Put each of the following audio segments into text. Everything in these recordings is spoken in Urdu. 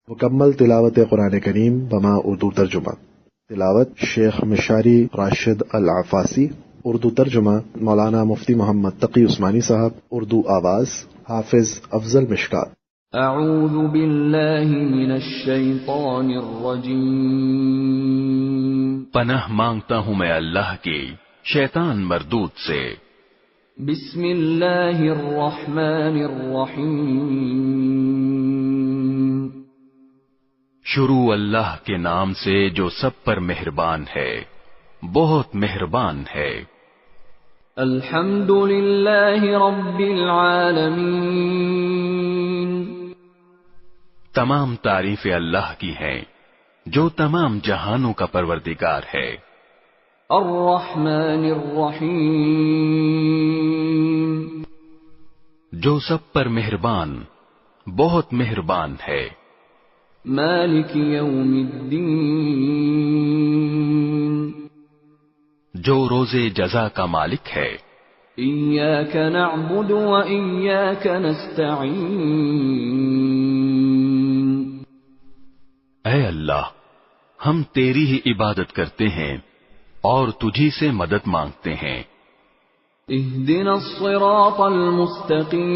مکمل تلاوت قرآن کریم بما اردو ترجمہ. تلاوت شیخ مشاری راشد العفاسی. اردو ترجمہ مولانا مفتی محمد تقی عثمانی صاحب. اردو آواز حافظ افضل مشکات. اعوذ باللہ من الشیطان الرجیم. پناہ مانگتا ہوں میں اللہ کی شیطان مردود سے. بسم اللہ الرحمن الرحیم. شروع اللہ کے نام سے جو سب پر مہربان ہے، بہت مہربان ہے. الحمد للہ رب العالمین. تمام تعریفیں اللہ کی ہیں جو تمام جہانوں کا پروردگار ہے. الرحمن الرحیم. جو سب پر مہربان، بہت مہربان ہے. مالک یوم الدین. جو روز جزا کا مالک ہے. ایاک نعبد و ایاک نستعین. اے اللہ، ہم تیری ہی عبادت کرتے ہیں اور تجھی سے مدد مانگتے ہیں. اہدنا الصراط المستقیم.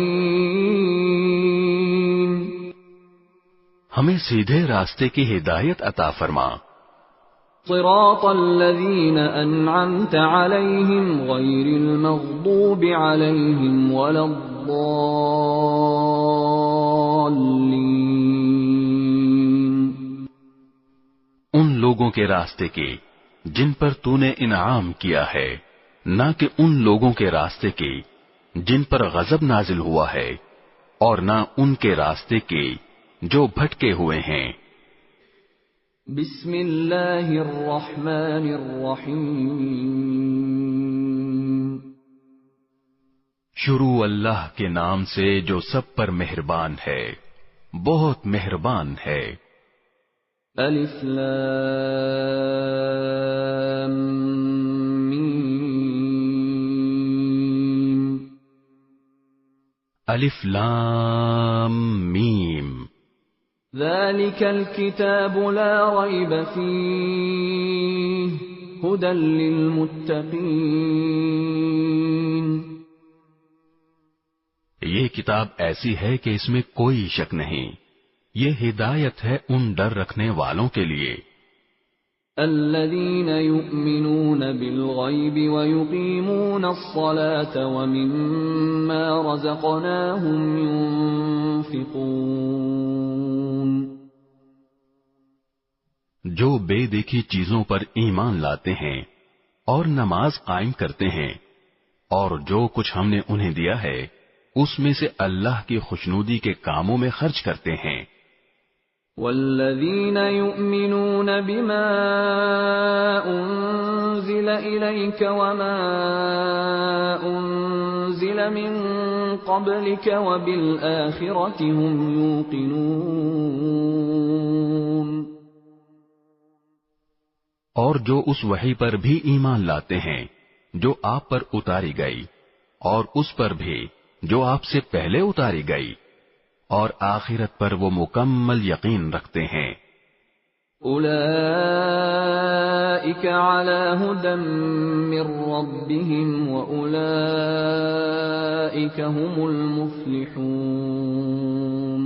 ہمیں سیدھے راستے کی ہدایت عطا فرما. صراط الذین انعمت علیہم غیر المغضوب علیہم ولا الضالین. ان لوگوں کے راستے کی جن پر تو نے انعام کیا ہے، نہ کہ ان لوگوں کے راستے کی جن پر غضب نازل ہوا ہے، اور نہ ان کے راستے کی جو بھٹکے ہوئے ہیں. بسم اللہ الرحمن الرحیم. شروع اللہ کے نام سے جو سب پر مہربان ہے، بہت مہربان ہے. الف لام میم. الف لام میم. ذلك الكتاب لا ريب فيه هدى للمتقين. یہ کتاب ایسی ہے کہ اس میں کوئی شک نہیں، یہ ہدایت ہے ان ڈر رکھنے والوں کے لیے. الذين يؤمنون بالغيب ويقيمون الصلاة ومما رزقناهم ينفقون. جو بے دیکھی چیزوں پر ایمان لاتے ہیں اور نماز قائم کرتے ہیں، اور جو کچھ ہم نے انہیں دیا ہے اس میں سے اللہ کی خوشنودی کے کاموں میں خرچ کرتے ہیں. والذین یؤمنون بما انزل الیک وما انزل من قبلک وبالآخرة هم یوقنون. اور جو اس وحی پر بھی ایمان لاتے ہیں جو آپ پر اتاری گئی، اور اس پر بھی جو آپ سے پہلے اتاری گئی، اور آخرت پر وہ مکمل یقین رکھتے ہیں. اولئک علی ھدی من ربہم واولئک ھم المفلحون.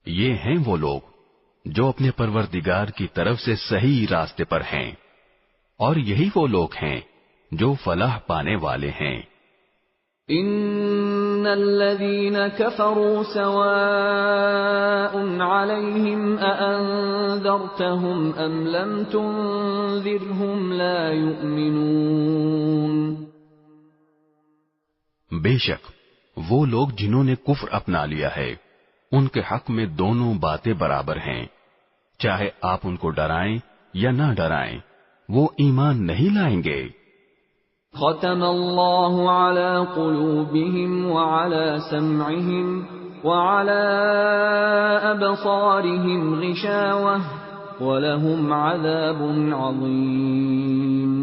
یہ ہیں وہ لوگ جو اپنے پروردگار کی طرف سے صحیح راستے پر ہیں، اور یہی وہ لوگ ہیں جو فلاح پانے والے ہیں. ان الذين كفروا سواء عليهم أأنذرتهم ام لم تنذرهم لا يؤمنون. بے شک وہ لوگ جنہوں نے کفر اپنا لیا ہے، ان کے حق میں دونوں باتیں برابر ہیں. چاہے آپ ان کو ڈرائیں یا نہ ڈرائیں، وہ ایمان نہیں لائیں گے. ختم اللہ علی قلوبہم وعلی سمعہم وعلی ابصارہم غشاوہ وَلَهُمْ عَذَابٌ عَظِيمٌ۔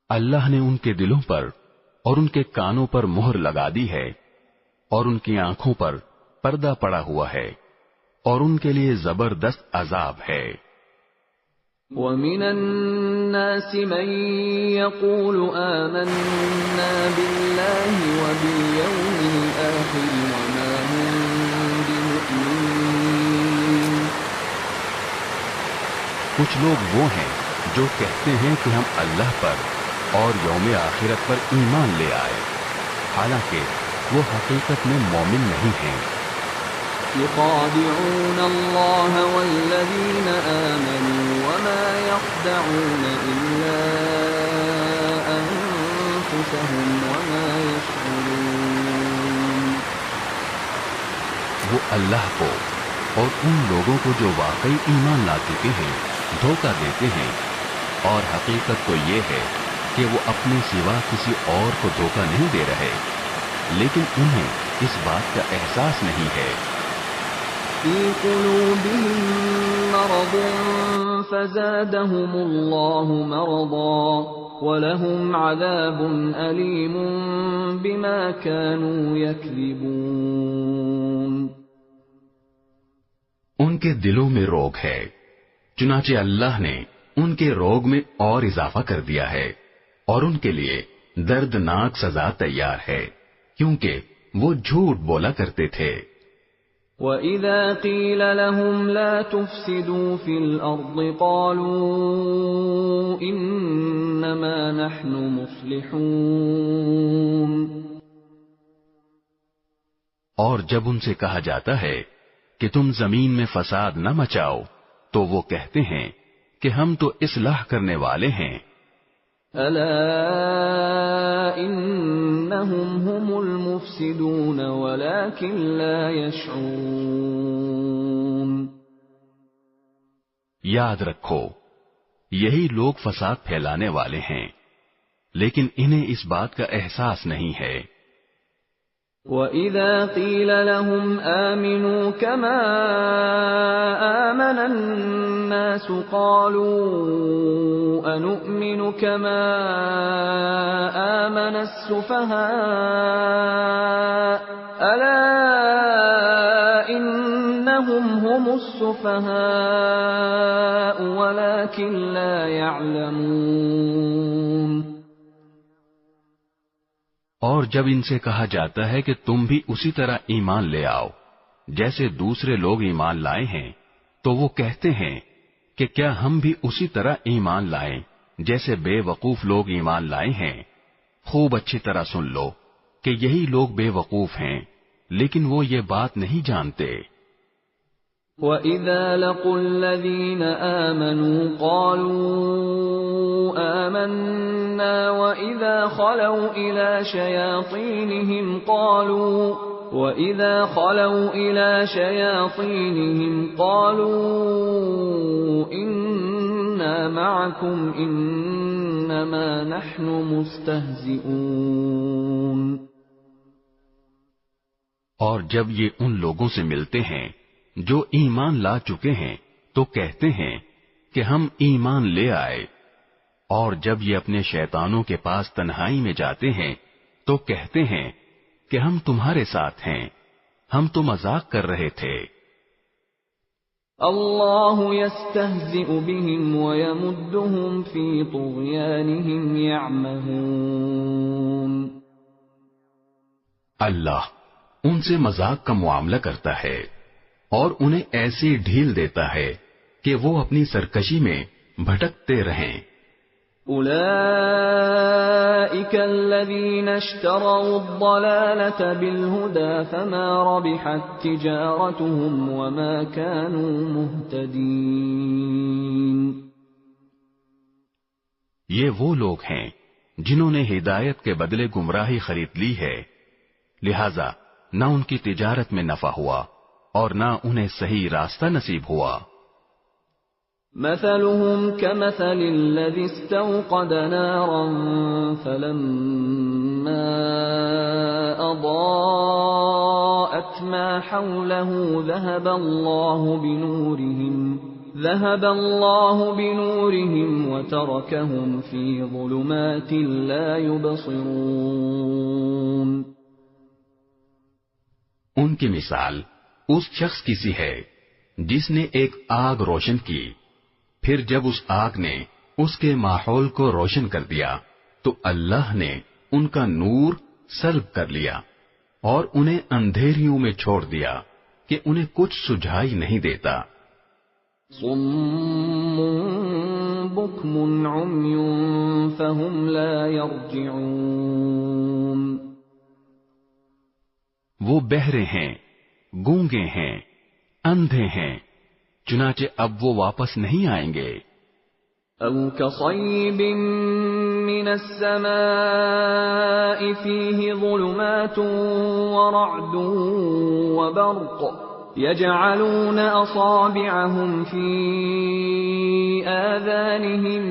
اللہ نے ان کے دلوں پر اور ان کے کانوں پر مہر لگا دی ہے اور ان کی آنکھوں پر پردہ پڑا ہوا ہے اور ان کے لیے زبردست عذاب ہے۔ وَمِنَ النَّاسِ مَن يَقُولُ آمَنَّا بِاللَّهِ وَبِالْيَوْمِ الْآخِرِ وَمَا هُم بِمُؤْمِنِينَ۔ کچھ لوگ وہ ہیں جو کہتے ہیں کہ ہم اللہ پر اور یوم آخرت پر ایمان لے آئے، حالانکہ وہ حقیقت میں مومن نہیں ہیں۔ يخادعون الله والذين آمنوا وما يخدعون إلا أنفسهم وما يشعرون۔ وہ اللہ کو اور ان لوگوں کو جو واقعی ایمان لا چکے ہیں دھوکہ دیتے ہیں، اور حقیقت تو یہ ہے کہ وہ اپنے سوا کسی اور کو دھوکہ نہیں دے رہے، لیکن انہیں اس بات کا احساس نہیں ہے۔ في قلوبهم مرض فزادهم الله مرضا ولهم عذاب أليم بما كانوا يكذبون۔ ان کے دلوں میں روگ ہے، چنانچہ اللہ نے ان کے روگ میں اور اضافہ کر دیا ہے، اور ان کے لیے دردناک سزا تیار ہے، کیونکہ وہ جھوٹ بولا کرتے تھے۔ وَإِذَا قِيلَ لَهُمْ لَا تُفْسِدُوا فِي الْأَرْضِ قَالُوا إِنَّمَا نَحْنُ مُصْلِحُونَ۔ اور جب ان سے کہا جاتا ہے کہ تم زمین میں فساد نہ مچاؤ تو وہ کہتے ہیں کہ ہم تو اصلاح کرنے والے ہیں۔ أَلَا إِنَّهُمْ هُمُ الْمُفْسِدُونَ وَلَكِنْ لَا يَشْعُرُونَ۔ یاد رکھو، یہی لوگ فساد پھیلانے والے ہیں، لیکن انہیں اس بات کا احساس نہیں ہے۔ وَإِذَا قِيلَ لَهُمْ آمِنُوا كَمَا آمَنَ النَّاسُ قَالُوا أَنُؤْمِنُ كَمَا آمَنَ السُّفَهَاءُ أَلَا إِنَّهُمْ هُمُ السُّفَهَاءُ وَلَكِنْ لَا يَعْلَمُونَ۔ اور جب ان سے کہا جاتا ہے کہ تم بھی اسی طرح ایمان لے آؤ جیسے دوسرے لوگ ایمان لائے ہیں، تو وہ کہتے ہیں کہ کیا ہم بھی اسی طرح ایمان لائیں جیسے بے وقوف لوگ ایمان لائے ہیں۔ خوب اچھی طرح سن لو کہ یہی لوگ بے وقوف ہیں، لیکن وہ یہ بات نہیں جانتے۔ وَإِذَا لَقُوا الَّذِينَ آمَنُوا قَالُوا آمَنَّا وَإِذَا خَلَوْا إِلَى شَيَاطِينِهِمْ قَالُوا إِنَّا مَعَكُمْ إِنَّمَا نَحْنُ مُسْتَهْزِئُونَ۔ اور جب یہ ان لوگوں سے ملتے ہیں جو ایمان لا چکے ہیں تو کہتے ہیں کہ ہم ایمان لے آئے، اور جب یہ اپنے شیطانوں کے پاس تنہائی میں جاتے ہیں تو کہتے ہیں کہ ہم تمہارے ساتھ ہیں، ہم تو مذاق کر رہے تھے۔ اللہ یستہزئ بہم ویمدہم فی طغیانہم یعمہون۔ اللہ ان سے مذاق کا معاملہ کرتا ہے اور انہیں ایسی ڈھیل دیتا ہے کہ وہ اپنی سرکشی میں بھٹکتے رہیں۔ اولئک الذین اشتروا الضلالة بالہدى فما ربحت تجارتهم وما كانوا مہتدین۔ یہ وہ لوگ ہیں جنہوں نے ہدایت کے بدلے گمراہی خرید لی ہے، لہذا نہ ان کی تجارت میں نفع ہوا اور نہ انہیں صحیح راستہ نصیب ہوا۔ مثلهم كمثل الذي استوقد نارا فلما أضاءت ما حوله ذهب الله بنورهم وتركهم في ظلمات لا يبصرون۔ ان کی مثال اس شخص کی سی ہے جس نے ایک آگ روشن کی، پھر جب اس آگ نے اس کے ماحول کو روشن کر دیا تو اللہ نے ان کا نور سلب کر لیا اور انہیں اندھیریوں میں چھوڑ دیا کہ انہیں کچھ سجھائی نہیں دیتا۔ صم بکم عمی فہم لا یرجعون، وہ بہرے ہیں، گونگے ہیں، اندھے ہیں، چنانچہ اب وہ واپس نہیں آئیں گے۔ او کصیب من السماء فیہ ظلمات ورعد وبرق يجعلون أصابعهم في آذانهم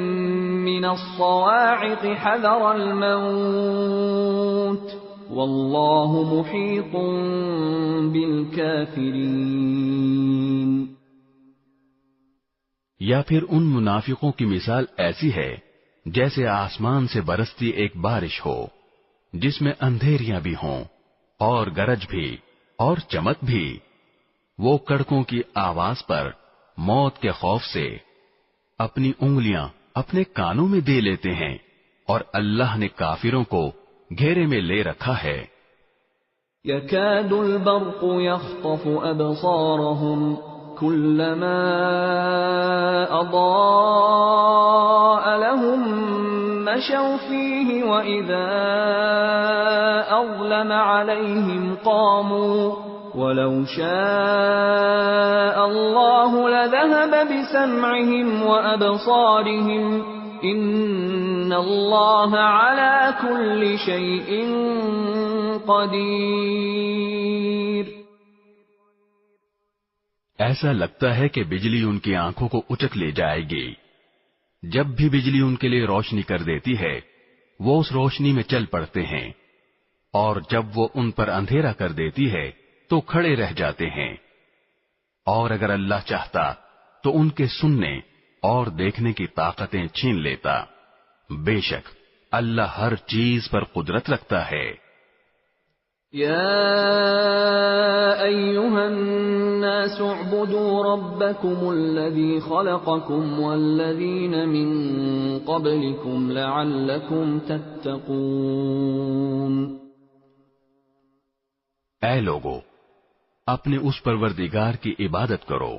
من الصواعق حذر الموت والله محيط بالكافرين۔ یا پھر ان منافقوں کی مثال ایسی ہے جیسے آسمان سے برستی ایک بارش ہو جس میں اندھیریاں بھی ہوں اور گرج بھی اور چمک بھی، وہ کڑکوں کی آواز پر موت کے خوف سے اپنی انگلیاں اپنے کانوں میں دے لیتے ہیں، اور اللہ نے کافروں کو گھیرے میں لے رکھا ہے۔ يكاد البرق يخطف أبصارهم كلما أضاء لهم مشوا فيه وإذا أظلم عليهم قاموا وَلَوْ شَاءَ اللَّهُ لَذَهَبَ بِسَمْعِهِمْ وَأَبْصَارِهِمْ إِنَّ اللَّهَ عَلَى كُلِّ شَيْءٍ قَدِيرٌ۔ ایسا لگتا ہے کہ بجلی ان کی آنکھوں کو اچک لے جائے گی۔ جب بھی بجلی ان کے لیے روشنی کر دیتی ہے وہ اس روشنی میں چل پڑتے ہیں، اور جب وہ ان پر اندھیرا کر دیتی ہے تو کھڑے رہ جاتے ہیں، اور اگر اللہ چاہتا تو ان کے سننے اور دیکھنے کی طاقتیں چھین لیتا۔ بے شک اللہ ہر چیز پر قدرت رکھتا ہے۔ یا ایھا الناس اعبدوا ربکم الذی خلقکم والذین من قبلکم لعلکم تتقون۔ اے لوگو، اپنے اس پروردگار کی عبادت کرو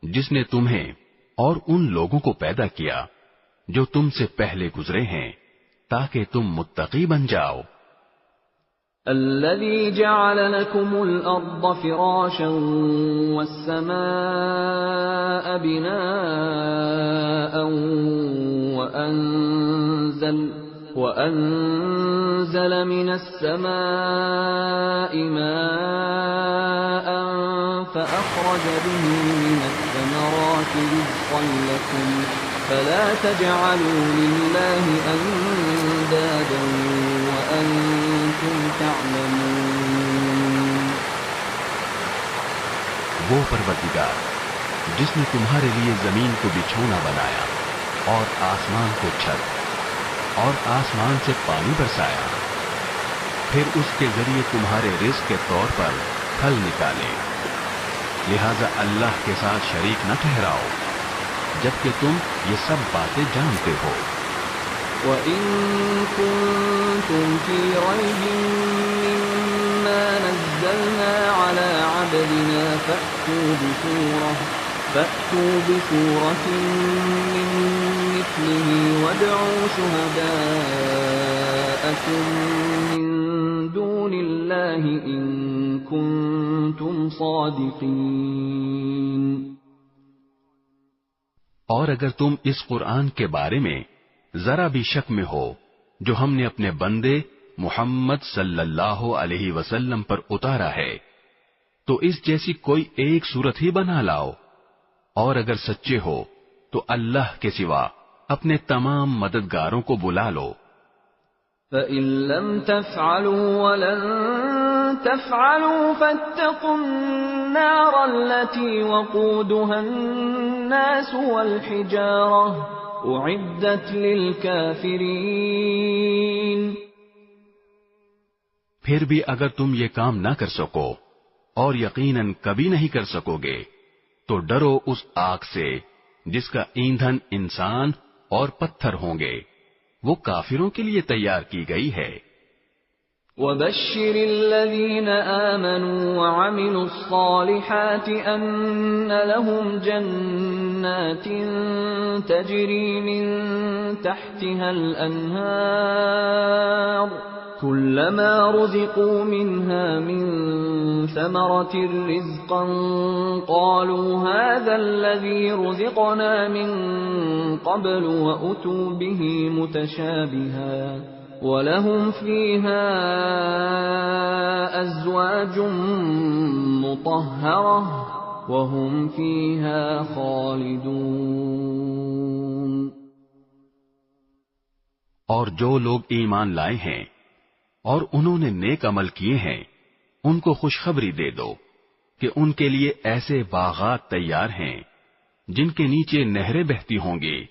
جس نے تمہیں اور ان لوگوں کو پیدا کیا جو تم سے پہلے گزرے ہیں، تاکہ تم متقی بن جاؤ۔ الذي جعل لكم الأرض فراشا والسماء بناء وأنزل من السماء ماء فأخرج به من الثمرات رزقا لكم فلا تجعلوا لله أندادا وأنتم تعلمون۔ وہ پروردگار جس نے تمہارے لیے زمین کو بچھونا بنایا اور آسمان کو چھت اور آسمان سے پانی برسایا، پھر اس کے ذریعے تمہارے رزق کے طور پر پھل نکالے، لہذا اللہ کے ساتھ شریک نہ ٹھہراؤ جبکہ تم یہ سب باتیں جانتے ہو۔ وَإِن كُنتُمْ فِي رَيْبٍ مِّمَّا نَزَّلْنَا عَلَى عَبْدِنَا فَأْتُوا بِسُورَةٍ مِّن مِّثْلِهِ وَادْعُوا شُهَدَاءَكُم مِّن دُونِ اللَّهِ إِن كُنتُمْ صَادِقِينَ۔ اور اگر تم اس قرآن کے بارے میں ذرا بھی شک میں ہو جو ہم نے اپنے بندے محمد صلی اللہ علیہ وسلم پر اتارا ہے تو اس جیسی کوئی ایک صورت ہی بنا لاؤ، اور اگر سچے ہو تو اللہ کے سوا اپنے تمام مددگاروں کو بلا لو۔ فَإِن لَّمْ تَفْعَلُوا وَلَن تَفْعَلُوا فَاتَّقُوا النَّارَ الَّتِي وَقُودُهَا النَّاسُ وَالْحِجَارَةُ أُعِدَّتْ لِلْكَافِرِينَ۔ پھر بھی اگر تم یہ کام نہ کر سکو اور یقیناً کبھی نہیں کر سکو گے، تو ڈرو اس آگ سے جس کا ایندھن انسان اور پتھر ہوں گے، وہ کافروں کے لیے تیار کی گئی ہے۔ وَبَشِّرِ الَّذِينَ آمَنُوا وَعَمِلُوا الصَّالِحَاتِ أَنَّ لَهُمْ جَنَّاتٍ تَجْرِي مِن تَحْتِهَا الْأَنْهَارُ كُلَّمَا رُزِقُوا مِنْهَا مِن ثَمَرَةٍ رِزْقًا قَالُوا هَذَا الَّذِي رُزِقْنَا مِن قَبْلُ وَأُتُوا بِهِ مُتَشَابِهًا وَلَهُمْ فِيهَا أَزْوَاجٌ مُطَهَّرَةٌ وَهُمْ فِيهَا خَالِدُونَ۔ اور جو لوگ ایمان لائے ہیں اور انہوں نے نیک عمل کیے ہیں، ان کو خوشخبری دے دو کہ ان کے لیے ایسے باغات تیار ہیں جن کے نیچے نہریں بہتی ہوں گی۔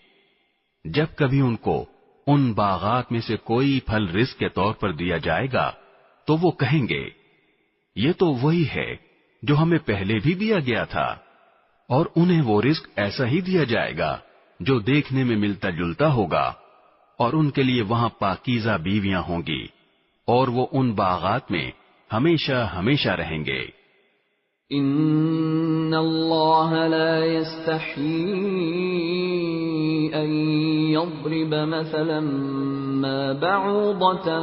جب کبھی ان کو ان باغات میں سے کوئی پھل رزق کے طور پر دیا جائے گا تو وہ کہیں گے یہ تو وہی ہے جو ہمیں پہلے بھی دیا گیا تھا، اور انہیں وہ رزق ایسا ہی دیا جائے گا جو دیکھنے میں ملتا جلتا ہوگا، اور ان کے لیے وہاں پاکیزہ بیویاں ہوں گی، اور وہ ان باغات میں ہمیشہ ہمیشہ رہیں گے۔ ان اللہ لا يستحيي ان يضرب مثلا ما بعوضة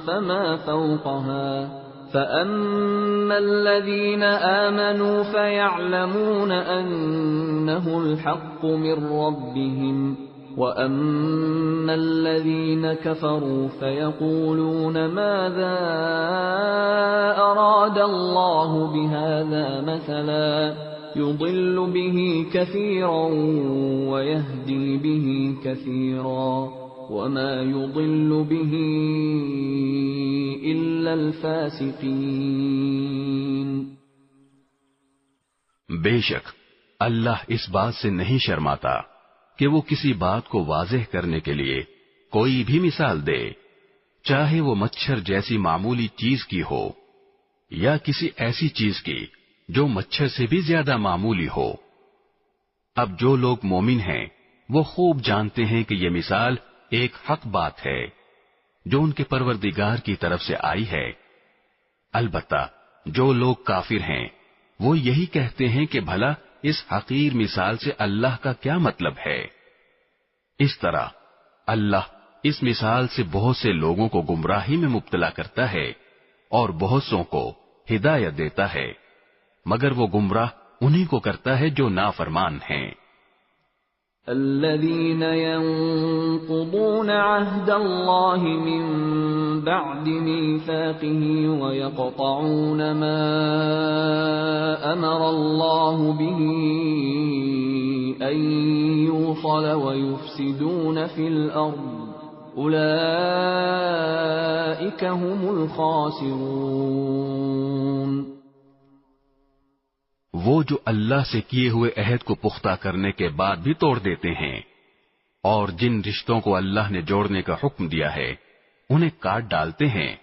فما فوقها فأما الذين آمنوا فيعلمون أنه الحق من ربهم وَأَمَّا الَّذِينَ كَفَرُوا فَيَقُولُونَ مَاذَا أَرَادَ اللَّهُ بِهَذَا مَثَلًا يُضِلُّ بِهِ كَثِيرًا وَيَهْدِي بِهِ كَثِيرًا وَمَا يُضِلُّ بِهِ إِلَّا الْفَاسِقِينَ۔ بے شک اللہ اس بات سے نہیں شرماتا کہ وہ کسی بات کو واضح کرنے کے لیے کوئی بھی مثال دے، چاہے وہ مچھر جیسی معمولی چیز کی ہو یا کسی ایسی چیز کی جو مچھر سے بھی زیادہ معمولی ہو۔ اب جو لوگ مومن ہیں وہ خوب جانتے ہیں کہ یہ مثال ایک حق بات ہے جو ان کے پروردگار کی طرف سے آئی ہے۔ البتہ جو لوگ کافر ہیں وہ یہی کہتے ہیں کہ بھلا اس حقیر مثال سے اللہ کا کیا مطلب ہے۔ اس طرح اللہ اس مثال سے بہت سے لوگوں کو گمراہی میں مبتلا کرتا ہے اور بہت سوں کو ہدایت دیتا ہے، مگر وہ گمراہ انہی کو کرتا ہے جو نافرمان ہیں۔ الذين ينقضون عهد الله من بعد ميثاقه ويقطعون ما أمر الله به أن يوصل ويفسدون في الأرض أولئك هم الخاسرون۔ وہ جو اللہ سے کیے ہوئے عہد کو پختہ کرنے کے بعد بھی توڑ دیتے ہیں اور جن رشتوں کو اللہ نے جوڑنے کا حکم دیا ہے انہیں کاٹ ڈالتے ہیں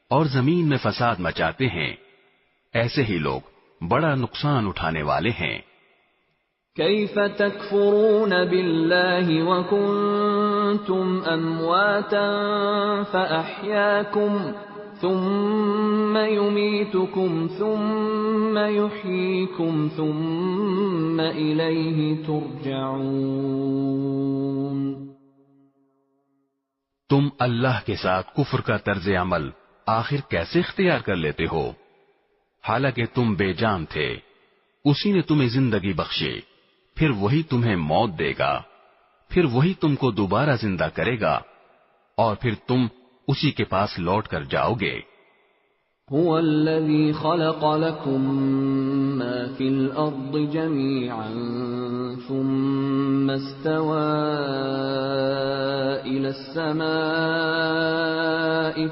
اور زمین میں فساد مچاتے ہیں، ایسے ہی لوگ بڑا نقصان اٹھانے والے ہیں۔ كيف تكفرون بالله وكنتم أمواتا فأحياكم ثم يميتكم ثم يحييكم ثم إليه ترجعون۔ تم اللہ کے ساتھ کفر کا طرز عمل آخر کیسے اختیار کر لیتے ہو؟ حالانکہ تم بے جان تھے، اسی نے تمہیں زندگی بخشی، پھر وہی تمہیں موت دے گا، پھر وہی تم کو دوبارہ زندہ کرے گا، اور پھر تم اسی کے پاس لوٹ کر جاؤ گے۔ هو الذي خلق لكم ما في الأرض جميعا ثم استوى إلى السماء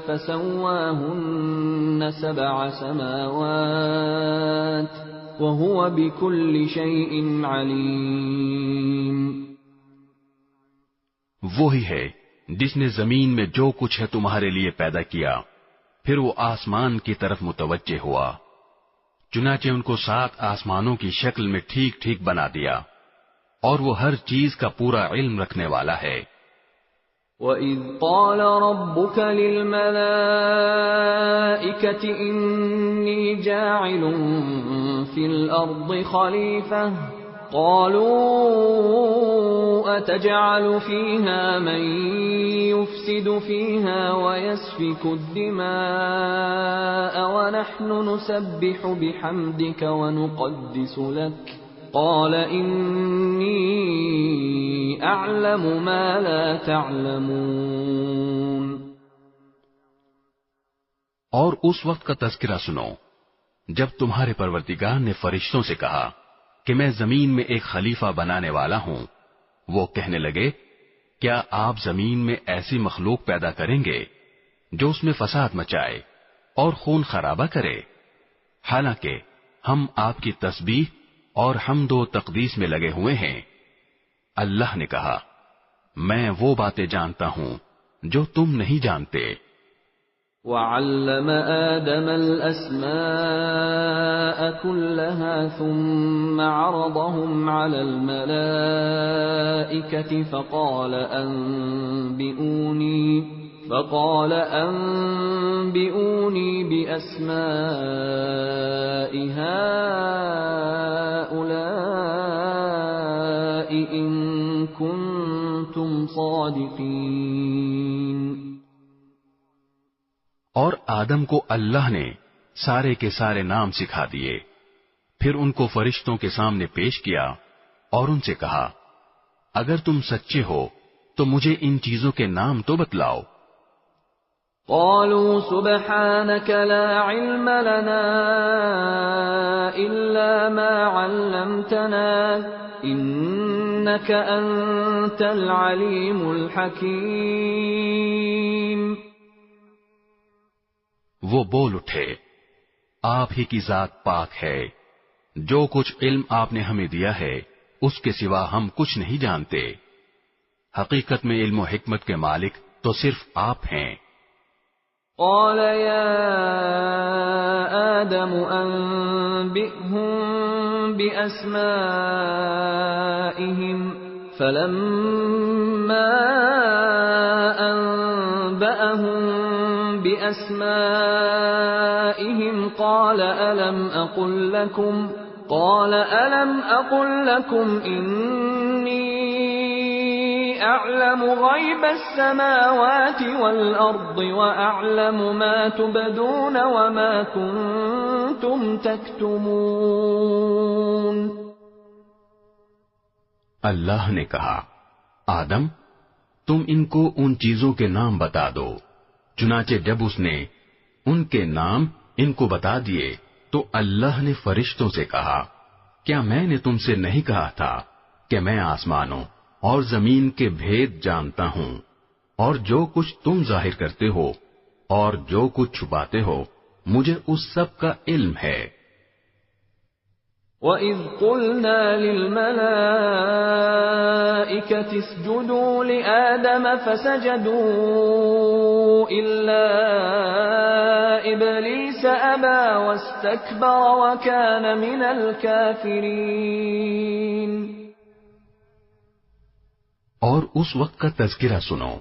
فسواهن 7 سماوات وهو بكل شيء عليم۔ وہی ہے جس نے زمین میں جو کچھ ہے تمہارے لیے پیدا کیا، پھر وہ آسمان کی طرف متوجہ ہوا، چنانچہ ان کو 7 آسمانوں کی شکل میں ٹھیک ٹھیک بنا دیا، اور وہ ہر چیز کا پورا علم رکھنے والا ہے۔ وَإِذْ قَالَ رَبُّكَ لِلْمَلَائِكَةِ إِنِّي جَاعِلٌ فِي الْأَرْضِ خَلِيفَةً قَالُوا أَتَجْعَلُ فِيهَا مَن يُفْسِدُ فِيهَا وَيَسْفِكُ الدِّمَاءَ وَنَحْنُ نُسَبِّحُ بِحَمْدِكَ وَنُقَدِّسُ لَكَ قال انی اعلم ما لا تعلمون۔ اور اس وقت کا تذکرہ سنو جب تمہارے پروردگار نے فرشتوں سے کہا کہ میں زمین میں ایک خلیفہ بنانے والا ہوں۔ وہ کہنے لگے کیا آپ زمین میں ایسی مخلوق پیدا کریں گے جو اس میں فساد مچائے اور خون خرابہ کرے، حالانکہ ہم آپ کی تسبیح اور حمد و تقدیس میں لگے ہوئے ہیں۔ اللہ نے کہا میں وہ باتیں جانتا ہوں جو تم نہیں جانتے۔ وَعَلَّمَ آدَمَ الْأَسْمَاءَ كُلَّهَا ثُمَّ عَرَضَهُمْ عَلَى الْمَلَائِكَةِ فقال أنبئوني بأسماء هؤلاء إن كنتم صادقين۔ اور آدم کو اللہ نے سارے کے سارے نام سکھا دیے، پھر ان کو فرشتوں کے سامنے پیش کیا اور ان سے کہا اگر تم سچے ہو تو مجھے ان چیزوں کے نام تو بتلاؤ۔ قالوا سبحانك لا علم لنا إلا ما علمتنا إنك أنت العليم الحكيم۔ وہ بول اٹھے آپ ہی کی ذات پاک ہے، جو کچھ علم آپ نے ہمیں دیا ہے اس کے سوا ہم کچھ نہیں جانتے، حقیقت میں علم و حکمت کے مالک تو صرف آپ ہیں۔ قال يا آدم أنبئهم بأسمائهم فلما أنبأهم بأسمائهم قال ألم أقل لكم إني أعلم غيب السماوات والأرض وأعلم ما تبدون وما كنتم تكتمون۔ اللہ نے کہا آدم تم ان کو ان چیزوں کے نام بتا دو، چنانچہ جب اس نے ان کے نام ان کو بتا دیے تو اللہ نے فرشتوں سے کہا کیا میں نے تم سے نہیں کہا تھا کہ میں آسمانوں اور زمین کے بھید جانتا ہوں، اور جو کچھ تم ظاہر کرتے ہو اور جو کچھ چھپاتے ہو مجھے اس سب کا علم ہے۔ وَإِذْ قُلْنَا لِلْمَلَائِكَةِ اسْجُدُوا لِآدَمَ فَسَجَدُوا إِلَّا إِبْلِيسَ أَبَى وَاسْتَكْبَرَ وَكَانَ مِنَ الْكَافِرِينَ۔ اور اس وقت کا تذکرہ سنو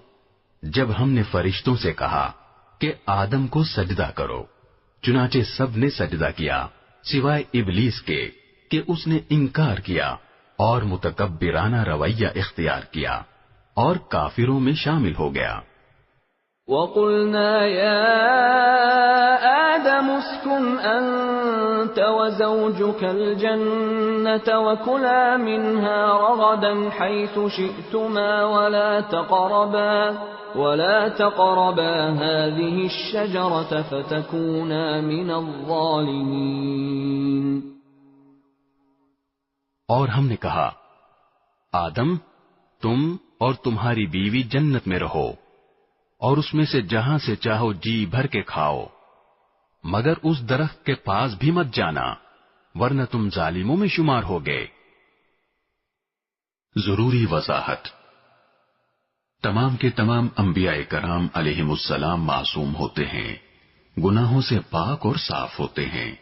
جب ہم نے فرشتوں سے کہا کہ آدم کو سجدہ کرو، چنانچہ سب نے سجدہ کیا سوائے ابلیس کے کہ اس نے انکار کیا اور متکبرانہ رویہ اختیار کیا اور کافروں میں شامل ہو گیا۔ وَقُلْنَا يَا آدَمُ اسْكُنْ أَنْتَ وَزَوْجُكَ الْجَنَّةَ وَكُلَا مِنْهَا رَغَدًا حَيْثُ شِئْتُمَا وَلَا تَقْرَبَا هَذِهِ الشَّجَرَةَ فَتَكُونَا مِنَ الظَّالِمِينَ۔ اور ہم نے کہا آدم تم اور تمہاری بیوی جنت میں رہو اور اس میں سے جہاں سے چاہو جی بھر کے کھاؤ، مگر اس درخت کے پاس بھی مت جانا ورنہ تم ظالموں میں شمار ہوگے۔ ضروری وضاحت، تمام کے تمام انبیاء کرام علیہم السلام معصوم ہوتے ہیں، گناہوں سے پاک اور صاف ہوتے ہیں،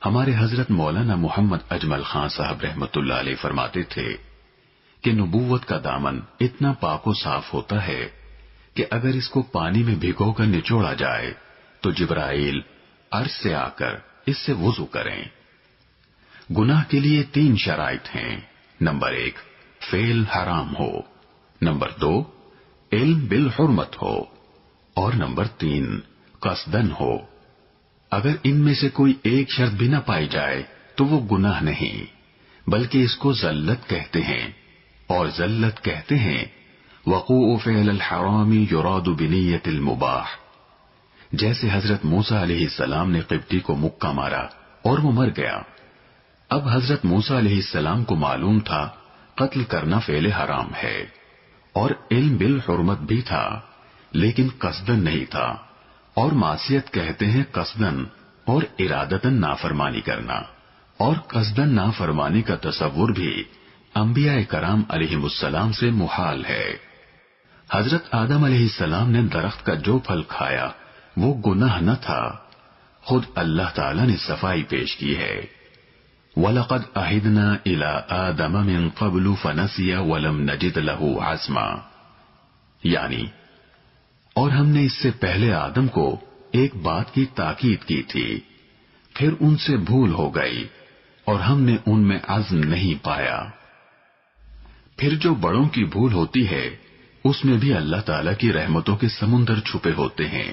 ہمارے حضرت مولانا محمد اجمل خان صاحب رحمت اللہ علیہ فرماتے تھے کہ نبوت کا دامن اتنا پاک و صاف ہوتا ہے کہ اگر اس کو پانی میں بھگو کر نچوڑا جائے تو جبرائیل عرش سے آ کر اس سے وضو کریں۔ گناہ کے لیے 3 شرائط ہیں۔ نمبر 1، فعل حرام ہو، نمبر 2، علم بالحرمت ہو، اور نمبر 3، قصدن ہو۔ اگر ان میں سے کوئی ایک شرط بھی نہ پائی جائے تو وہ گناہ نہیں، بلکہ اس کو ذلت کہتے ہیں، اور ذلت کہتے ہیں وقوع فعل الحرام یراد بنیت المباح۔ جیسے حضرت موسیٰ علیہ السلام نے قبطی کو مکہ مارا اور وہ مر گیا۔ اب حضرت موسیٰ علیہ السلام کو معلوم تھا قتل کرنا فعل حرام ہے، اور علم بالحرمت بھی تھا، لیکن قصدن نہیں تھا، اور معصیت کہتے ہیں قصدن اور ارادتن نافرمانی کرنا، اور قصدن نافرمانی کا تصور بھی انبیاء کرام علیہم السلام سے محال ہے۔ حضرت آدم علیہ السلام نے درخت کا جو پھل کھایا وہ گناہ نہ تھا، خود اللہ تعالی نے صفائی پیش کی ہے۔ وَلَقَدْ أَعِدْنَا إِلَىٰ آدَمَ مِن قَبْلُ فَنَسِيَ وَلَمْ نَجِدْ لَهُ عَزْمًا، یعنی اور ہم نے اس سے پہلے آدم کو ایک بات کی تاکید کی تھی، پھر ان سے بھول ہو گئی اور ہم نے ان میں عزم نہیں پایا۔ پھر جو بڑوں کی بھول ہوتی ہے اس میں بھی اللہ تعالی کی رحمتوں کے سمندر چھپے ہوتے ہیں۔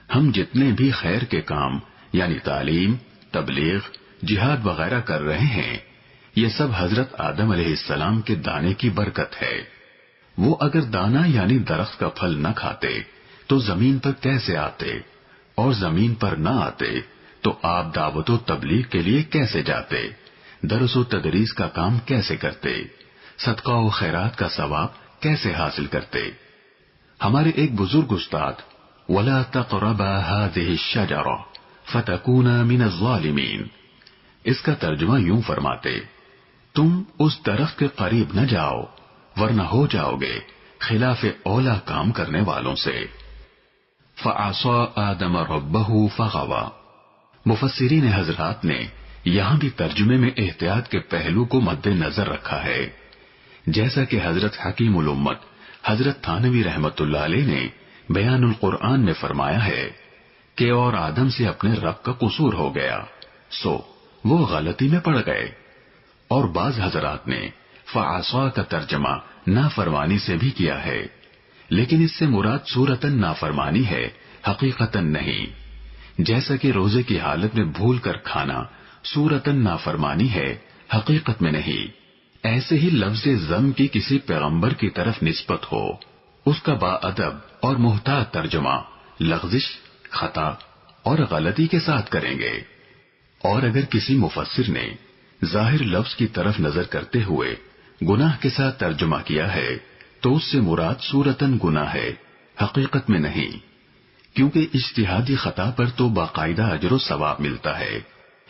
ہم جتنے بھی خیر کے کام یعنی تعلیم، تبلیغ، جہاد وغیرہ کر رہے ہیں، یہ سب حضرت آدم علیہ السلام کے دانے کی برکت ہے۔ وہ اگر دانا یعنی درخت کا پھل نہ کھاتے تو زمین پر کیسے آتے، اور زمین پر نہ آتے تو آپ دعوت و تبلیغ کے لیے کیسے جاتے، درس و تدریس کا کام کیسے کرتے، صدقہ و خیرات کا ثواب کیسے حاصل کرتے۔ ہمارے ایک بزرگ استاد وَلَا تَقْرَبَا هَٰذِهِ الشَّجَرَةَ فَتَكُونَا مِنَ الظَّالِمِينَ، اس کا ترجمہ یوں فرماتے، تم اس درخت کے قریب نہ جاؤ ورنہ ہو جاؤ گے خلاف اولا کام کرنے والوں سے۔ فَعَصَىٰ آدَمَ رَبَّهُ فَغَوَىٰ، مفسرین حضرات نے یہاں بھی ترجمے میں احتیاط کے پہلو کو مد نظر رکھا ہے، جیسا کہ حضرت حکیم الامت حضرت تھانوی رحمت اللہ علیہ نے بیان القرآن میں فرمایا ہے کہ اور آدم سے اپنے رب کا قصور ہو گیا، سو وہ غلطی میں پڑ گئے۔ اور بعض حضرات نے فعصا کا ترجمہ نافرمانی سے بھی کیا ہے، لیکن اس سے مراد صورتاً نافرمانی ہے، حقیقتاً نہیں۔ جیسا کہ روزے کی حالت میں بھول کر کھانا صورتاً نافرمانی ہے، حقیقت میں نہیں، ایسے ہی لفظ ذم کی کسی پیغمبر کی طرف نسبت ہو، اس کا با ادب اور محتاط ترجمہ لغزش، خطا اور غلطی کے ساتھ کریں گے۔ اور اگر کسی مفسر نے ظاہر لفظ کی طرف نظر کرتے ہوئے گناہ کے ساتھ ترجمہ کیا ہے تو اس سے مراد صورتاً گناہ ہے، حقیقت میں نہیں، کیونکہ اجتہادی خطا پر تو باقاعدہ اجر و ثواب ملتا ہے،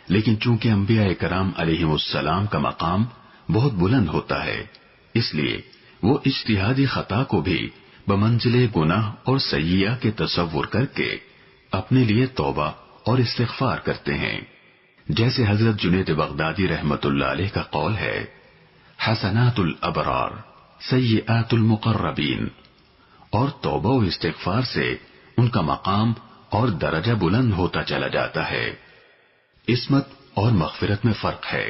لیکن چونکہ انبیاء کرام علیہم السلام کا مقام بہت بلند ہوتا ہے، اس لیے وہ اجتہادی خطا کو بھی بمنزلے گناہ اور سیئہ کے تصور کر کے اپنے لیے توبہ اور استغفار کرتے ہیں۔ جیسے حضرت جنید بغدادی رحمت اللہ علیہ کا قول ہے، حسنات الابرار سیئات المقربین، اور توبہ و استغفار سے ان کا مقام اور درجہ بلند ہوتا چلا جاتا ہے۔ عصمت اور مغفرت میں فرق ہے۔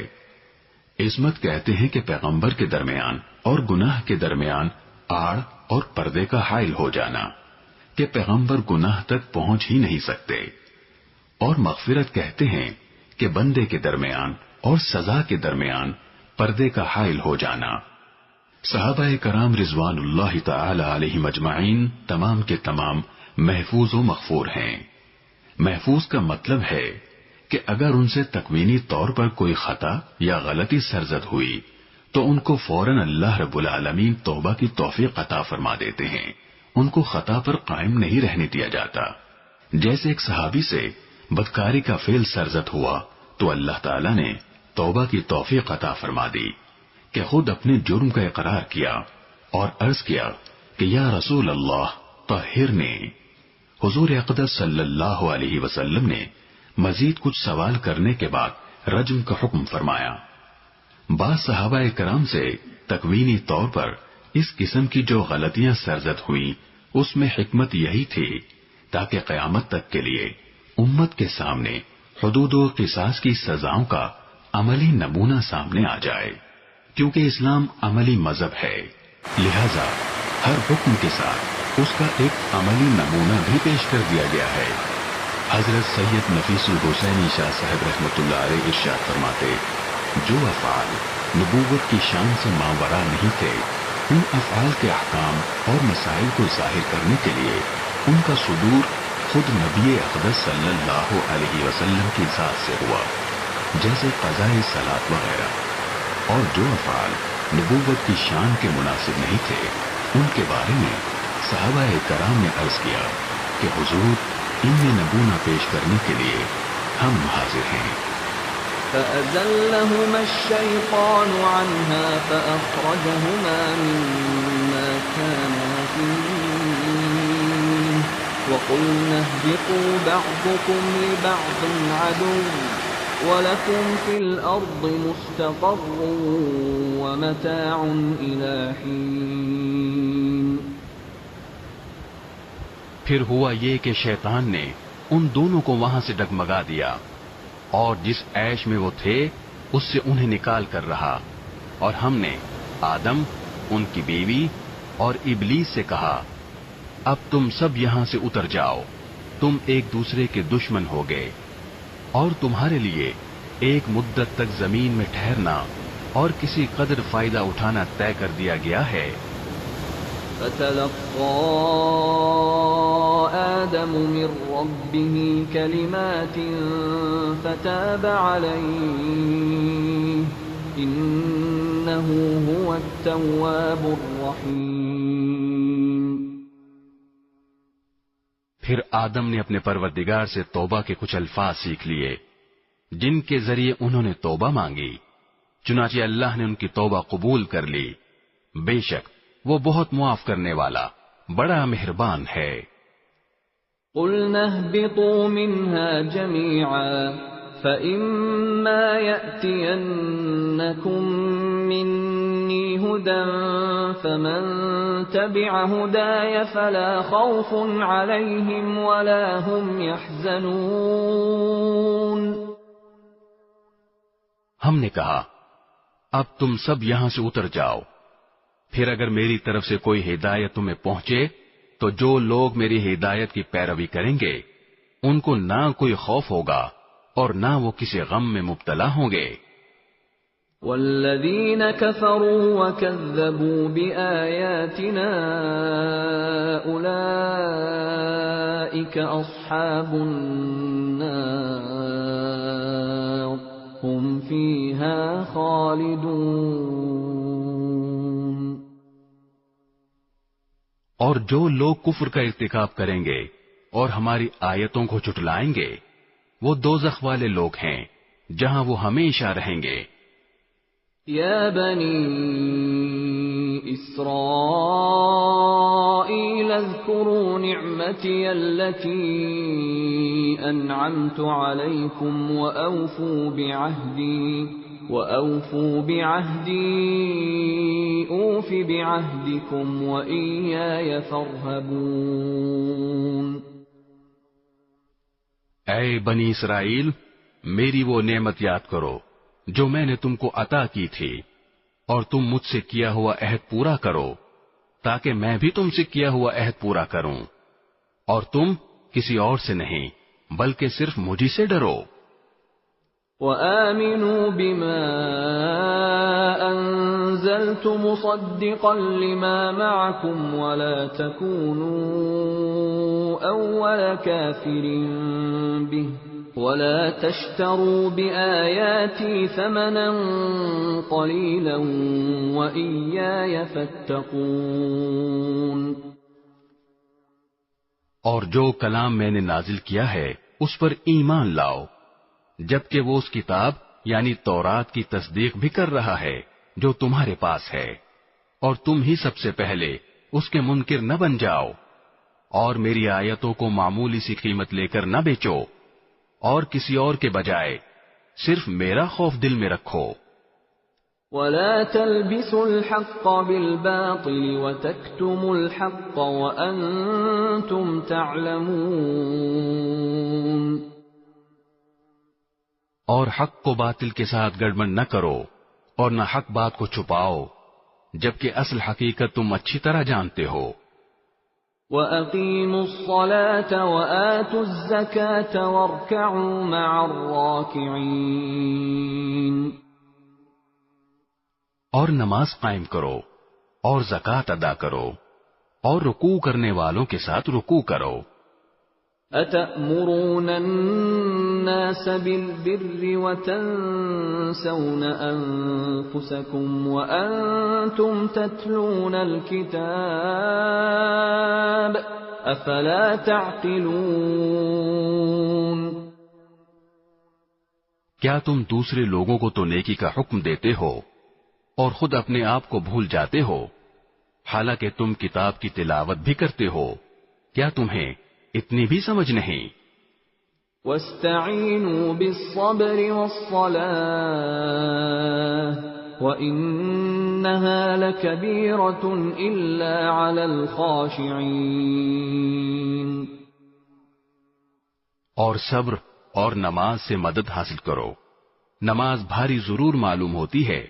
عصمت کہتے ہیں کہ پیغمبر کے درمیان اور گناہ کے درمیان آڑ اور پردے کا حائل ہو جانا، کہ پیغمبر گناہ تک پہنچ ہی نہیں سکتے، اور مغفرت کہتے ہیں کہ بندے کے درمیان اور سزا کے درمیان پردے کا حائل ہو جانا۔ صحابہ کرام رضوان اللہ تعالی علیہم اجمعین تمام کے تمام محفوظ و مغفور ہیں۔ محفوظ کا مطلب ہے کہ اگر ان سے تکوینی طور پر کوئی خطا یا غلطی سرزد ہوئی تو ان کو فوراً اللہ رب العالمین توبہ کی توفیق عطا فرما دیتے ہیں، ان کو خطا پر قائم نہیں رہنے دیا جاتا۔ جیسے ایک صحابی سے بدکاری کا فعل سرزد ہوا تو اللہ تعالیٰ نے توبہ کی توفیق عطا فرما دی کہ خود اپنے جرم کا اقرار کیا اور عرض کیا کہ یا رسول اللہ طہرنی۔ حضور اقدس صلی اللہ علیہ وسلم نے مزید کچھ سوال کرنے کے بعد رجم کا حکم فرمایا۔ بعض صحابہ کرام سے تکوینی طور پر اس قسم کی جو غلطیاں سرزد ہوئی اس میں حکمت یہی تھی تاکہ قیامت تک کے لیے امت کے سامنے حدود و قصاص کی سزاؤں کا عملی نمونہ سامنے آ جائے، کیونکہ اسلام عملی مذہب ہے، لہذا ہر حکم کے ساتھ اس کا ایک عملی نمونہ بھی پیش کر دیا گیا ہے۔ حضرت سید نفیس الحسینی شاہ صاحب رحمۃ اللہ علیہ ارشاد فرماتے، جو افعال نبوت کی شان سے ماوراء نہیں تھے، ان افعال کے احکام اور مسائل کو ظاہر کرنے کے لیے ان کا صدور خود نبی اقدس صلی اللہ علیہ وسلم کی ذات سے ہوا، جیسے قضاء صلاۃ وغیرہ۔ اور جو افعال نبوت کی شان کے مناسب نہیں تھے، ان کے بارے میں صحابہ کرام نے عرض کیا کہ حضور ان میں نمونہ پیش کرنے کے لیے ہم حاضر ہیں۔ فأزلهما الشيطان عنها فأخرجهما مما كانا فيه وقلنا اهبطوا بعضكم لبعض عدو وَلَكُمْ فِي الْأَرْضِ مُسْتَقَرٌّ وَمَتَاعٌ إِلَىٰ حِينٍ۔ پھر ہوا یہ کہ شیطان نے ان دونوں کو وہاں سے ڈگمگا دیا اور جس عیش میں وہ تھے اس سے انہیں نکال کر رہا، اور ہم نے آدم، ان کی بیوی اور ابلیس سے کہا، اب تم سب یہاں سے اتر جاؤ، تم ایک دوسرے کے دشمن ہو گئے، اور تمہارے لیے ایک مدت تک زمین میں ٹھہرنا اور کسی قدر فائدہ اٹھانا طے کر دیا گیا ہے۔ فتلقى آدم من ربه كلمات فتاب عليه إنه هو التواب الرحيم۔ پھر آدم نے اپنے پروردگار سے توبہ کے کچھ الفاظ سیکھ لیے جن کے ذریعے انہوں نے توبہ مانگی، چنانچہ اللہ نے ان کی توبہ قبول کر لی، بے شک وہ بہت معاف کرنے والا بڑا مہربان ہے۔ قُلْنَا اهْبِطُوا مِنْهَا جَمِيعًا فَإِمَّا يَأْتِيَنَّكُمْ مِنِّي هُدًى فَمَن تَبِعَ هُدَايَ فَلَا خَوْفٌ عَلَيْهِمْ وَلَا هُمْ يَحْزَنُونَ۔ ہم نے کہا اب تم سب یہاں سے اتر جاؤ، پھر اگر میری طرف سے کوئی ہدایت تمہیں پہنچے تو جو لوگ میری ہدایت کی پیروی کریں گے ان کو نہ کوئی خوف ہوگا اور نہ وہ کسی غم میں مبتلا ہوں گے۔ والذین کفروا وکذبوا بآیاتنا اولئک اصحاب النار هم فیہا خالدون۔ اور جو لوگ کفر کا ارتکاب کریں گے اور ہماری آیتوں کو جھٹلائیں گے وہ دوزخ والے لوگ ہیں جہاں وہ ہمیشہ رہیں گے۔ یا بنی اسرائیل اذکروا نعمتی التي انعمت علیکم وأوفوا بعهدي أوف بعهدكم وإياي فارهبون۔ اے بنی اسرائیل، میری وہ نعمت یاد کرو جو میں نے تم کو عطا کی تھی، اور تم مجھ سے کیا ہوا عہد پورا کرو تاکہ میں بھی تم سے کیا ہوا عہد پورا کروں، اور تم کسی اور سے نہیں بلکہ صرف مجھ سے ڈرو۔ وآمنوا بما أنزلت مصدقا لما معكم ولا تكونوا أول كافر به ولا تشتروا بآياتي ثمنا قليلا وإياي فاتقون۔ اور جو کلام میں نے نازل کیا ہے اس پر ایمان لاؤ، جبکہ وہ اس کتاب یعنی تورات کی تصدیق بھی کر رہا ہے جو تمہارے پاس ہے، اور تم ہی سب سے پہلے اس کے منکر نہ بن جاؤ، اور میری آیتوں کو معمولی سی قیمت لے کر نہ بیچو، اور کسی اور کے بجائے صرف میرا خوف دل میں رکھو. وَلَا تَلْبِسُوا الْحَقَّ بِالْبَاطِلِ وَتَكْتُمُوا الْحَقَّ وَأَنْتُمْ تَعْلَمُونَ. اور حق کو باطل کے ساتھ گڑبڑ نہ کرو اور نہ حق بات کو چھپاؤ جبکہ اصل حقیقت تم اچھی طرح جانتے ہو. وَأَقِيمُوا الصَّلَاةَ وَآتُوا الزَّكَاةَ وَارْكَعُوا مَعَ الرَّاكِعِينَ. اور نماز قائم کرو اور زکوٰۃ ادا کرو اور رکوع کرنے والوں کے ساتھ رکوع کرو. أَتَأْمُرُونَ النَّاسَ بِالْبِرِّ وَتَنْسَوْنَ أَنفُسَكُمْ وَأَنْتُمْ تَتْلُونَ الْكِتَابَ أَفَلَا تَعْقِلُونَ. کیا تم دوسرے لوگوں کو تو نیکی کا حکم دیتے ہو اور خود اپنے آپ کو بھول جاتے ہو حالانکہ تم کتاب کی تلاوت بھی کرتے ہو؟ کیا تمہیں اتنی بھی سمجھ نہیں؟ وَاسْتَعِينُوا بِالصَّبْرِ وَالصَّلَاةِ وَإِنَّهَا لَكَبِيرَةٌ إِلَّا عَلَى الْخَاشِعِينَ. اور صبر اور نماز سے مدد حاصل کرو. نماز بھاری ضرور معلوم ہوتی ہے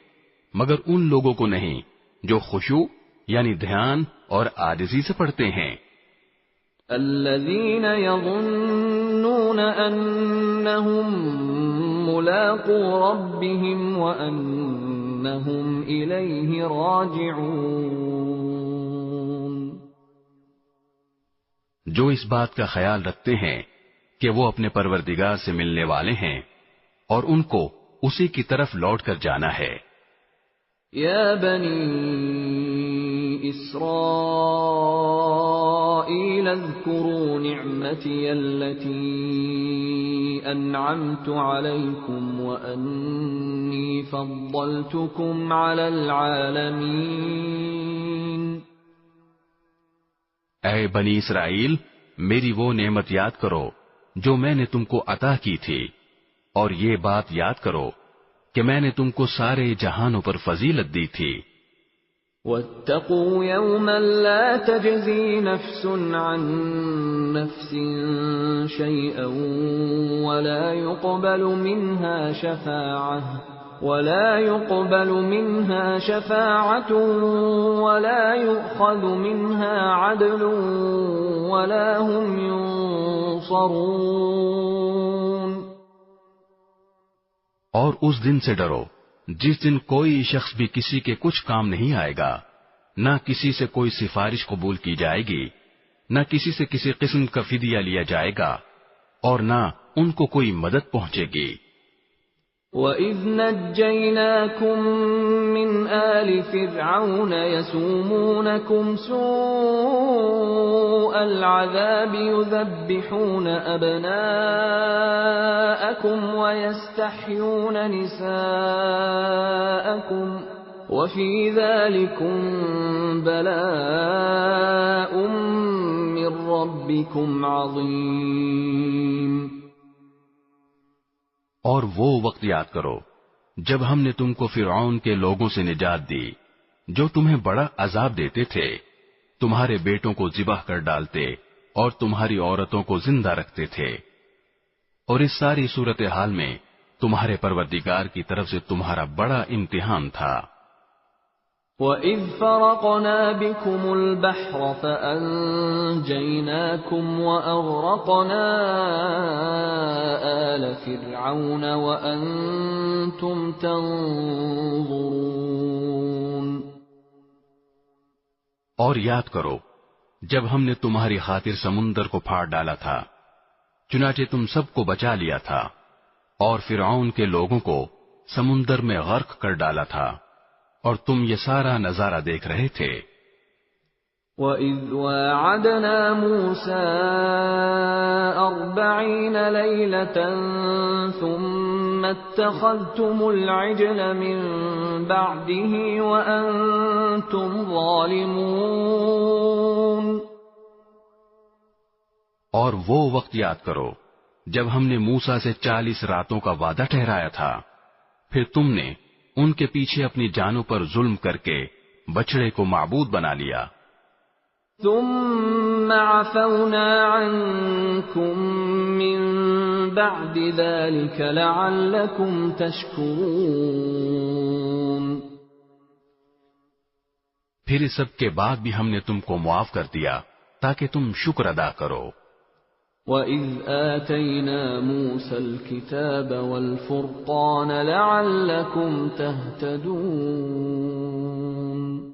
مگر ان لوگوں کو نہیں جو خشوع یعنی دھیان اور عاجزی سے پڑھتے ہیں. الذين يظنون أنهم ملاقو ربهم وأنهم إليه راجعون. جو اس بات کا خیال رکھتے ہیں کہ وہ اپنے پروردگار سے ملنے والے ہیں اور ان کو اسی کی طرف لوٹ کر جانا ہے. يا بني إسرائيل اذكروا نعمتي التي أنعمت عليكم وأني فضلتكم على العالمين. اے بنی اسرائیل میری وہ نعمت یاد کرو جو میں نے تم کو عطا کی تھی اور یہ بات یاد کرو کہ میں نے تم کو سارے جہانوں پر فضیلت دی تھی. وَاتَّقُوا يَوْمًا لَا تَجْزِي نَفْسٌ عَن نَّفْسٍ شَيْئًا وَلَا يُقْبَلُ مِنْهَا شَفَاعَةٌ وَلَا يُؤْخَذُ مِنْهَا عَدْلٌ وَلَا هُمْ يُنصَرُونَ. اور اس دن سے ڈرو جس دن کوئی شخص بھی کسی کے کچھ کام نہیں آئے گا، نہ کسی سے کوئی سفارش قبول کی جائے گی، نہ کسی سے کسی قسم کا فدیہ لیا جائے گا اور نہ ان کو کوئی مدد پہنچے گی. وَإِذْ نَجَّيْنَاكُمْ مِنْ آلِ فِرْعَوْنَ يَسُومُونَكُمْ سُوءَ الْعَذَابِ يُذَبِّحُونَ أَبْنَاءَكُمْ وَيَسْتَحْيُونَ نِسَاءَكُمْ وَفِي ذَلِكُمْ بَلَاءٌ مِّن رَّبِّكُمْ عَظِيمٌ. اور وہ وقت یاد کرو جب ہم نے تم کو فرعون کے لوگوں سے نجات دی جو تمہیں بڑا عذاب دیتے تھے، تمہارے بیٹوں کو ذبح کر ڈالتے اور تمہاری عورتوں کو زندہ رکھتے تھے، اور اس ساری صورتحال میں تمہارے پروردگار کی طرف سے تمہارا بڑا امتحان تھا. وَإِذْ فَرَقْنَا بِكُمُ الْبَحْرَ فَأَنْجَيْنَاكُمْ وَأَغْرَقْنَا آلَ فِرْعَوْنَ وَأَنْتُمْ تَنْظُرُونَ. اور یاد کرو جب ہم نے تمہاری خاطر سمندر کو پھاڑ ڈالا تھا، چنانچہ تم سب کو بچا لیا تھا اور فرعون کے لوگوں کو سمندر میں غرق کر ڈالا تھا اور تم یہ سارا نظارہ دیکھ رہے تھے. وَإِذْ وَاعَدْنَا مُوسَىٰ 40 لَيْلَةً ثُمَّ اتَّخَذْتُمُ الْعِجْلَ مِن بَعْدِهِ وَأَنْتُمْ ظَالِمُونَ. اور وہ وقت یاد کرو جب ہم نے موسیٰ سے 40 راتوں کا وعدہ ٹھہرایا تھا، پھر تم نے ان کے پیچھے اپنی جانوں پر ظلم کر کے بچڑے کو معبود بنا لیا۔ ثم عفونا عنكم من بعد ذلك لعلكم تشكرون۔ پھر اس سب کے بعد بھی ہم نے تم کو معاف کر دیا تاکہ تم شکر ادا کرو۔ وَإِذْ آتَيْنَا مُوسَى الْكِتَابَ وَالْفُرْقَانَ لَعَلَّكُمْ تَهْتَدُونَ۔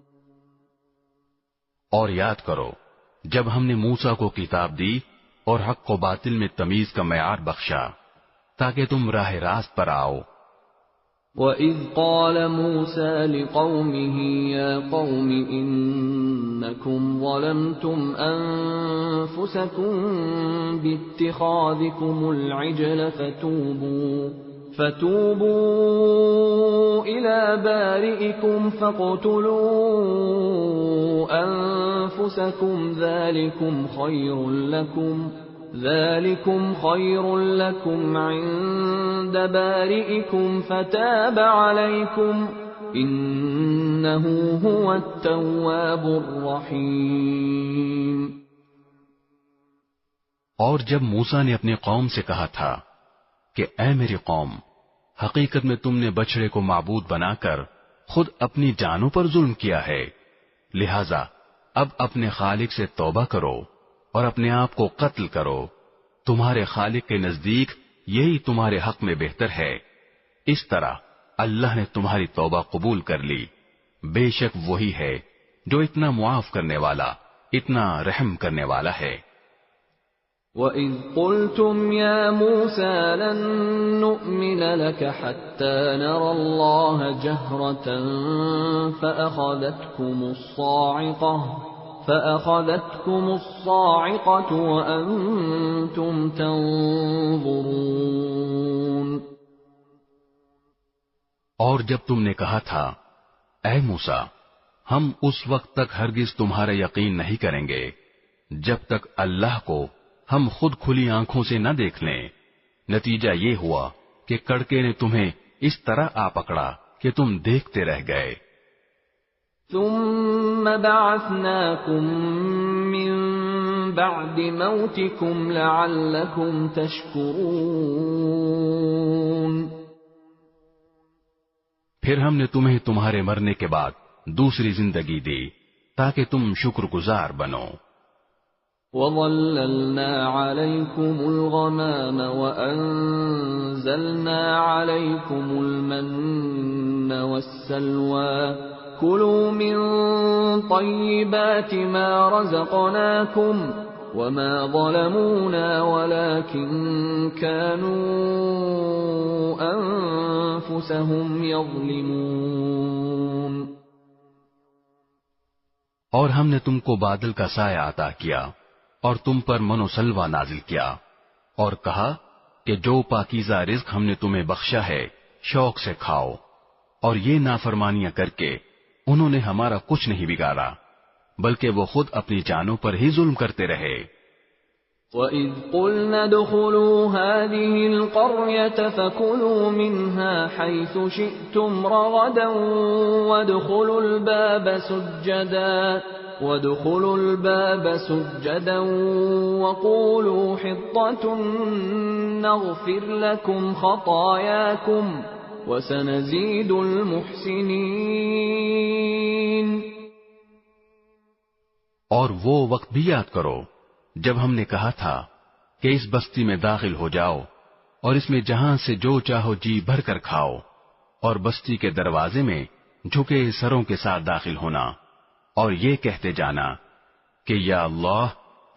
اور یاد کرو جب ہم نے موسیٰ کو کتاب دی اور حق و باطل میں تمیز کا معیار بخشا تاکہ تم راہ راست پر آؤ۔ وَإِذْ قَالَ مُوسَى لِقَوْمِهِ يَا قَوْمِ إِنَّكُمْ ظَلَمْتُمْ أَنفُسَكُمْ بِاتِّخَاذِكُمُ الْعِجْلَ فَتُوبُوا إِلَى بَارِئِكُمْ فَاقْتُلُوا أَنفُسَكُمْ ذَلِكُمْ خَيْرٌ لَكُمْ عِندَ بَارِئِكُمْ فَتَابَ عَلَيْكُمْ إِنَّهُ هُوَ التَّوَّابُ الرَّحِيمُ۔ اور جب موسیٰ نے اپنی قوم سے کہا تھا کہ اے میری قوم، حقیقت میں تم نے بچڑے کو معبود بنا کر خود اپنی جانوں پر ظلم کیا ہے، لہذا اب اپنے خالق سے توبہ کرو اور اپنے آپ کو قتل کرو، تمہارے خالق کے نزدیک یہی تمہارے حق میں بہتر ہے۔ اس طرح اللہ نے تمہاری توبہ قبول کر لی، بے شک وہی ہے جو اتنا معاف کرنے والا، اتنا رحم کرنے والا ہے۔ وَإِذْ قُلْتُمْ يَا مُوسَى لَن نُّؤْمِنَ لَكَ حَتَّى نَرَى اللَّهَ جَهْرَةً فَأَخَذَتْكُمُ الصَّاعِقَةُ وَأَنْتُمْ تَنظُرُونَ۔ اور جب تم نے کہا تھا اے موسیٰ، ہم اس وقت تک ہرگز تمہارا یقین نہیں کریں گے جب تک اللہ کو ہم خود کھلی آنکھوں سے نہ دیکھ لیں، نتیجہ یہ ہوا کہ کڑکے نے تمہیں اس طرح آ پکڑا کہ تم دیکھتے رہ گئے۔ ثم بعثناكم من بعد موتكم لعلكم تشكرون۔ پھر ہم نے تمہیں تمہارے مرنے کے بعد دوسری زندگی دی تاکہ تم شکر گزار بنو۔ وَظَلَّلْنَا عَلَيْكُمُ الْغَمَامَ وَأَنزَلْنَا عَلَيْكُمُ الْمَنَّ وَالسَّلْوَىٰ كُلُوا مِن طَيِّبَاتِ مَا رَزَقْنَاكُمْ وَمَا ظَلَمُونَا وَلَٰكِن كَانُوا أَنفُسَهُمْ يَظْلِمُونَ۔ اور ہم نے تم کو بادل کا سایہ عطا کیا اور تم پر من و سلوہ نازل کیا اور کہا کہ جو پاکیزہ رزق ہم نے تمہیں بخشا ہے شوق سے کھاؤ، اور یہ نافرمانیاں کر کے انہوں نے ہمارا کچھ نہیں بگاڑا بلکہ وہ خود اپنی جانوں پر ہی ظلم کرتے رہے۔ وَإِذْ قُلْنَا ادْخُلُوا هَٰذِهِ الْقَرْيَةَ فَكُلُوا مِنْهَا حَيْثُ شِئْتُمْ رَغَدًا وَادْخُلُوا الْبَابَ سُجَّدًا وَقُولُوا حِطَّةٌ نَّغْفِرْ لَكُمْ خَطَايَاكُمْ وَسَنَزِيدُ الْمُحْسِنِينَ۔ اور وہ وقت بھی یاد کرو جب ہم نے کہا تھا کہ اس بستی میں داخل ہو جاؤ اور اس میں جہاں سے جو چاہو جی بھر کر کھاؤ، اور بستی کے دروازے میں جھکے سروں کے ساتھ داخل ہونا اور یہ کہتے جانا کہ یا اللہ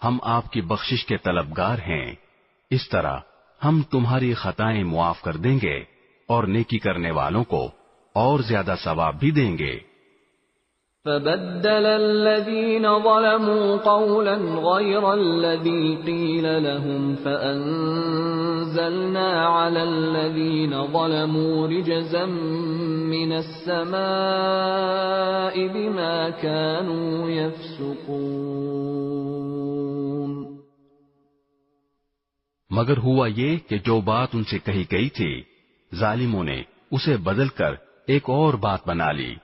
ہم آپ کی بخشش کے طلبگار ہیں، اس طرح ہم تمہاری خطائیں معاف کر دیں گے اور نیکی کرنے والوں کو اور زیادہ ثواب بھی دیں گے۔ فَبَدَّلَ الَّذِينَ ظَلَمُوا قَوْلًا غَيْرَ الَّذِي قِيلَ لَهُمْ فَأَنزَلْنَا عَلَى الَّذِينَ ظَلَمُوا رِجْزًا مِّنَ السَّمَاءِ بِمَا كَانُوا يَفْسُقُونَ۔ مگر ہوا یہ کہ جو بات ان سے کہی گئی تھی ظالموں نے اسے بدل کر ایک اور بات بنا لی.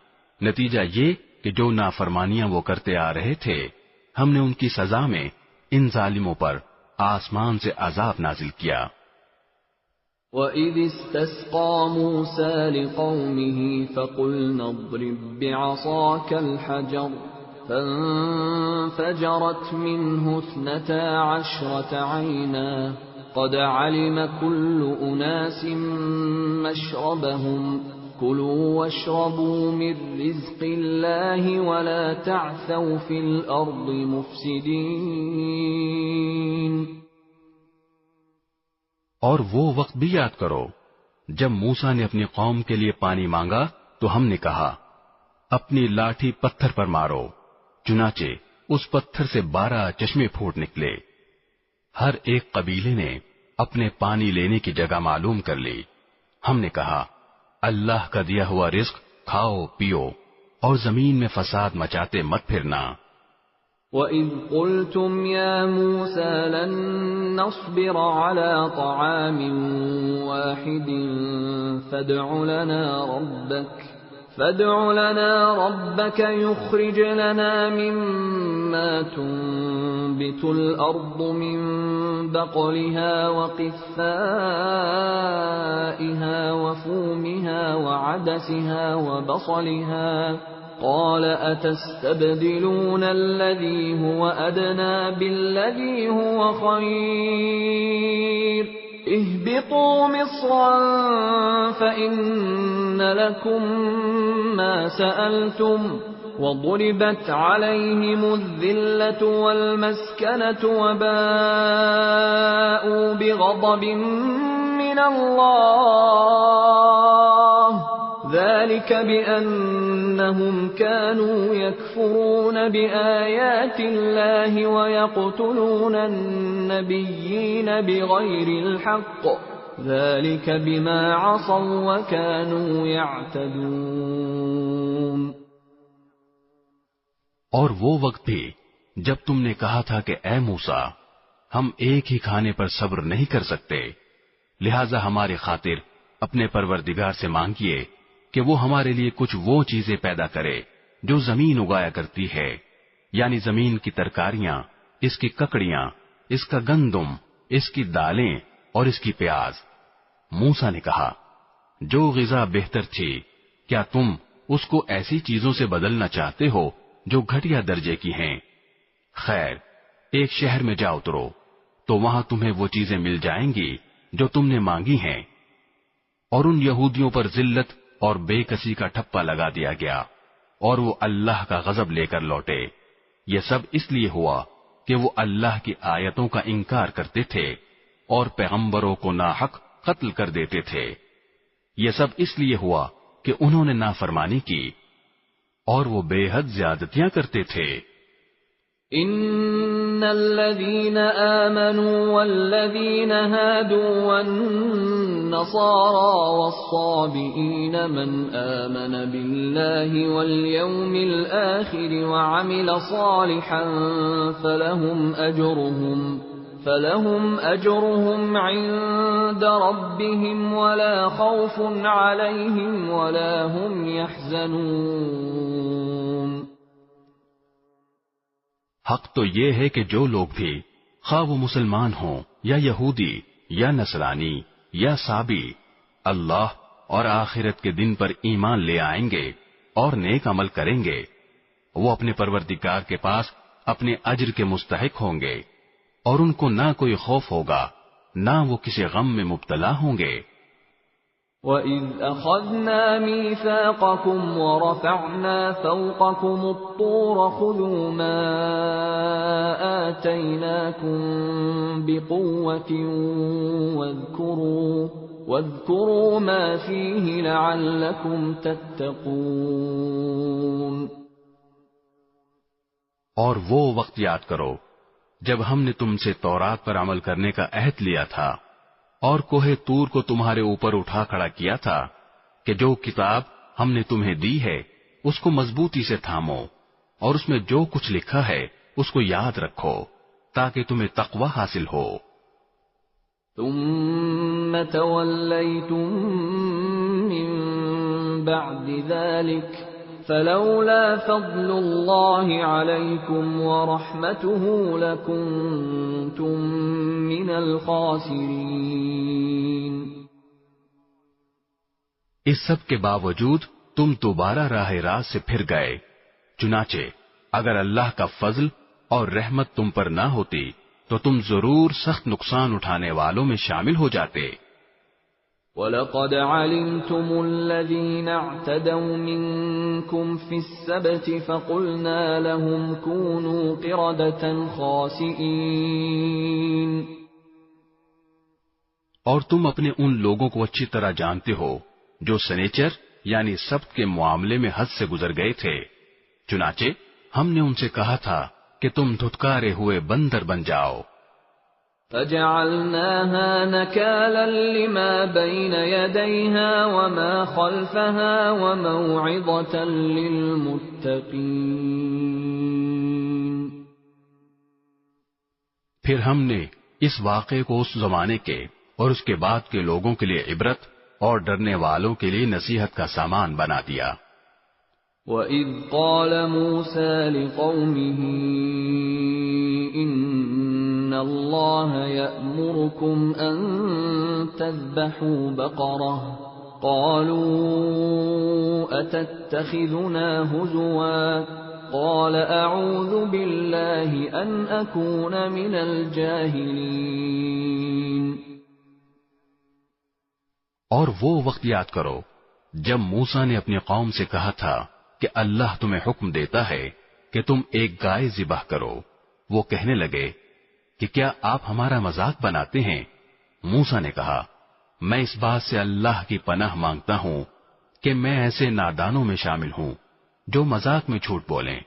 نتیجہ یہ کہ جو نافرمانیاں وہ کرتے آ رہے تھے ہم نے ان کی سزا میں ان ظالموں پر آسمان سے عذاب نازل کیا. وَإِذِ اسْتَسْقَىٰ مُوسَىٰ لِقَوْمِهِ فَقُلْنَا اضْرِب بِّعَصَاكَ الْحَجَرَ فَانفَجَرَتْ مِنْهُ 12 عَيْنًا قَدْ عَلِمَ كُلُّ أُنَاسٍ مَّشْرَبَهُمْ كُلُوا وَاشْرَبُوا مِن رِّزْقِ اللَّهِ وَلَا تَعْثَوْا فِي الْأَرْضِ مُفْسِدِينَ. اور وہ وقت بھی یاد کرو جب موسیٰ نے اپنی قوم کے لیے پانی مانگا تو ہم نے کہا اپنی لاٹھی پتھر پر مارو. چنانچہ اس پتھر سے 12 چشمے پھوٹ نکلے. ہر ایک قبیلے نے اپنے پانی لینے کی جگہ معلوم کر لی. ہم نے کہا اللہ کا دیا ہوا رزق کھاؤ پیو اور زمین میں فساد مچاتے مت پھرنا. وَإِذْ قُلْتُمْ يَا مُوسَىٰ لَن نَّصْبِرَ عَلَىٰ طَعَامٍ وَاحِدٍ فَادْعُ لَنَا رَبَّكَ يُخْرِجْ لَنَا مِمَّا تُنبِتُ الْأَرْضُ مِن بَقْلِهَا وَقِثَّائِهَا وَفُومِهَا وَعَدَسِهَا وَبَصَلِهَا قَالَ أَتَسْتَبْدِلُونَ الَّذِي هُوَ أَدْنَىٰ بِالَّذِي هُوَ خَيْرٌ اهْبِطُوا مِصْرًا فَإِنَّ لَكُم مَّا سَأَلْتُمْ وَضُرِبَتْ عَلَيْهِمُ الذِّلَّةُ وَالْمَسْكَنَةُ وَبَاءُوا بِغَضَبٍ مِّنَ اللَّهِ ذَلِكَ بِأَنَّهُمْ كَانُوا يَكْفُرُونَ بِآيَاتِ اللَّهِ وَيَقْتُلُونَ النَّبِيِّينَ بِغَيْرِ الْحَقِّ ذَلِكَ بِمَا عَصَوا وَكَانُوا يَعْتَدُونَ. اور وہ وقت بھی جب تم نے کہا تھا کہ اے موسیٰ ہم ایک ہی کھانے پر صبر نہیں کر سکتے لہذا ہماری خاطر اپنے پروردگار سے مانگیے کہ وہ ہمارے لیے کچھ وہ چیزیں پیدا کرے جو زمین اگایا کرتی ہے یعنی زمین کی ترکاریاں اس کی ککڑیاں اس کا گندم اس کی دالیں اور اس کی پیاز. موسیٰ نے کہا جو غذا بہتر تھی کیا تم اس کو ایسی چیزوں سے بدلنا چاہتے ہو جو گھٹیا درجے کی ہیں؟ خیر ایک شہر میں جا اترو تو وہاں تمہیں وہ چیزیں مل جائیں گی جو تم نے مانگی ہیں. اور ان یہودیوں پر ذلت اور بے کسی کا ٹھپا لگا دیا گیا اور وہ اللہ کا غضب لے کر لوٹے. یہ سب اس لیے ہوا کہ وہ اللہ کی آیتوں کا انکار کرتے تھے اور پیغمبروں کو ناحق قتل کر دیتے تھے. یہ سب اس لیے ہوا کہ انہوں نے نافرمانی کی اور وہ بے حد زیادتیاں کرتے تھے. ان الذين آمنوا والذين هادوا والنصارى والصابئين من آمن بالله واليوم الآخر وعمل صالحا فلهم أجرهم عند ربهم ولا خوف عليهم ولا هم يحزنون. حق تو یہ ہے کہ جو لوگ بھی خواہ وہ مسلمان ہوں یا یہودی یا نصرانی یا صابی اللہ اور آخرت کے دن پر ایمان لے آئیں گے اور نیک عمل کریں گے وہ اپنے پروردگار کے پاس اپنے اجر کے مستحق ہوں گے اور ان کو نہ کوئی خوف ہوگا نہ وہ کسی غم میں مبتلا ہوں گے. وَإِذْ أَخَذْنَا مِيثَاقَكُمْ وَرَفَعْنَا فَوْقَكُمُ الطُّورَ خُذُوا مَا آتَيْنَاكُمْ بِقُوَّةٍ وَاذْكُرُوا مَا فِيهِ لَعَلَّكُمْ تَتَّقُونَ. اور وہ وقت یاد کرو جب ہم نے تم سے تورات پر عمل کرنے کا عہد لیا تھا اور کوہ طور کو تمہارے اوپر اٹھا کھڑا کیا تھا کہ جو کتاب ہم نے تمہیں دی ہے اس کو مضبوطی سے تھامو اور اس میں جو کچھ لکھا ہے اس کو یاد رکھو تاکہ تمہیں تقوی حاصل ہو. ثم توليتم من بعد ذلك فلولا فضل الله عليكم ورحمته لكنتم من الخاسرين۔ اس سب کے باوجود تم دوبارہ راہ راست سے پھر گئے، چنانچہ اگر اللہ کا فضل اور رحمت تم پر نہ ہوتی تو تم ضرور سخت نقصان اٹھانے والوں میں شامل ہو جاتے۔ وَلَقَدْ عَلِمْتُمُ الَّذِينَ اعْتَدَوْا مِنكُمْ فِي السَّبْتِ فَقُلْنَا لَهُمْ كُونُوا قِرَدَةً خَاسِئِينَ۔ اور تم اپنے ان لوگوں کو اچھی طرح جانتے ہو جو سنیچر یعنی سبت کے معاملے میں حد سے گزر گئے تھے، چنانچہ ہم نے ان سے کہا تھا کہ تم دھتکارے ہوئے بندر بن جاؤ۔ فَجَعَلْنَاهَا نَكَالًا لِمَا بَيْنَ يَدَيْهَا وَمَا خَلْفَهَا وَمَوْعِظَةً لِلْمُتَّقِينَ۔ پھر ہم نے اس واقعے کو اس زمانے کے اور اس کے بعد کے لوگوں کے لیے عبرت اور ڈرنے والوں کے لیے نصیحت کا سامان بنا دیا۔ وَإِذْ قَالَ مُوسَى لِقَوْمِهِ إِنَّ اللَّهَ يَأْمُرُكُمْ أَن تَذْبَحُوا بَقَرَةً قَالُوا أَتَتَّخِذُنَا هُزُوًا قَالَ أَعُوذُ بِاللَّهِ أَنْ أَكُونَ مِنَ الْجَاهِلِينَ۔ اور وہ وقت یاد کرو جب موسیٰ نے اپنی قوم سے کہا تھا کہ اللہ تمہیں حکم دیتا ہے کہ تم ایک گائے ذبح کرو۔ وہ کہنے لگے کہ کیا آپ ہمارا مذاق بناتے ہیں؟ موسیٰ نے کہا میں اس بات سے اللہ کی پناہ مانگتا ہوں کہ میں ایسے نادانوں میں شامل ہوں جو مذاق میں جھوٹ بولیں۔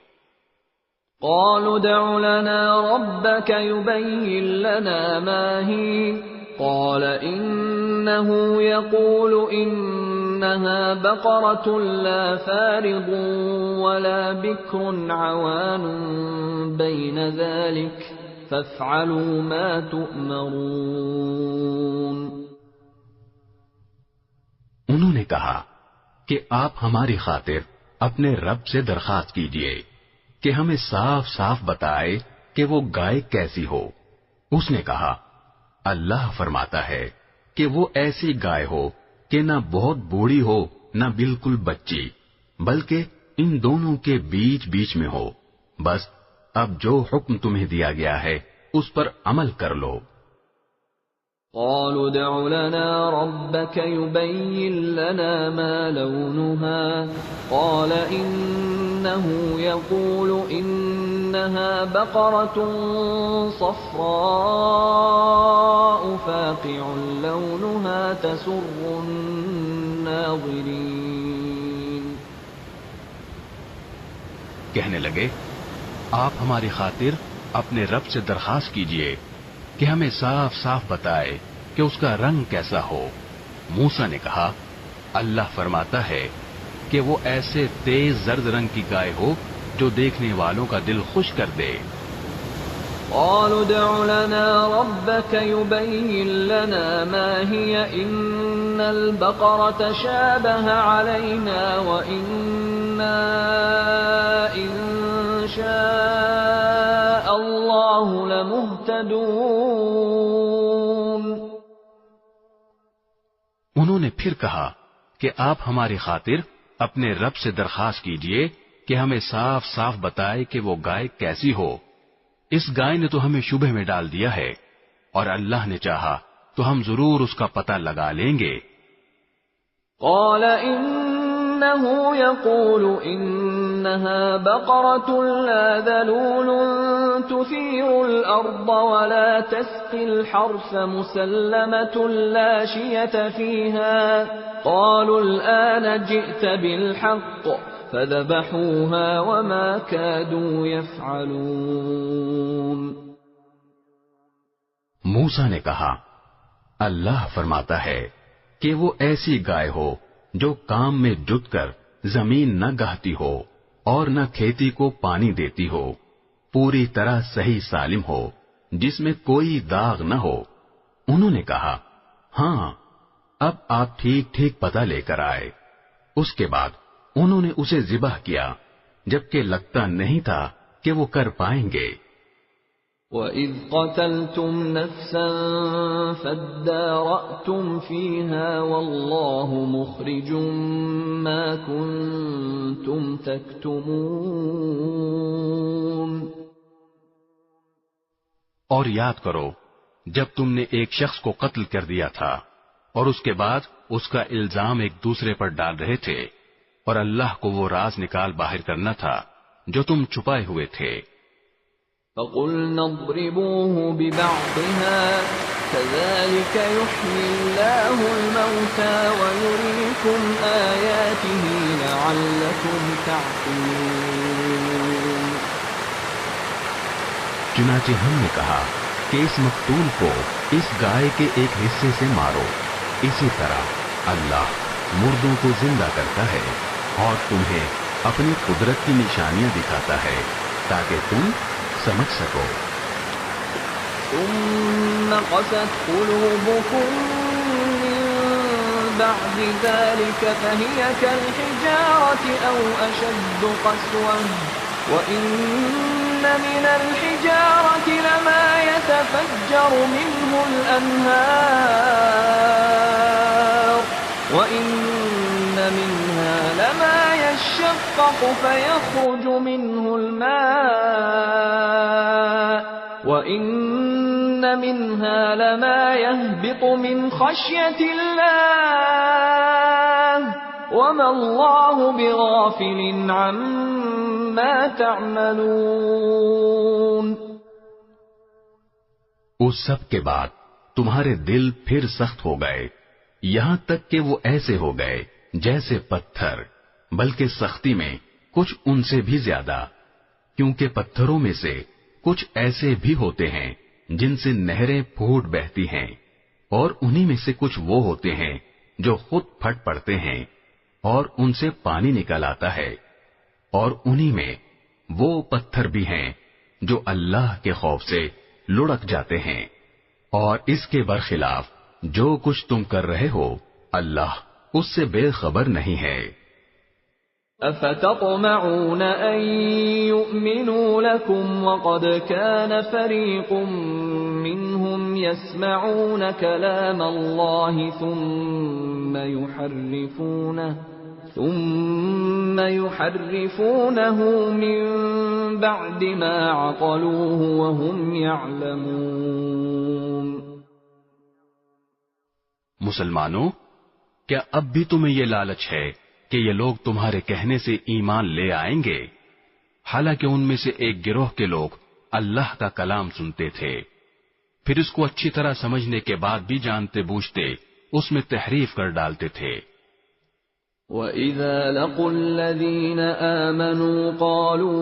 قالوا ادع لنا ربك يبين لنا ما هي قال إنه يقول إنها بقرة لا فارض ولا بكر عوان بين ذلك فافعلوا ما تؤمرون۔ انہوں نے کہا کہ آپ ہماری خاطر اپنے رب سے درخواست کیجئے کہ ہمیں صاف صاف بتائے کہ وہ گائے کیسی ہو۔ اس نے کہا اللہ فرماتا ہے کہ وہ ایسی گائے ہو کہ نہ بہت بوڑھی ہو نہ بالکل بچی، بلکہ ان دونوں کے بیچ بیچ میں ہو۔ بس اب جو حکم تمہیں دیا گیا ہے اس پر عمل کر لو۔ قالوا ادع لنا ربك يبين لنا ما لونها قال إنه يقول إنها بقرة صفراء فاقع لونها تسر الناظرين۔ کہنے لگے آپ ہماری خاطر اپنے رب سے درخواست کیجئے کہ ہمیں صاف صاف بتائے کہ اس کا رنگ کیسا ہو۔ موسیٰ نے کہا اللہ فرماتا ہے کہ وہ ایسے تیز زرد رنگ کی گائے ہو جو دیکھنے والوں کا دل خوش کر دے۔ قالوا ادع لنا ربك يبين لنا ما هي إن البقرة شابه علينا وإنا إن شاء الله لمهتدون۔ انہوں نے پھر کہا کہ آپ ہماری خاطر اپنے رب سے درخواست کیجئے کہ ہمیں صاف صاف بتائے کہ وہ گائے کیسی ہو۔ اس گائے نے تو ہمیں شبہ میں ڈال دیا ہے، اور اللہ نے چاہا تو ہم ضرور اس کا پتہ لگا لیں گے۔ قال إنه يقول إنها بقرة لا ذلول تثير الأرض ولا تسقي الحرث مسلمة لا شية فيها قالوا الآن جئت بالحق فذبحوها وما كادوا يفعلون۔ موسیٰ نے کہا اللہ فرماتا ہے کہ وہ ایسی گائے ہو جو کام میں جت کر زمین نہ گہتی ہو اور نہ کھیتی کو پانی دیتی ہو، پوری طرح صحیح سالم ہو، جس میں کوئی داغ نہ ہو۔ انہوں نے کہا ہاں اب آپ ٹھیک ٹھیک پتہ لے کر آئے۔ اس کے بعد انہوں نے اسے ذبح کیا جبکہ لگتا نہیں تھا کہ وہ کر پائیں گے۔ وَإِذْ قَتَلْتُمْ نَفْسًا فَادَّارَأْتُمْ فِيهَا وَاللَّهُ مُخْرِجٌ مَا كُنتُمْ تَكْتُمُونَ۔ اور یاد کرو جب تم نے ایک شخص کو قتل کر دیا تھا اور اس کے بعد اس کا الزام ایک دوسرے پر ڈال رہے تھے، اور اللہ کو وہ راز نکال باہر کرنا تھا جو تم چھپائے ہوئے تھے۔ فَقُلْنَا اضْرِبُوهُ بِبَعْضِهَا كَذَلِكَ يُحْيِي اللَّهُ الْمَوْتَى وَيُرِيكُمْ آيَاتِهِ لَعَلَّكُمْ تَعْقِلُونَ۔ چنانچہ ہم نے کہا کہ اس مقتول کو اس گائے کے ایک حصے سے مارو، اسی طرح اللہ مردوں کو زندہ کرتا ہے اور تمہیں اپنی قدرت کی نشانیاں دکھاتا ہے تاکہ تم سمجھ سکو۔ ثم قست قلوبكم من بعد ذلك فهي كالحجارة أو أشد قسوة وإن من الحجارة لما يتفجر منه الأنهار وإن منها لما يشقق فيخرج منه الماء وَإِنَّ مِنْهَا لَمَا يَهْبِطُ مِنْ خَشْيَةِ اللَّهِ وَمَا اللَّهُ بِغَافِلٍ عَمَّا تَعْمَلُونَ۔ اس سب کے بعد تمہارے دل پھر سخت ہو گئے، یہاں تک کہ وہ ایسے ہو گئے جیسے پتھر، بلکہ سختی میں کچھ ان سے بھی زیادہ، کیونکہ پتھروں میں سے کچھ ایسے بھی ہوتے ہیں جن سے نہریں پھوٹ بہتی ہیں، اور انہی میں سے کچھ وہ ہوتے ہیں جو خود پھٹ پڑتے ہیں اور ان سے پانی نکل آتا ہے، اور انہی میں وہ پتھر بھی ہیں جو اللہ کے خوف سے لڑک جاتے ہیں، اور اس کے برخلاف جو کچھ تم کر رہے ہو اللہ اس سے بے خبر نہیں ہے۔ أَفَتَطْمَعُونَ أَن يُؤْمِنُوا لَكُمْ وَقَدْ كَانَ فَرِيقٌ مِّنْهُمْ يَسْمَعُونَ كَلَامَ اللَّهِ ثُمَّ يُحَرِّفُونَهُ مِن بَعْدِ مَا عَقَلُوهُ وَهُمْ يَعْلَمُونَ۔ مسلمانوں، کیا اب بھی تمہیں یہ لالچ ہے کہ یہ لوگ تمہارے کہنے سے ایمان لے آئیں گے، حالانکہ ان میں سے ایک گروہ کے لوگ اللہ کا کلام سنتے تھے، پھر اس کو اچھی طرح سمجھنے کے بعد بھی جانتے بوجھتے اس میں تحریف کر ڈالتے تھے۔ وَإِذَا لَقُوا الَّذِينَ آمَنُوا قَالُوا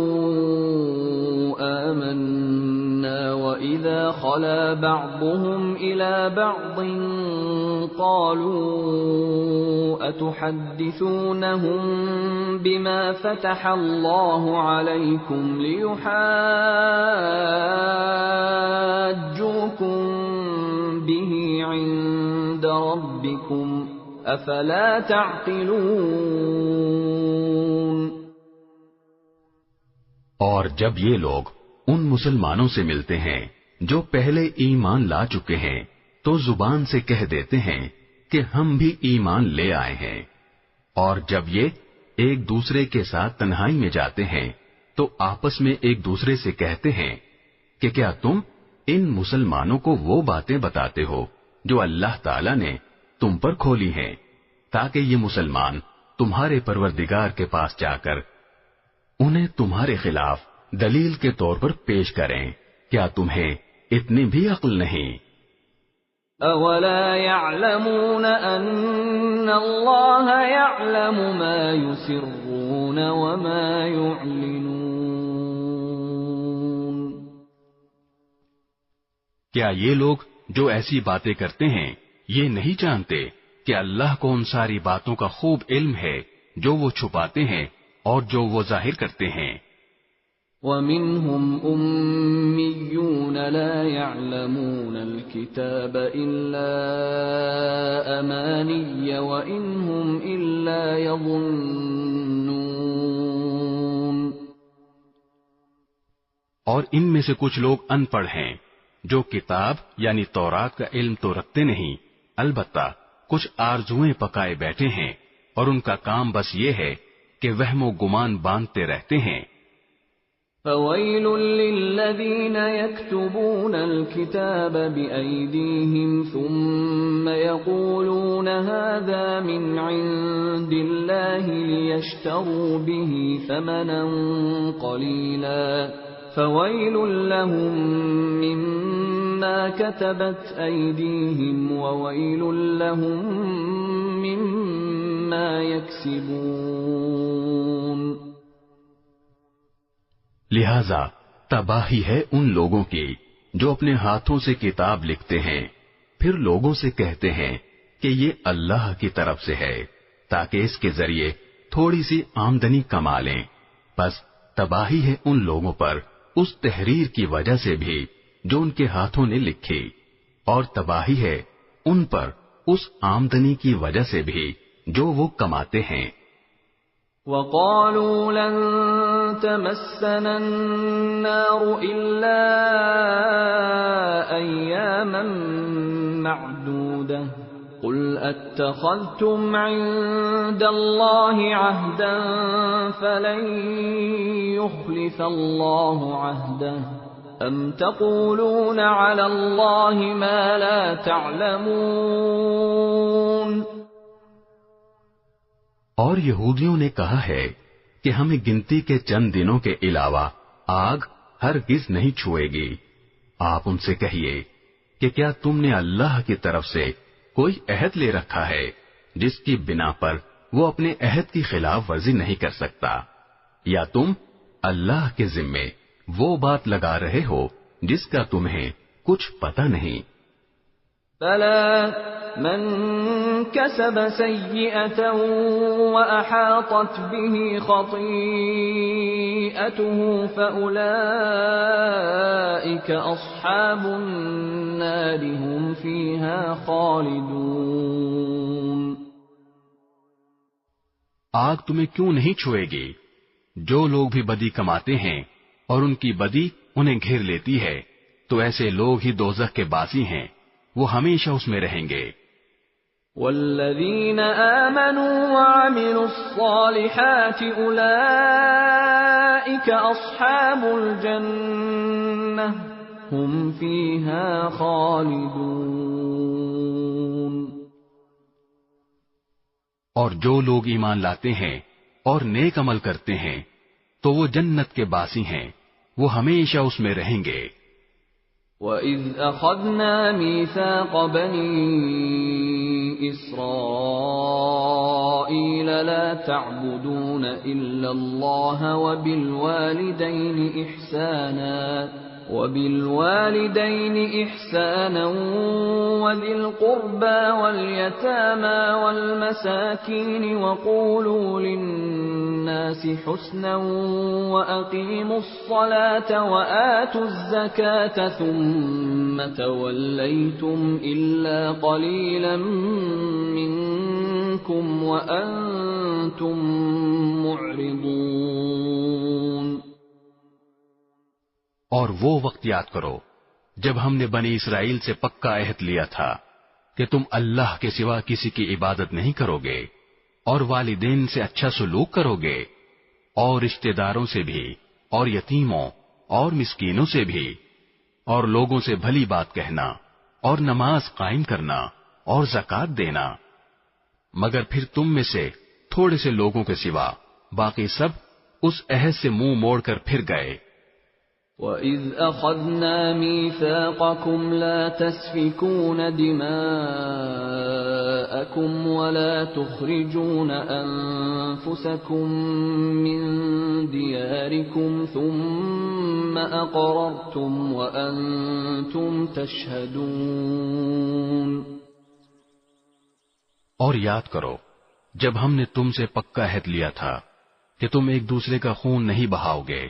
آمَنَّا وَإِذَا خَلَا بَعْضُهُمْ إِلَى بَعْضٍ قَالُوا أَتُحَدِّثُونَهُم بِمَا فَتَحَ اللَّهُ عَلَيْكُمْ لِيُحَاجُّوكُم بِهِ عِندَ رَبِّكُمْ افلا تعقلون۔ اور جب یہ لوگ ان مسلمانوں سے ملتے ہیں جو پہلے ایمان لا چکے ہیں تو زبان سے کہہ دیتے ہیں کہ ہم بھی ایمان لے آئے ہیں، اور جب یہ ایک دوسرے کے ساتھ تنہائی میں جاتے ہیں تو آپس میں ایک دوسرے سے کہتے ہیں کہ کیا تم ان مسلمانوں کو وہ باتیں بتاتے ہو جو اللہ تعالی نے تم پر کھولی ہیں، تاکہ یہ مسلمان تمہارے پروردگار کے پاس جا کر انہیں تمہارے خلاف دلیل کے طور پر پیش کریں۔ کیا تمہیں اتنی بھی عقل نہیں؟ اولا يعلمون ان اللہ يعلم ما يسرون وما يعلنون۔ کیا یہ لوگ جو ایسی باتیں کرتے ہیں یہ نہیں جانتے کہ اللہ کو ان ساری باتوں کا خوب علم ہے جو وہ چھپاتے ہیں اور جو وہ ظاہر کرتے ہیں؟ وَمِنْهُمْ أُمِّيُّونَ لَا يَعْلَمُونَ الْكِتَابَ إِلَّا أَمَانِيَّ وَإِنْ هُمْ إِلَّا يَظُنُّونَ. اور ان میں سے کچھ لوگ ان پڑھ ہیں جو کتاب یعنی تورات کا علم تو رکھتے نہیں، البتہ کچھ آرزویں پکائے بیٹھے ہیں اور ان کا کام بس یہ ہے کہ وہم و گمان باندھتے رہتے ہیں. فَوَيْلٌ لِّلَّذِينَ يَكْتُبُونَ الْكِتَابَ بِأَيْدِيهِمْ ثُمَّ يَقُولُونَ هَٰذَا مِنْ عِندِ اللَّهِ لِيَشْتَرُوا بِهِ ثَمَنًا قَلِيلًا فَوَيْلٌ لَّهُم مِّمَّا كَتَبَتْ أَيْدِيهِمْ وَوَيْلٌ لَّهُم مِّمَّا يَكْسِبُونَ. لہذا تباہی ہے ان لوگوں کی جو اپنے ہاتھوں سے کتاب لکھتے ہیں پھر لوگوں سے کہتے ہیں کہ یہ اللہ کی طرف سے ہے تاکہ اس کے ذریعے تھوڑی سی آمدنی کما لیں. بس تباہی ہے ان لوگوں پر اس تحریر کی وجہ سے بھی جو ان کے ہاتھوں نے لکھی، اور تباہی ہے ان پر اس آمدنی کی وجہ سے بھی جو وہ کماتے ہیں. وَقَالُوا لَن تَمَسَّنَا النَّارُ إِلَّا أَيَّامًا مَّعْدُودَةً قُلْ أَتَّخَذْتُمْ عِندَ اللَّهِ عَهْدًا فَلَن يُخْلِفَ اللَّهُ عَهْدَهُ أَمْ تَقُولُونَ عَلَى اللَّهِ مَا لَا تَعْلَمُونَ. اور یہودیوں نے کہا ہے کہ ہمیں گنتی کے چند دنوں کے علاوہ آگ ہرگز نہیں چھوئے گی. آپ ان سے کہیے کہ کیا تم نے اللہ کی طرف سے کوئی عہد لے رکھا ہے جس کی بنا پر وہ اپنے عہد کی خلاف ورزی نہیں کر سکتا، یا تم اللہ کے ذمے وہ بات لگا رہے ہو جس کا تمہیں کچھ پتہ نہیں. بَلَىٰ مَن كَسَبَ سَيِّئَةً وَأَحَاطَتْ بِهِ خَطِيئَتُهُ فَأُولَٰئِكَ أَصْحَابُ النَّارِ هُمْ فِيهَا خَالِدُونَ. آگ تمہیں کیوں نہیں چھوئے گی؟ جو لوگ بھی بدی کماتے ہیں اور ان کی بدی انہیں گھیر لیتی ہے تو ایسے لوگ ہی دوزخ کے باسی ہیں، وہ ہمیشہ اس میں رہیں گے. والذین آمنوا وعملوا الصالحات اولئک اصحاب الجنہ هم فیہا خالدون. اور جو لوگ ایمان لاتے ہیں اور نیک عمل کرتے ہیں تو وہ جنت کے باسی ہیں، وہ ہمیشہ اس میں رہیں گے. وَإِذْ أَخَذْنَا مِيثَاقَ بَنِي إِسْرَائِيلَ لَا تَعْبُدُونَ إِلَّا اللَّهَ وَبِالْوَالِدَيْنِ إِحْسَانًا وَذِي الْقُرْبَى وَالْيَتَامَى وَالْمَسَاكِينِ وَقُولُوا لِلنَّاسِ حُسْنًا وَأَقِيمُوا الصَّلَاةَ وَآتُوا الزَّكَاةَ ثُمَّ تَوَلَّيْتُمْ إِلَّا قَلِيلًا مِّنكُمْ وَأَنتُم مُّعْرِضُونَ. اور وہ وقت یاد کرو جب ہم نے بنی اسرائیل سے پکا عہد لیا تھا کہ تم اللہ کے سوا کسی کی عبادت نہیں کرو گے اور والدین سے اچھا سلوک کرو گے اور رشتہ داروں سے بھی اور یتیموں اور مسکینوں سے بھی اور لوگوں سے بھلی بات کہنا اور نماز قائم کرنا اور زکوٰۃ دینا. مگر پھر تم میں سے تھوڑے سے لوگوں کے سوا باقی سب اس عہد سے منہ موڑ کر پھر گئے. وَإِذْ أَخَذْنَا مِيثَاقَكُمْ لَا تَسْفِكُونَ دِمَاءَكُمْ وَلَا تُخْرِجُونَ أَنفُسَكُمْ مِنْ دِيَارِكُمْ ثُمَّ أَقْرَرْتُمْ وَأَنْتُمْ تَشْهَدُونَ. اور یاد کرو جب ہم نے تم سے پکا عہد لیا تھا کہ تم ایک دوسرے کا خون نہیں بہاؤ گے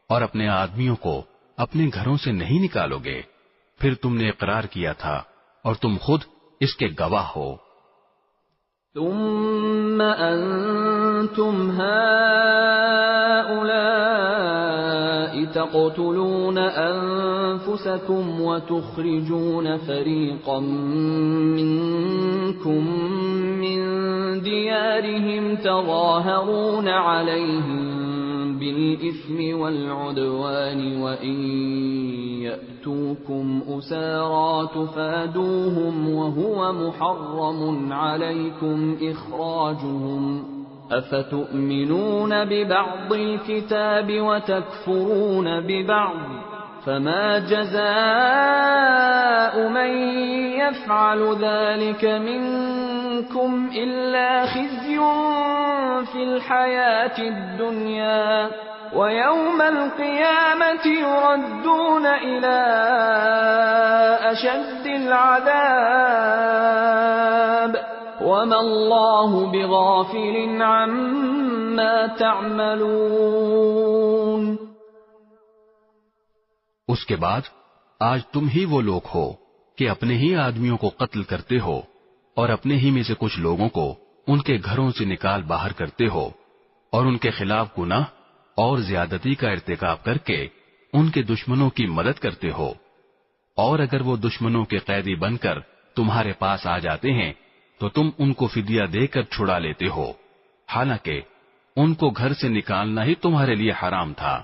اور اپنے آدمیوں کو اپنے گھروں سے نہیں نکالو گے، پھر تم نے اقرار کیا تھا اور تم خود اس کے گواہ ہو۔ ثم أنتم هؤلاء تقتلون أنفسكم وتخرجون فريقا منكم من ديارهم تظاهرون عليهم بالإثم والعدوان وإن يأتوكم أسارى تفادوهم وهو محرم عليكم إخراجهم أفتؤمنون ببعض الكتاب وتكفرون ببعض فما جزاء من يفعل ذلك منكم إلا خزي في الحياة الدنيا ويوم القيامة يردون إلى أشد العذاب وما الله بغافل عما تعملون۔ اس کے بعد آج تم ہی وہ لوگ ہو کہ اپنے ہی آدمیوں کو قتل کرتے ہو اور اپنے ہی میں سے کچھ لوگوں کو ان کے گھروں سے نکال باہر کرتے ہو اور ان کے خلاف گناہ اور زیادتی کا ارتکاب کر کے ان کے دشمنوں کی مدد کرتے ہو، اور اگر وہ دشمنوں کے قیدی بن کر تمہارے پاس آ جاتے ہیں تو تم ان کو فدیہ دے کر چھڑا لیتے ہو، حالانکہ ان کو گھر سے نکالنا ہی تمہارے لیے حرام تھا۔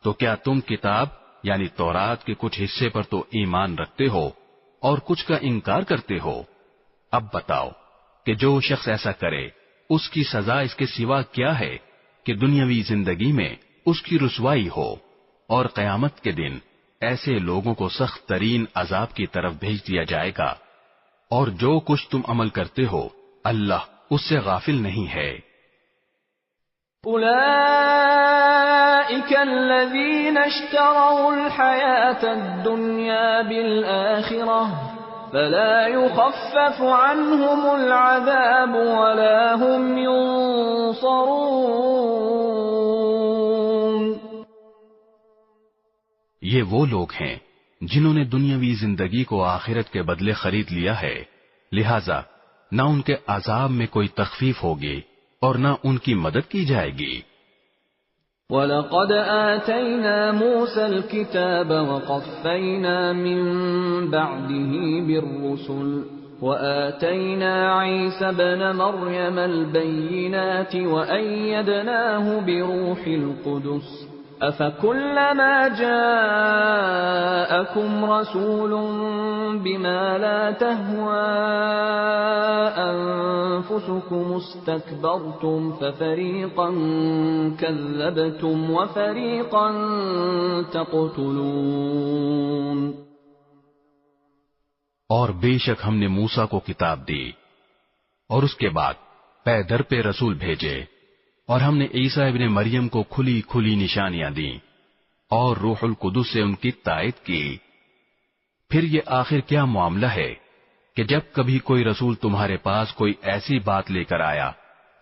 تو کیا تم کتاب یعنی تورات کے کچھ حصے پر تو ایمان رکھتے ہو اور کچھ کا انکار کرتے ہو؟ اب بتاؤ کہ جو شخص ایسا کرے اس کی سزا اس کے سوا کیا ہے کہ دنیاوی زندگی میں اس کی رسوائی ہو، اور قیامت کے دن ایسے لوگوں کو سخت ترین عذاب کی طرف بھیج دیا جائے گا، اور جو کچھ تم عمل کرتے ہو اللہ اس سے غافل نہیں ہے۔ أولئك الذين اشتروا الحياة الدنيا بالآخرة فلا يخفف عنهم العذاب ولا هم ينصرون۔ یہ وہ لوگ ہیں جنہوں نے دنیاوی زندگی کو آخرت کے بدلے خرید لیا ہے، لہذا نہ ان کے عذاب میں کوئی تخفیف ہوگی اور نہ ان کی مدد کی جائے گی۔ وَلَقَدْ آتَيْنَا مُوسَى الْكِتَابَ وَقَفَّيْنَا مِن بَعْدِهِ بِالرُّسُلِ وَآتَيْنَا عِيسَى ابْنَ مَرْيَمَ الْبَيِّنَاتِ وَأَيَّدْنَاهُ بِرُوحِ الْقُدُسِ أَفَكُلَّمَا جَاءَكُمْ رَسُولٌ بِمَا لَا تَهْوَى أَنفُسُكُمُ اسْتَكْبَرْتُمْ فَفَرِيقًا كَذَّبْتُمْ وَفَرِيقًا تَقْتُلُونَ۔ اور بے شک ہم نے موسیٰ کو کتاب دی اور اس کے بعد پے در پہ رسول بھیجے، اور ہم نے عیسیٰ ابن مریم کو کھلی کھلی نشانیاں دیں اور روح القدس سے ان کی تائید کی۔ پھر یہ آخر کیا معاملہ ہے کہ جب کبھی کوئی رسول تمہارے پاس کوئی ایسی بات لے کر آیا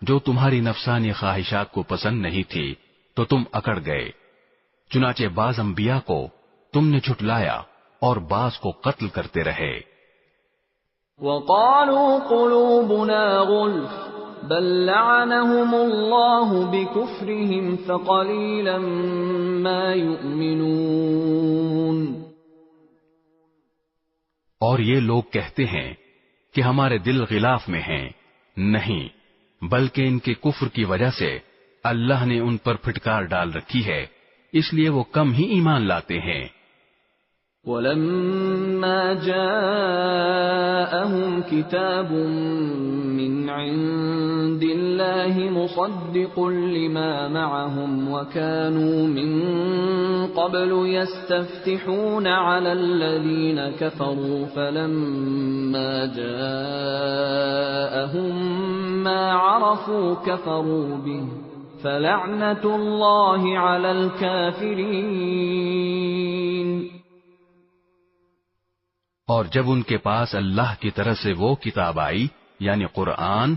جو تمہاری نفسانی خواہشات کو پسند نہیں تھی تو تم اکڑ گئے، چنانچہ بعض انبیاء کو تم نے جھٹلایا اور بعض کو قتل کرتے رہے۔ وَقَالُوا قُلُوبُنَا غُلْفٌ بل لعنهم اللہ بکفرهم فقلیلا ما یؤمنون۔ اور یہ لوگ کہتے ہیں کہ ہمارے دل غلاف میں ہیں، نہیں بلکہ ان کے کفر کی وجہ سے اللہ نے ان پر پھٹکار ڈال رکھی ہے، اس لیے وہ کم ہی ایمان لاتے ہیں۔ وَلَمَّا جَاءَهُمْ كِتَابٌ مِّنْ عِندِ اللَّهِ مُصَدِّقٌ لِّمَا مَعَهُمْ وَكَانُوا مِن قَبْلُ يَسْتَفْتِحُونَ عَلَى الَّذِينَ كَفَرُوا فَلَمَّا جَاءَهُم مَّا عَرَفُوا كَفَرُوا بِهِ فَلَعْنَةُ اللَّهِ عَلَى الْكَافِرِينَ۔ اور جب ان کے پاس اللہ کی طرف سے وہ کتاب آئی یعنی قرآن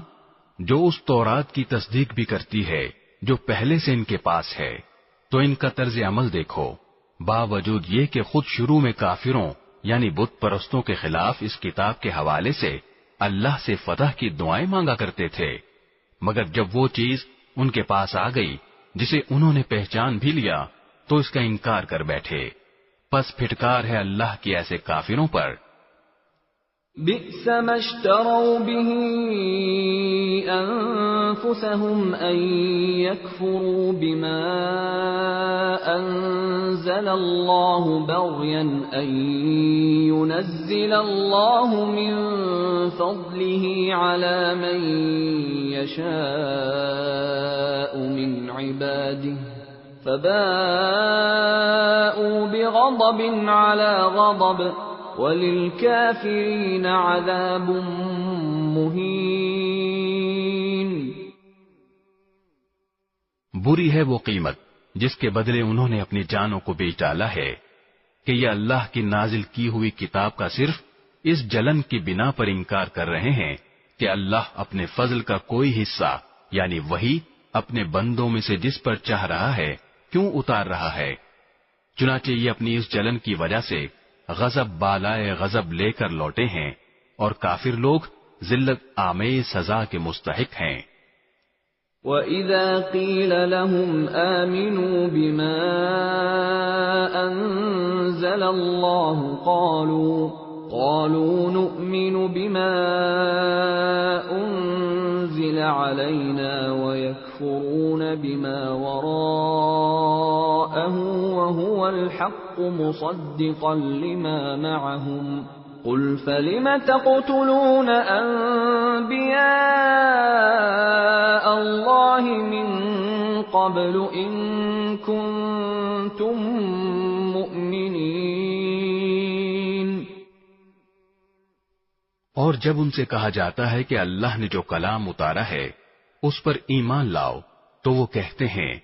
جو اس تورات کی تصدیق بھی کرتی ہے جو پہلے سے ان کے پاس ہے، تو ان کا طرز عمل دیکھو، باوجود یہ کہ خود شروع میں کافروں یعنی بت پرستوں کے خلاف اس کتاب کے حوالے سے اللہ سے فتح کی دعائیں مانگا کرتے تھے، مگر جب وہ چیز ان کے پاس آ گئی جسے انہوں نے پہچان بھی لیا تو اس کا انکار کر بیٹھے۔ پس پھٹکار ہے اللہ کی ایسے کافروں پر۔ بئس ما اشتروا به أنفسهم أن يكفروا بما أنزل الله بغيا أن ينزل الله من فضله على من يشاء من عباده فباءوا بغضب على غضب وَلِلْكَافِرِينَ عَذَابٌ مُّهِينٌ۔ بری ہے وہ قیمت جس کے بدلے انہوں نے اپنی جانوں کو بیچ ڈالا ہے کہ یہ اللہ کی نازل کی ہوئی کتاب کا صرف اس جلن کی بنا پر انکار کر رہے ہیں کہ اللہ اپنے فضل کا کوئی حصہ یعنی وہی اپنے بندوں میں سے جس پر چاہ رہا ہے کیوں اتار رہا ہے۔ چنانچہ یہ اپنی اس جلن کی وجہ سے غضب بالائے غضب لے کر لوٹے ہیں اور کافر لوگ ذلت آمیز سزا کے مستحق ہیں۔ وَإِذَا قِيلَ لَهُمْ آمِنُوا بِمَا أَنزَلَ اللَّهُ قَالُوا نُؤْمِنُ بِمَا أُنزِلَ عَلَيْنَا وَيَكْفُرُونَ بِمَا وَرَاءَهُ وَهُوَ الْحَقُّ مُصَدِّقًا لِمَا مَعَهُمْ قُلْ فَلِمَ تَقْتُلُونَ أَنبِيَاءَ اللَّهِ مِن قَبْلُ إِن كُنتُم مُّؤْمِنِينَ۔ اور جب ان سے کہا جاتا ہے کہ اللہ نے جو کلام اتارا ہے اس پر ایمان لاؤ تو وہ کہتے ہیں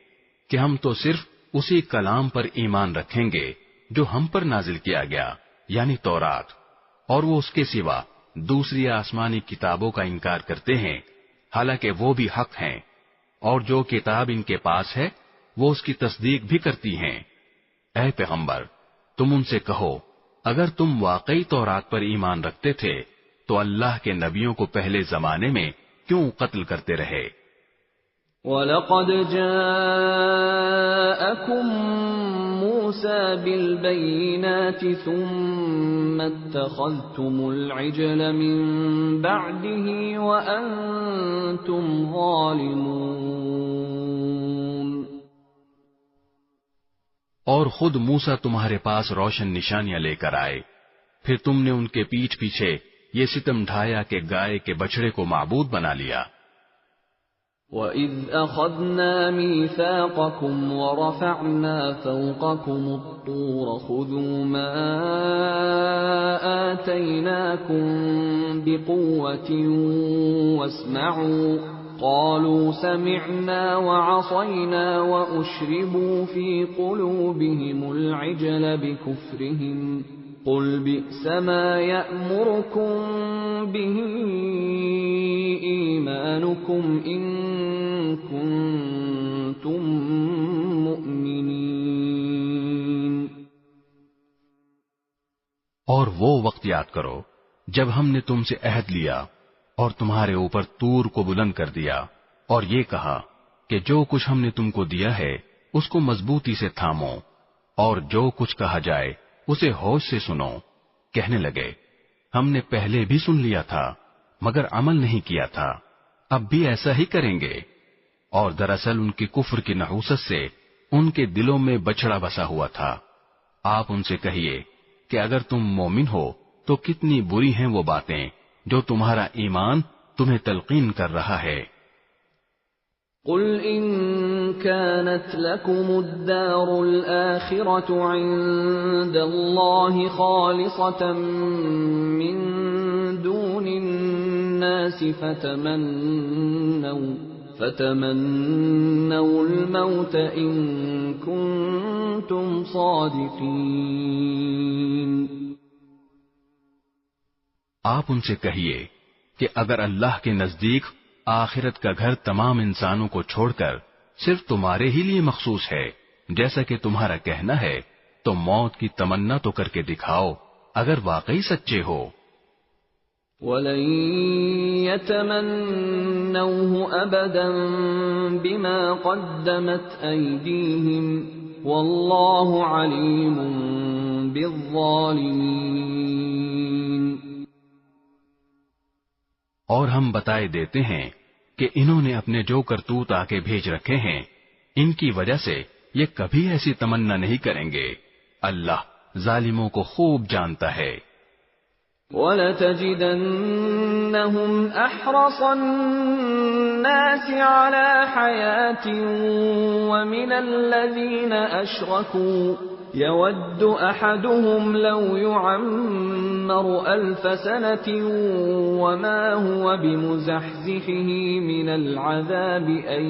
کہ ہم تو صرف اسی کلام پر ایمان رکھیں گے جو ہم پر نازل کیا گیا یعنی تورات، اور وہ اس کے سوا دوسری آسمانی کتابوں کا انکار کرتے ہیں حالانکہ وہ بھی حق ہیں، اور جو کتاب ان کے پاس ہے وہ اس کی تصدیق بھی کرتی ہیں۔ اے پیغمبر تم ان سے کہو اگر تم واقعی تورات پر ایمان رکھتے تھے تو اللہ کے نبیوں کو پہلے زمانے میں کیوں قتل کرتے رہے؟ وَلَقَدْ جَاءَكُم مُّوسَىٰ بِالْبَيِّنَاتِ ثُمَّ اتَّخَذْتُمُ الْعِجْلَ مِن بَعْدِهِ وَأَنتُمْ ظَالِمُونَ۔ اور خود موسیٰ تمہارے پاس روشن نشانیاں لے کر آئے، پھر تم نے ان کے پیچھے پیچھے یہ ستم ڈھایا کہ گائے کے بچڑے کو معبود بنا لیا۔ وَإِذْ أَخَذْنَا مِيثَاقَكُمْ وَرَفَعْنَا فَوْقَكُمُ الطُّورَ خُذُوا مَا آتَيْنَاكُمْ بِقُوَّةٍ وَاسْمَعُوا قَالُوا سَمِعْنَا وَعَصَيْنَا وَأُشْرِبُوا فِي قُلُوبِهِمُ الْعِجْلَ بِكُفْرِهِمْ قُلْ بِئْسَ مَا يَأْمُرُكُمْ بِهِ إِيمَانُكُمْ إِن كُنتُم مُّؤْمِنِينَ۔ اور وہ وقت یاد کرو جب ہم نے تم سے عہد لیا اور تمہارے اوپر طور کو بلند کر دیا اور یہ کہا کہ جو کچھ ہم نے تم کو دیا ہے اس کو مضبوطی سے تھامو اور جو کچھ کہا جائے اسے ہوش سے سنو۔ کہنے لگے ہم نے پہلے بھی سن لیا تھا مگر عمل نہیں کیا تھا، اب بھی ایسا ہی کریں گے۔ اور دراصل ان کی کفر کی نحوست سے ان کے دلوں میں بچڑا بسا ہوا تھا۔ آپ ان سے کہیے کہ اگر تم مومن ہو تو کتنی بری ہیں وہ باتیں جو تمہارا ایمان تمہیں تلقین کر رہا ہے۔ قُلْ إِن كَانَتْ لَكُمُ الدَّارُ الْآخِرَةُ عِندَ اللَّهِ خَالِصَةً مِّن دُونِ النَّاسِ فَتَمَنَّوُا الْمَوْتَ إِن كُنتُمْ صَادِقِينَ۔ آپ ان سے کہیے کہ اگر اللہ کے نزدیک آخرت کا گھر تمام انسانوں کو چھوڑ کر صرف تمہارے ہی لیے مخصوص ہے جیسا کہ تمہارا کہنا ہے تو موت کی تمنا تو کر کے دکھاؤ اگر واقعی سچے ہو. وَلَن يَتَمَنَّوْهُ أَبَدًا بِمَا قَدَّمَتْ أَيْدِيهِمْ وَاللَّهُ عَلِيمٌ بِالظَّالِمِينَ. اور ہم بتائے دیتے ہیں کہ انہوں نے اپنے جو کرتوت آگے بھیج رکھے ہیں ان کی وجہ سے یہ کبھی ایسی تمنا نہیں کریں گے. اللہ ظالموں کو خوب جانتا ہے. وَلَتَجِدَنَّهُمْ أَحْرَصَ النَّاسِ عَلَى حَيَاةٍ وَمِنَ الَّذِينَ أَشْرَكُوا يَوَدُّ أَحَدُهُمْ لَوْ يُعَمَّرُ أَلْفَ سَنَةٍ وَمَا هُوَ بِمُزَحْزِحِهِ مِنَ الْعَذَابِ أَن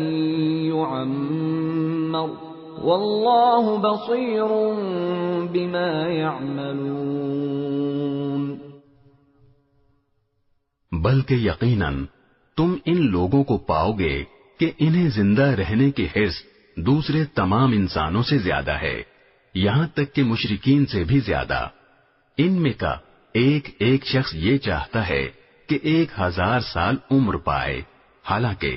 يُعَمَّرَ وَاللَّهُ بَصِيرٌ بِمَا يَعْمَلُونَ. بلکہ یقیناً تم ان لوگوں کو پاؤ گے کہ انہیں زندہ رہنے کی حرص دوسرے تمام انسانوں سے زیادہ ہے، یہاں تک کہ مشرکین سے بھی زیادہ. ان میں کا ایک ایک شخص یہ چاہتا ہے کہ 1000 سال عمر پائے، حالانکہ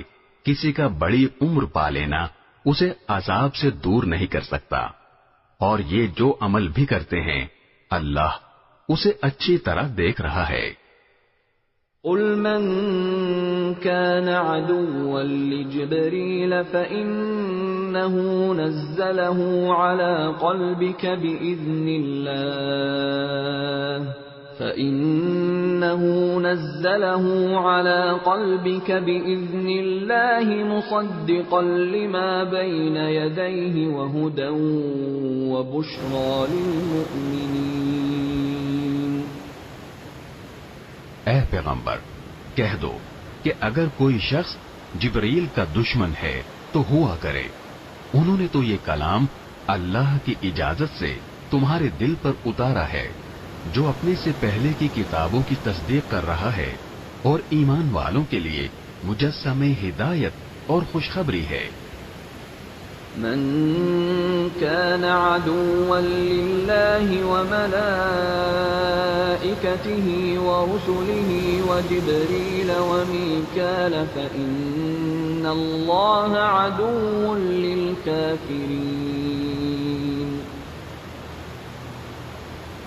کسی کا بڑی عمر پا لینا اسے عذاب سے دور نہیں کر سکتا. اور یہ جو عمل بھی کرتے ہیں اللہ اسے اچھی طرح دیکھ رہا ہے. قُلْ مَنْ كَانَ عَدُوًّا لِجِبْرِيلَ فَإِنَّهُ نَزَّلَهُ عَلَى قَلْبِكَ بِإِذْنِ اللَّهِ مُصَدِّقًا لِمَا بَيْنَ يَدَيْهِ وَهُدًى وَبُشْرَى لِلْمُؤْمِنِينَ. اے پیغمبر کہہ دو کہ اگر کوئی شخص جبرائیل کا دشمن ہے تو ہوا کرے. انہوں نے تو یہ کلام اللہ کی اجازت سے تمہارے دل پر اتارا ہے جو اپنے سے پہلے کی کتابوں کی تصدیق کر رہا ہے اور ایمان والوں کے لیے مجسم ہدایت اور خوشخبری ہے. من كان عدوا لله وملائكته ورسله وجبريل وميكال فإن الله عدو للكافرين.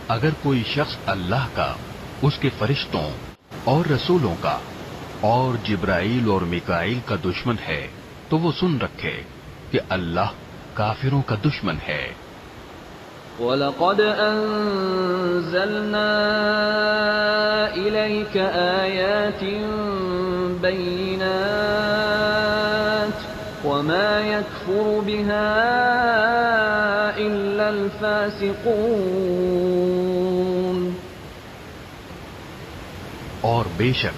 اگر کوئی شخص اللہ کا، اس کے فرشتوں اور رسولوں کا اور جبرائیل اور میکائیل کا دشمن ہے تو وہ سن رکھے کہ اللہ کافروں کا دشمن ہے. وَلَقَدْ أَنزَلْنَا إِلَيْكَ آيَاتٍ بَيِّنَاتٍ وَمَا يَكْفُرُ بِهَا إِلَّا الْفَاسِقُونَ. اور بے شک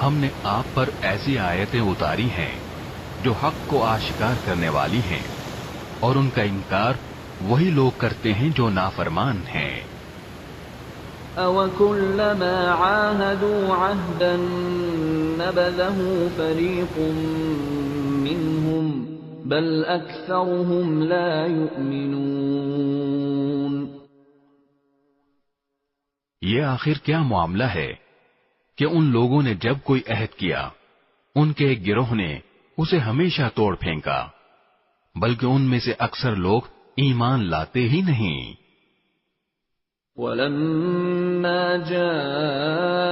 ہم نے آپ پر ایسی آیتیں اتاری ہیں جو حق کو آشکار کرنے والی ہیں، اور ان کا انکار وہی لوگ کرتے ہیں جو نافرمان ہیں. أَوَكُلَّمَا عَاهَدُوا عَهْدًا نَبَذَهُ فَرِيقٌ مِّنْهُمْ بَلْ أَكْثَرُهُمْ لَا يُؤْمِنُونَ. یہ آخر کیا معاملہ ہے کہ ان لوگوں نے جب کوئی عہد کیا ان کے ایک گروہ نے اسے ہمیشہ توڑ پھینکا، بلکہ ان میں سے اکثر لوگ ایمان لاتے ہی نہیں. وَلَمَّا جَاءَهُمْ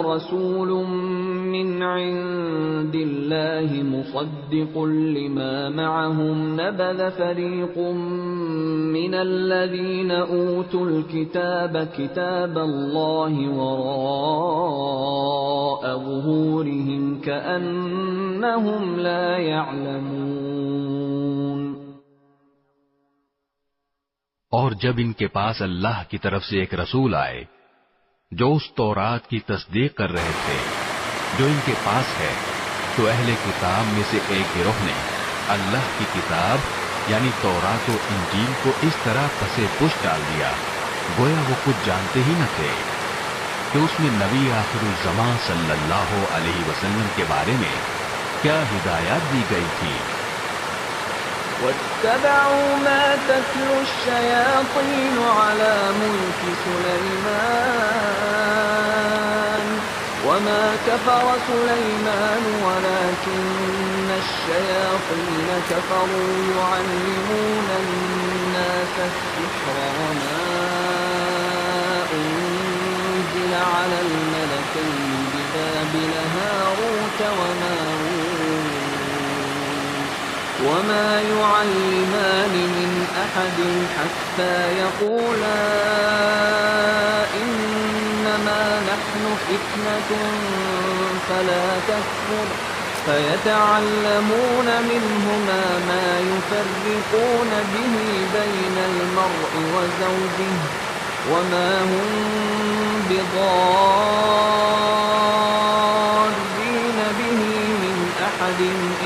رَسُولٌ مِّنْ عِندِ اللَّهِ مُصَدِّقٌ لِمَا مَعَهُمْ نَبَذَ فَرِيقٌ مِّنَ الَّذِينَ أُوتُوا الْكِتَابَ كِتَابَ اللَّهِ وَرَاءَ ظُهُورِهِمْ كَأَنَّهُمْ لَا يَعْلَمُونَ. اور جب ان کے پاس اللہ کی طرف سے ایک رسول آئے جو اس تورات کی تصدیق کر رہے تھے جو ان کے پاس ہے، تو اہل کتاب میں سے ایک گروہ نے اللہ کی کتاب یعنی تورات و انجیل کو اس طرح پسے پش ڈال دیا گویا وہ کچھ جانتے ہی نہ تھے کہ اس میں نبی آخر الزمان صلی اللہ علیہ وسلم کے بارے میں کیا ہدایات دی گئی تھی. واتبعوا ما تتلو الشياطين على ملك سليمان وما كفر سليمان ولكن الشياطين كفروا يعلمون الناس السحر وما أنزل على الملكين ببابل هاروت وما يعلمان من أحد حتى يقولا إنما نحن فتنة فلا تكفر فيتعلمون منهما ما يفرقون به بين المرء وزوجه وما هم بضارين به من أحد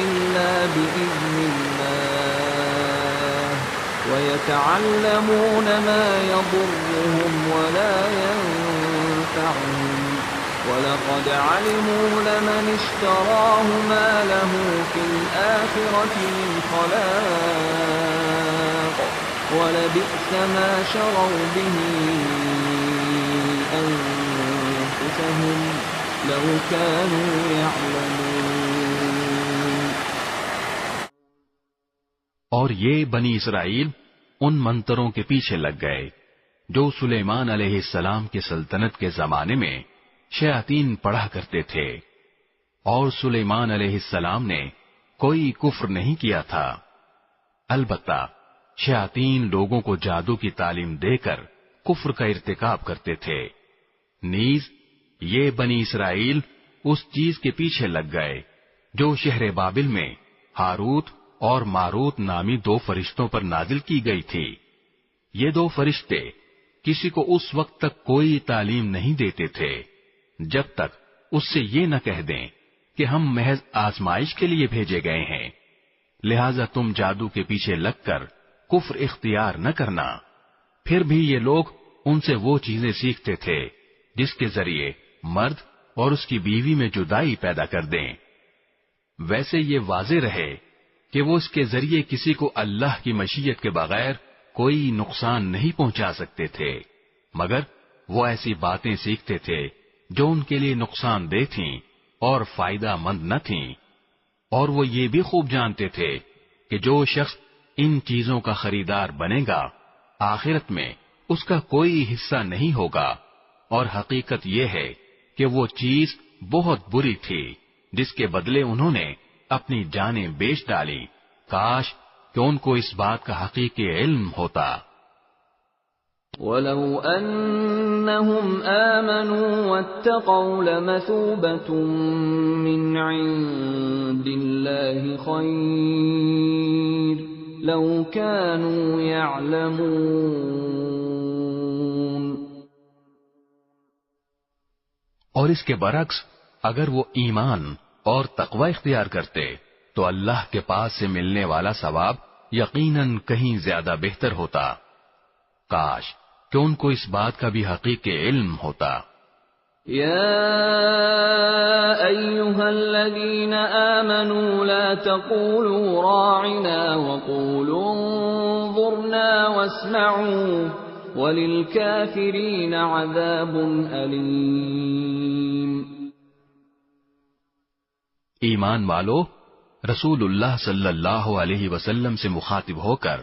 إلا بإذن الله ويتعلمون ما يضرهم ولا ينفعهم وَلَقَدْ عَلِمُوا لَمَنِ اشْتَرَاهُ مَا لَهُ فِي الْآخِرَةِ مِنْ خَلَاقٍ وَلَبِئْسَ مَا شَرَوْا بِهِ أَنفُسَهُمْ لَوْ كَانُوا يَعْلَمُونَ۔ اور یہ بنی اسرائیل ان منتروں کے پیچھے لگ گئے جو سلیمان علیہ السلام کی سلطنت کے زمانے میں شیاطین پڑھا کرتے تھے، اور سلیمان علیہ السلام نے کوئی کفر نہیں کیا تھا، البتہ شیاطین لوگوں کو جادو کی تعلیم دے کر کفر کا ارتکاب کرتے تھے۔ نیز یہ بنی اسرائیل اس چیز کے پیچھے لگ گئے جو شہر بابل میں ہاروت اور ماروت نامی دو فرشتوں پر نازل کی گئی تھی۔ یہ دو فرشتے کسی کو اس وقت تک کوئی تعلیم نہیں دیتے تھے جب تک اس سے یہ نہ کہہ دیں کہ ہم محض آزمائش کے لیے بھیجے گئے ہیں، لہذا تم جادو کے پیچھے لگ کر کفر اختیار نہ کرنا۔ پھر بھی یہ لوگ ان سے وہ چیزیں سیکھتے تھے جس کے ذریعے مرد اور اس کی بیوی میں جدائی پیدا کر دیں۔ ویسے یہ واضح رہے کہ وہ اس کے ذریعے کسی کو اللہ کی مشیت کے بغیر کوئی نقصان نہیں پہنچا سکتے تھے، مگر وہ ایسی باتیں سیکھتے تھے جو ان کے لیے نقصان دہ تھیں اور فائدہ مند نہ تھیں، اور وہ یہ بھی خوب جانتے تھے کہ جو شخص ان چیزوں کا خریدار بنے گا آخرت میں اس کا کوئی حصہ نہیں ہوگا، اور حقیقت یہ ہے کہ وہ چیز بہت بری تھی جس کے بدلے انہوں نے اپنی جانیں بیچ ڈالی۔ کاش کہ ان کو اس بات کا حقیقی علم ہوتا۔ وَلَوْ أَنَّهُمْ آمَنُوا وَاتَّقَوْا لَمَثُوبَةٌ مِّنْ عِندِ اللَّهِ خَيْرٌ لَوْ كَانُوا يَعْلَمُونَ۔ اور اس کے برعکس اگر وہ ایمان اور تقوی اختیار کرتے تو اللہ کے پاس سے ملنے والا ثواب یقیناً کہیں زیادہ بہتر ہوتا۔ کاش کہ ان کو اس بات کا بھی حقیقی علم ہوتا۔ یا ایھا الذین آمنوا لا تقولوا راعنا وقولوا انظرنا واسمعوا وللکافرین عذاب علیم۔ ایمان والو، رسول اللہ صلی اللہ علیہ وسلم سے مخاطب ہو کر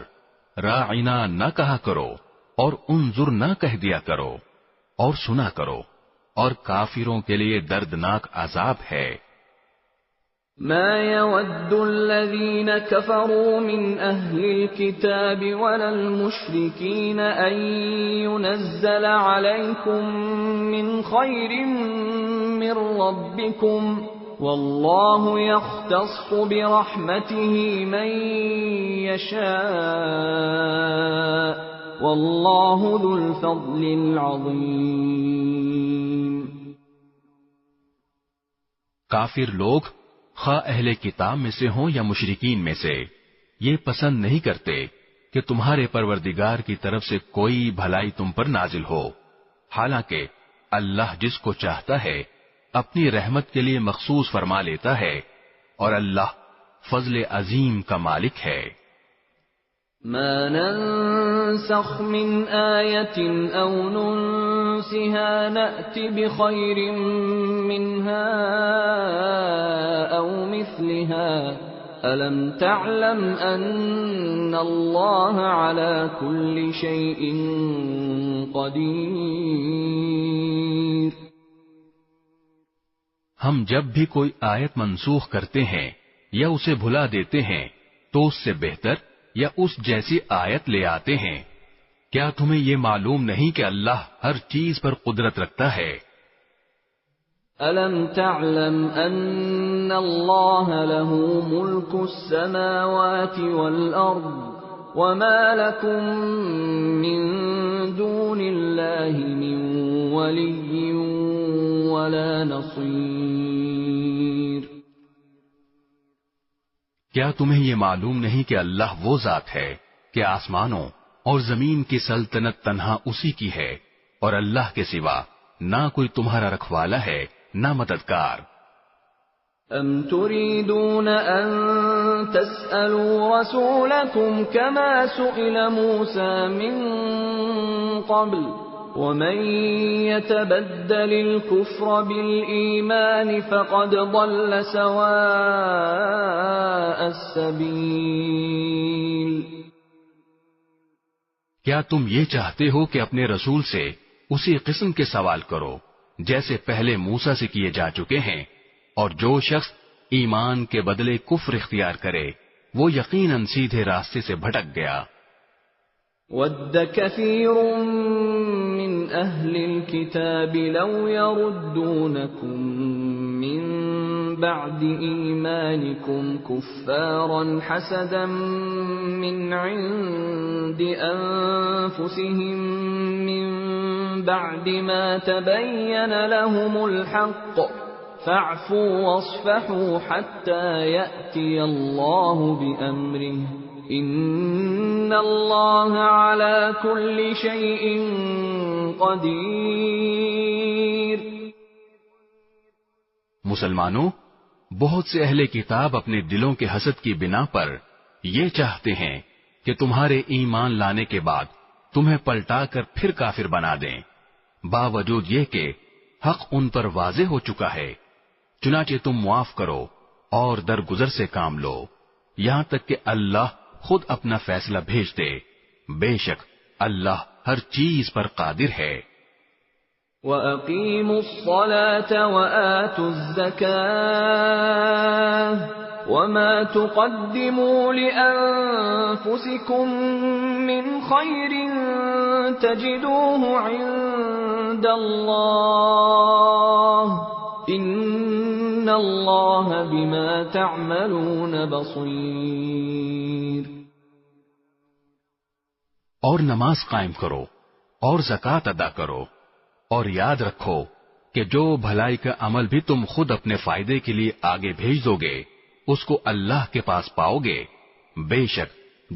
راعنا نہ کہا کرو اور انظر نہ کہہ دیا کرو، اور سنا کرو، اور کافروں کے لیے دردناک عذاب ہے۔ ما يود الذين كفروا من أهل الكتاب ولا المشركين أن ينزل عليكم من خير من ربكم والله يختص برحمته من يشاء والله ذو الفضل العظيم۔ کافر لوگ خواہ اہل کتاب میں سے ہوں یا مشرکین میں سے یہ پسند نہیں کرتے کہ تمہارے پروردگار کی طرف سے کوئی بھلائی تم پر نازل ہو، حالانکہ اللہ جس کو چاہتا ہے اپنی رحمت کے لیے مخصوص فرما لیتا ہے، اور اللہ فضل عظیم کا مالک ہے۔ ما ننسخ من آية أو ننسها نأت بخير منها أو مثلها ألم تعلم أن الله على كل شيء قدير. ہم جب بھی کوئی آیت منسوخ کرتے ہیں یا اسے بھلا دیتے ہیں تو اس سے بہتر یا اس جیسی آیت لے آتے ہیں. کیا تمہیں یہ معلوم نہیں کہ اللہ ہر چیز پر قدرت رکھتا ہے؟ أَلَمْ تَعْلَمْ أَنَّ اللَّهَ لَهُ مُلْكُ السَّمَاوَاتِ وَالْأَرْضِ وَمَا لَكُمْ مِنْ دُونِ اللَّهِ مِنْ وَلِيٍّ وَلَا نَصِيرٍ. کیا تمہیں یہ معلوم نہیں کہ اللہ وہ ذات ہے کہ آسمانوں اور زمین کی سلطنت تنہا اسی کی ہے اور اللہ کے سوا نہ کوئی تمہارا رکھوالا ہے نہ مددگار. أَمْ تُرِيدُونَ أَن تَسْأَلُوا رَسُولَكُمْ كَمَا سُئِلَ مُوسَى مِن قَبْلُ وَمَن يَتَبَدَّلِ الْكُفْرَ بِالْإِيمَانِ فَقَدْ ضَلَّ سَوَاءَ السَّبِيلِ. کیا تم یہ چاہتے ہو کہ اپنے رسول سے اسی قسم کے سوال کرو جیسے پہلے موسیٰ سے کیے جا چکے ہیں، اور جو شخص ایمان کے بدلے کفر اختیار کرے وہ یقیناً سیدھے راستے سے بھٹک گیا. وَدَّ كَثِيرٌ مِّنْ أَهْلِ الْكِتَابِ لَوْ يَرُدُّونَكُمْ مِّن بَعْدِ إِيمَانِكُمْ كُفَّارًا حَسَدًا مِّنْ عِندِ أَنفُسِهِم مِّن بَعْدِ مَا تَبَيَّنَ لَهُمُ الْحَقُّ فَاعْفُوا وَاصْفَحُوا حَتَّى يَأْتِيَ اللَّهُ بِأَمْرِهِ إِنَّ اللَّهَ عَلَى كُلِّ شَيْءٍ قَدِيرٌ. مسلمانوں، بہت سے اہل کتاب اپنے دلوں کے حسد کی بنا پر یہ چاہتے ہیں کہ تمہارے ایمان لانے کے بعد تمہیں پلٹا کر پھر کافر بنا دیں، باوجود یہ کہ حق ان پر واضح ہو چکا ہے. چنانچہ تم معاف کرو اور درگزر سے کام لو یہاں تک کہ اللہ خود اپنا فیصلہ بھیج دے. بے شک اللہ ہر چیز پر قادر ہے. وَأَقِيمُوا الصَّلَاةَ وَآتُوا الزَّكَاةَ وَمَا تُقَدِّمُوا لِأَنفُسِكُم مِّنْ خَيْرٍ تَجِدُوهُ عِندَ اللَّهِ إِنَّ اللَّهَ بِمَا تَعْمَلُونَ بَصِيرٌ. اور نماز قائم کرو اور زکوٰۃ ادا کرو، اور یاد رکھو کہ جو بھلائی کا عمل بھی تم خود اپنے فائدے کے لیے آگے بھیج دو گے اس کو اللہ کے پاس پاؤ گے. بے شک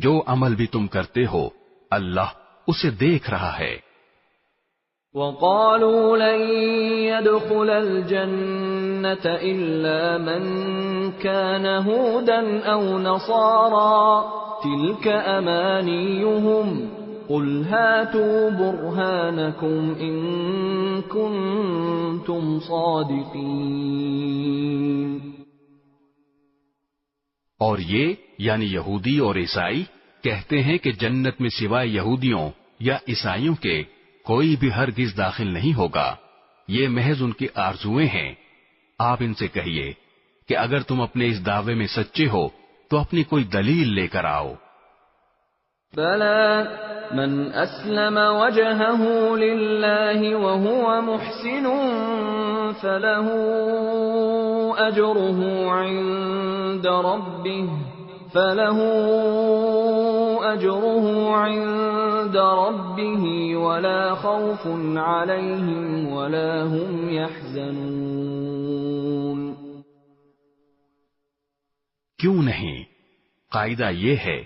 جو عمل بھی تم کرتے ہو اللہ اسے دیکھ رہا ہے. وَقَالُوا لَن يَدْخُلَ الْجَنَّةَ إِلَّا مَن كَانَ هُودًا أَوْ نَصَارَىٰ تِلْكَ أَمَانِيُّهُمْ قُلْ هَاتُوا بُرْهَانَكُمْ إِن كُنتُمْ صَادِقِينَ. اور یہ یعنی یہودی اور عیسائی کہتے ہیں کہ جنت میں سوائے یہودیوں یا عیسائیوں کے کوئی بھی ہرگز داخل نہیں ہوگا. یہ محض ان کی آرزویں ہیں. آپ ان سے کہیے کہ اگر تم اپنے اس دعوے میں سچے ہو تو اپنی کوئی دلیل لے کر آؤ. بَلَى مَنْ أَسْلَمَ وَجْهَهُ لِلَّهِ وَهُوَ مُحْسِنٌ فَلَهُ أَجْرُهُ عِندَ رَبِّهِ وَلَا خَوْفٌ عَلَيْهِمْ وَلَا هُمْ يَحْزَنُونَ. کیوں نہیں؟ قاعدہ یہ ہے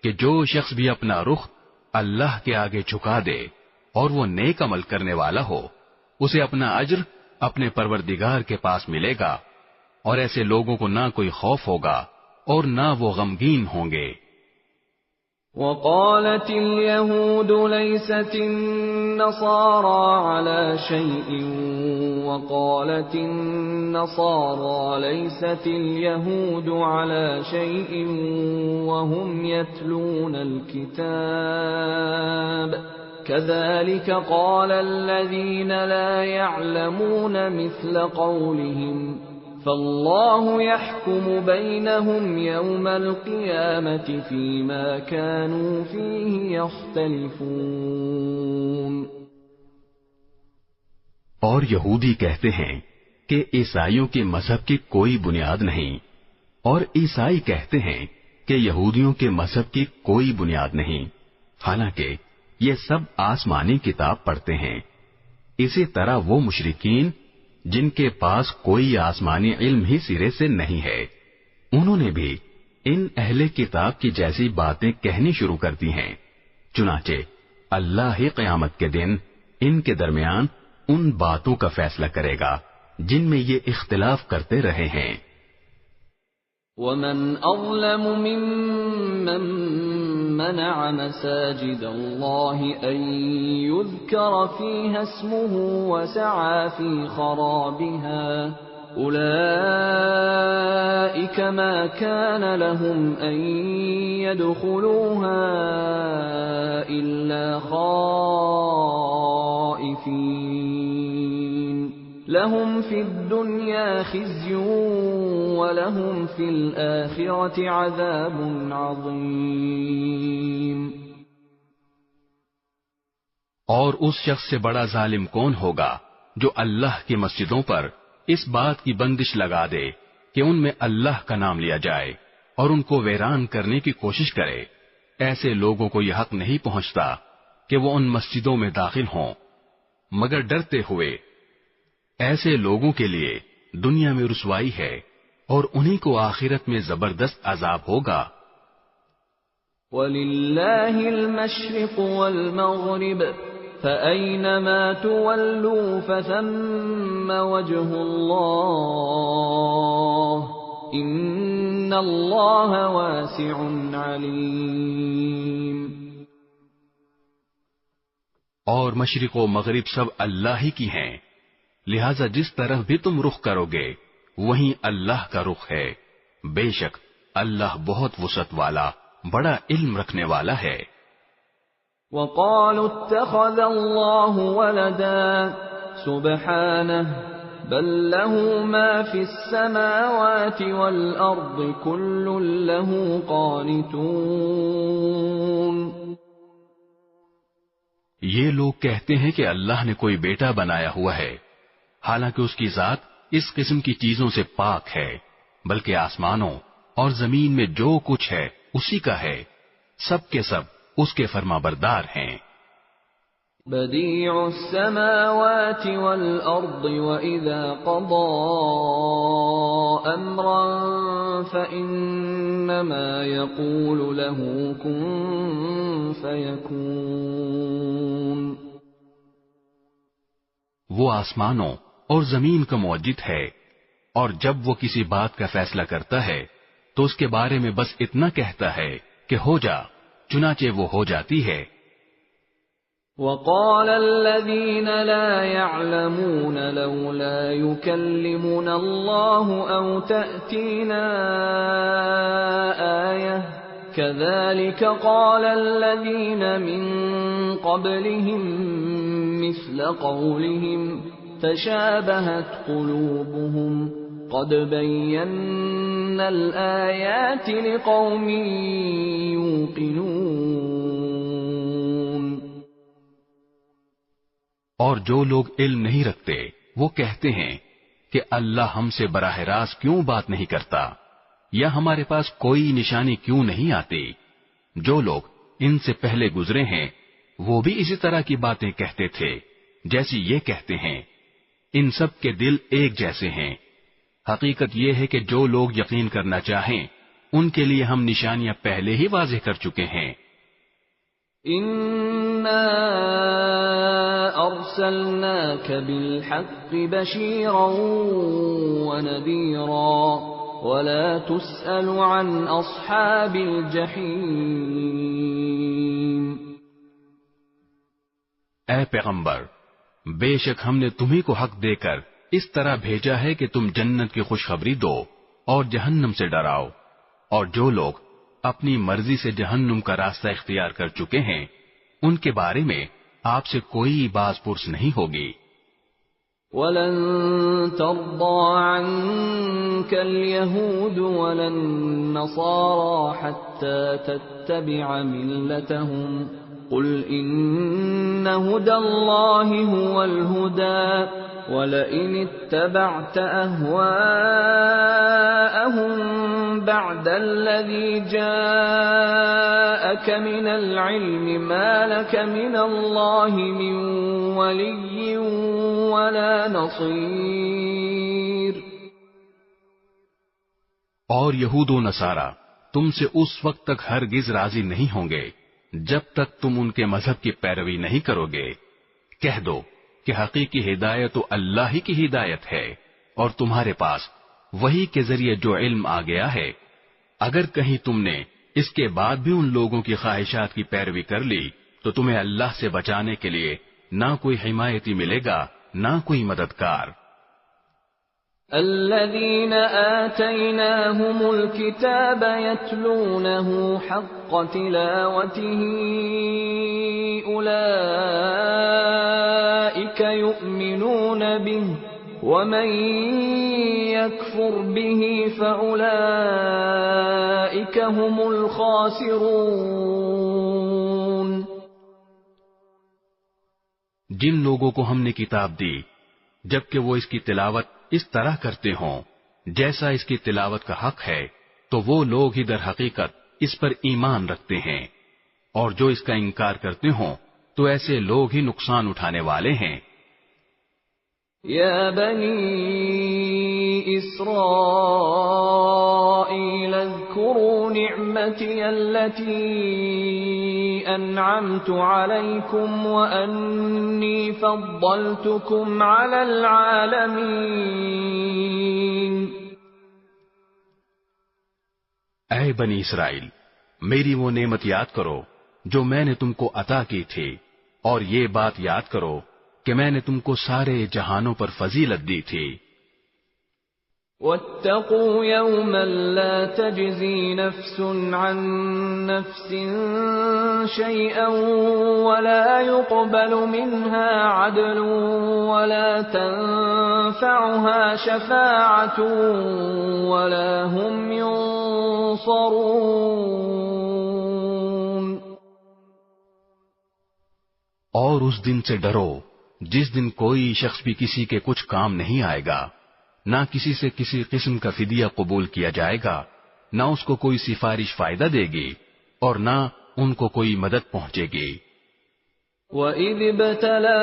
کہ جو شخص بھی اپنا رخ اللہ کے آگے جھکا دے اور وہ نیک عمل کرنے والا ہو اسے اپنا اجر اپنے پروردگار کے پاس ملے گا، اور ایسے لوگوں کو نہ کوئی خوف ہوگا اور نہ وہ غمگین ہوں گے. وقالت اليهود ليست النصارى على شيء وقالت النصارى ليست اليهود على شيء وهم يتلون الكتاب كذلك قال الذين لا يعلمون مثل قولهم فالله يحكم بينهم يوم القيامة فيما كانوا فيه يختلفون۔ اور یہودی کہتے ہیں کہ عیسائیوں کے مذہب کی کوئی بنیاد نہیں، اور عیسائی کہتے ہیں کہ یہودیوں کے مذہب کی کوئی بنیاد نہیں، حالانکہ یہ سب آسمانی کتاب پڑھتے ہیں۔ اسی طرح وہ مشرکین جن کے پاس کوئی آسمانی علم ہی سرے سے نہیں ہے، انہوں نے بھی ان اہل کتاب کی جیسی باتیں کہنی شروع کر دی ہیں۔ چنانچہ اللہ ہی قیامت کے دن ان کے درمیان ان باتوں کا فیصلہ کرے گا جن میں یہ اختلاف کرتے رہے ہیں۔ وَمَنْ أَظْلَمُ مِمَّن مَّنَعَ مَسَاجِدَ اللَّهِ أَن يُذْكَرَ فِيهَا اسْمُهُ وَسَعَى فِي خَرَابِهَا أُولَئِكَ مَا كَانَ لَهُمْ أَن يَدْخُلُوهَا إِلَّا خَائِفِينَ لَهُمْ فِي الدُّنْيَا خِزْيٌ وَلَهُمْ فِي الْآخِرَةِ عَذَابٌ عَظِيمٌ۔ اور اس شخص سے بڑا ظالم کون ہوگا جو اللہ کی مسجدوں پر اس بات کی بندش لگا دے کہ ان میں اللہ کا نام لیا جائے اور ان کو ویران کرنے کی کوشش کرے۔ ایسے لوگوں کو یہ حق نہیں پہنچتا کہ وہ ان مسجدوں میں داخل ہوں مگر ڈرتے ہوئے۔ ایسے لوگوں کے لیے دنیا میں رسوائی ہے اور انہی کو آخرت میں زبردست عذاب ہوگا۔ وَلِلَّهِ الْمَشْرِقُ وَالْمَغْرِبُ فَأَيْنَمَا تُوَلُّوا فَثَمَّ وَجْهُ اللَّهِ إِنَّ اللَّهَ وَاسِعٌ عَلِيمٌ۔ اور مشرق و مغرب سب اللہ ہی کی ہیں، لہذا جس طرف بھی تم رخ کرو گے وہیں اللہ کا رخ ہے، بے شک اللہ بہت وسعت والا بڑا علم رکھنے والا ہے۔ وَقَالُوا اتَّخَذَ اللَّهُ وَلَدًا سُبْحَانَهُ بَل لَّهُ مَا فِي السَّمَاوَاتِ وَالْأَرْضِ كُلٌّ لَّهُ قَانِتُونَ۔ یہ لوگ کہتے ہیں کہ اللہ نے کوئی بیٹا بنایا ہوا ہے، حالانکہ اس کی ذات اس قسم کی چیزوں سے پاک ہے، بلکہ آسمانوں اور زمین میں جو کچھ ہے اسی کا ہے، سب کے سب اس کے فرمانبردار ہیں۔ بدیع السماوات والارض واذا قضى امرا فانما يقول له كن فيكون۔ وہ آسمانوں اور زمین کا موجد ہے، اور جب وہ کسی بات کا فیصلہ کرتا ہے تو اس کے بارے میں بس اتنا کہتا ہے کہ ہو جا، چنانچہ وہ ہو جاتی ہے۔ وقال الذين لا يعلمون لولا يكلمنا الله أو تأتينا آية كذلك قال الذين من قبلهم مثل قولهم تشابهت قلوبهم قد بينا الآيات لقوم يوقنون۔ اور جو لوگ علم نہیں رکھتے وہ کہتے ہیں کہ اللہ ہم سے براہ راست کیوں بات نہیں کرتا، یا ہمارے پاس کوئی نشانی کیوں نہیں آتی۔ جو لوگ ان سے پہلے گزرے ہیں وہ بھی اسی طرح کی باتیں کہتے تھے جیسی یہ کہتے ہیں۔ ان سب کے دل ایک جیسے ہیں۔ حقیقت یہ ہے کہ جو لوگ یقین کرنا چاہیں ان کے لیے ہم نشانیاں پہلے ہی واضح کر چکے ہیں۔ إِنَّا أَرْسَلْنَاكَ بِالْحَقِّ بَشِيرًا وَنَذِيرًا ولا تسأل عن أصحاب الجحيم۔ اے پیغمبر، بے شک ہم نے تمہیں کو حق دے کر اس طرح بھیجا ہے کہ تم جنت کی خوشخبری دو اور جہنم سے ڈراؤ، اور جو لوگ اپنی مرضی سے جہنم کا راستہ اختیار کر چکے ہیں ان کے بارے میں آپ سے کوئی باز پرس نہیں ہوگی۔ وَلَن تَرْضَىٰ عَنكَ الْيَهُودُ وَلَا النَّصَارَىٰ حَتَّىٰ تَتَّبِعَ مِلَّتَهُمْ قُلْ إِنَّ هُدَى اللَّهِ هُوَ الْهُدَىٰ وَلَئِنِ اتَّبَعْتَ أَهْوَاءَهُم بَعْدَ الَّذِي جَاءَكَ مِنَ الْعِلْمِ مَا لَكَ مِنَ اللَّهِ مِن وَلِيٍّ وَلَا نَصِيرٍ۔ اور یہود و نصارہ تم سے اس وقت تک ہرگز راضی نہیں ہوں گے جب تک تم ان کے مذہب کی پیروی نہیں کرو گے۔ کہہ دو کہ حقیقی ہدایت تو اللہ ہی کی ہدایت ہے، اور تمہارے پاس وہی کے ذریعے جو علم آ گیا ہے، اگر کہیں تم نے اس کے بعد بھی ان لوگوں کی خواہشات کی پیروی کر لی تو تمہیں اللہ سے بچانے کے لیے نہ کوئی حمایتی ملے گا نہ کوئی مددگار۔ الذين آتيناهم الكتاب يتلونه حق تلاوته أولئك يؤمنون به ومن يكفر به فأولئك هم الخاسرون۔ جن لوگوں کو ہم نے کتاب دی جبکہ وہ اس کی تلاوت اس طرح کرتے ہوں جیسا اس کی تلاوت کا حق ہے، تو وہ لوگ ہی در حقیقت اس پر ایمان رکھتے ہیں، اور جو اس کا انکار کرتے ہوں تو ایسے لوگ ہی نقصان اٹھانے والے ہیں۔ یا بنی اسرائیل اذکروا نعمتی التي انعمت علیکم وانی فضلتکم علی العالمین۔ اے بنی اسرائیل، میری وہ نعمت یاد کرو جو میں نے تم کو عطا کی تھی، اور یہ بات یاد کرو کہ میں نے تم کو سارے جہانوں پر فضیلت دی تھی۔ وَاتَّقُوا يَوْمًا لَا تَجْزِي نَفْسٌ عَن نَّفْسٍ شَيْئًا وَلَا يُقْبَلُ مِنْهَا عَدْلٌ وَلَا تَنفَعُهَا شَفَاعَةٌ وَلَا هُمْ يُنصَرُونَ۔ اور اس دن سے ڈرو جس دن کوئی شخص بھی کسی کے کچھ کام نہیں آئے گا، نہ کسی سے کسی قسم کا فدیہ قبول کیا جائے گا، نہ اس کو کوئی سفارش فائدہ دے گی اور نہ ان کو کوئی مدد پہنچے گی۔ وَإِذِ ابْتَلَىٰ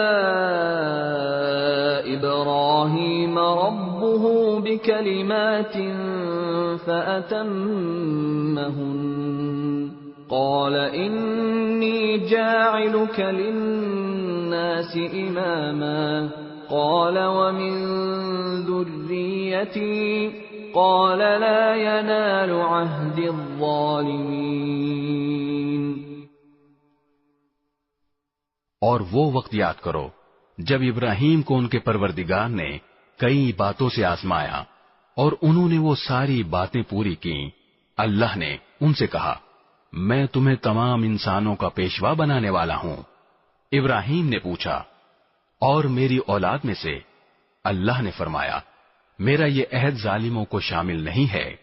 إِبْرَاهِيمَ رَبُّهُ بِكَلِمَاتٍ فَأَتَمَّهُنَّ قَالَ إِنِّي جَاعِلُكَ لِلنَّاسِ إِمَامًا قَالَ وَمِن ذُرِّيَّتِي قَالَ لَا يَنَالُ عَهْدِ الظَّالِمِينَ۔ اور وہ وقت یاد کرو جب ابراہیم کو ان کے پروردگار نے کئی باتوں سے آزمایا اور انہوں نے وہ ساری باتیں پوری کی۔ اللہ نے ان سے کہا، میں تمہیں تمام انسانوں کا پیشوا بنانے والا ہوں۔ ابراہیم نے پوچھا، اور میری اولاد میں سے؟ اللہ نے فرمایا، میرا یہ عہد ظالموں کو شامل نہیں ہے۔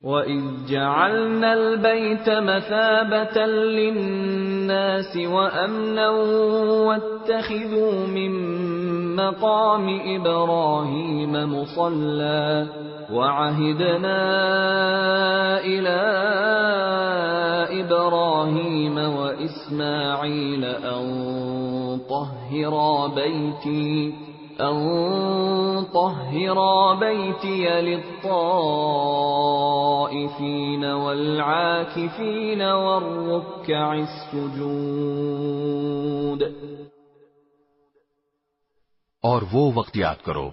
وَإِذْ جَعَلْنَا الْبَيْتَ مَثَابَةً لِلنَّاسِ وَأَمْنًا وَاتَّخِذُوا مِن مَّقَامِ إِبْرَاهِيمَ مُصَلًّى وَعَهِدْنَا إِلَىٰ إِبْرَاهِيمَ وَإِسْمَاعِيلَ أَن طَهِّرَا بَيْتِيَ لِلطَّائِفِينَ وَالْعَاكِفِينَ وَالرُّكَّعِ السُّجُودِ۔ اور وہ وقت یاد کرو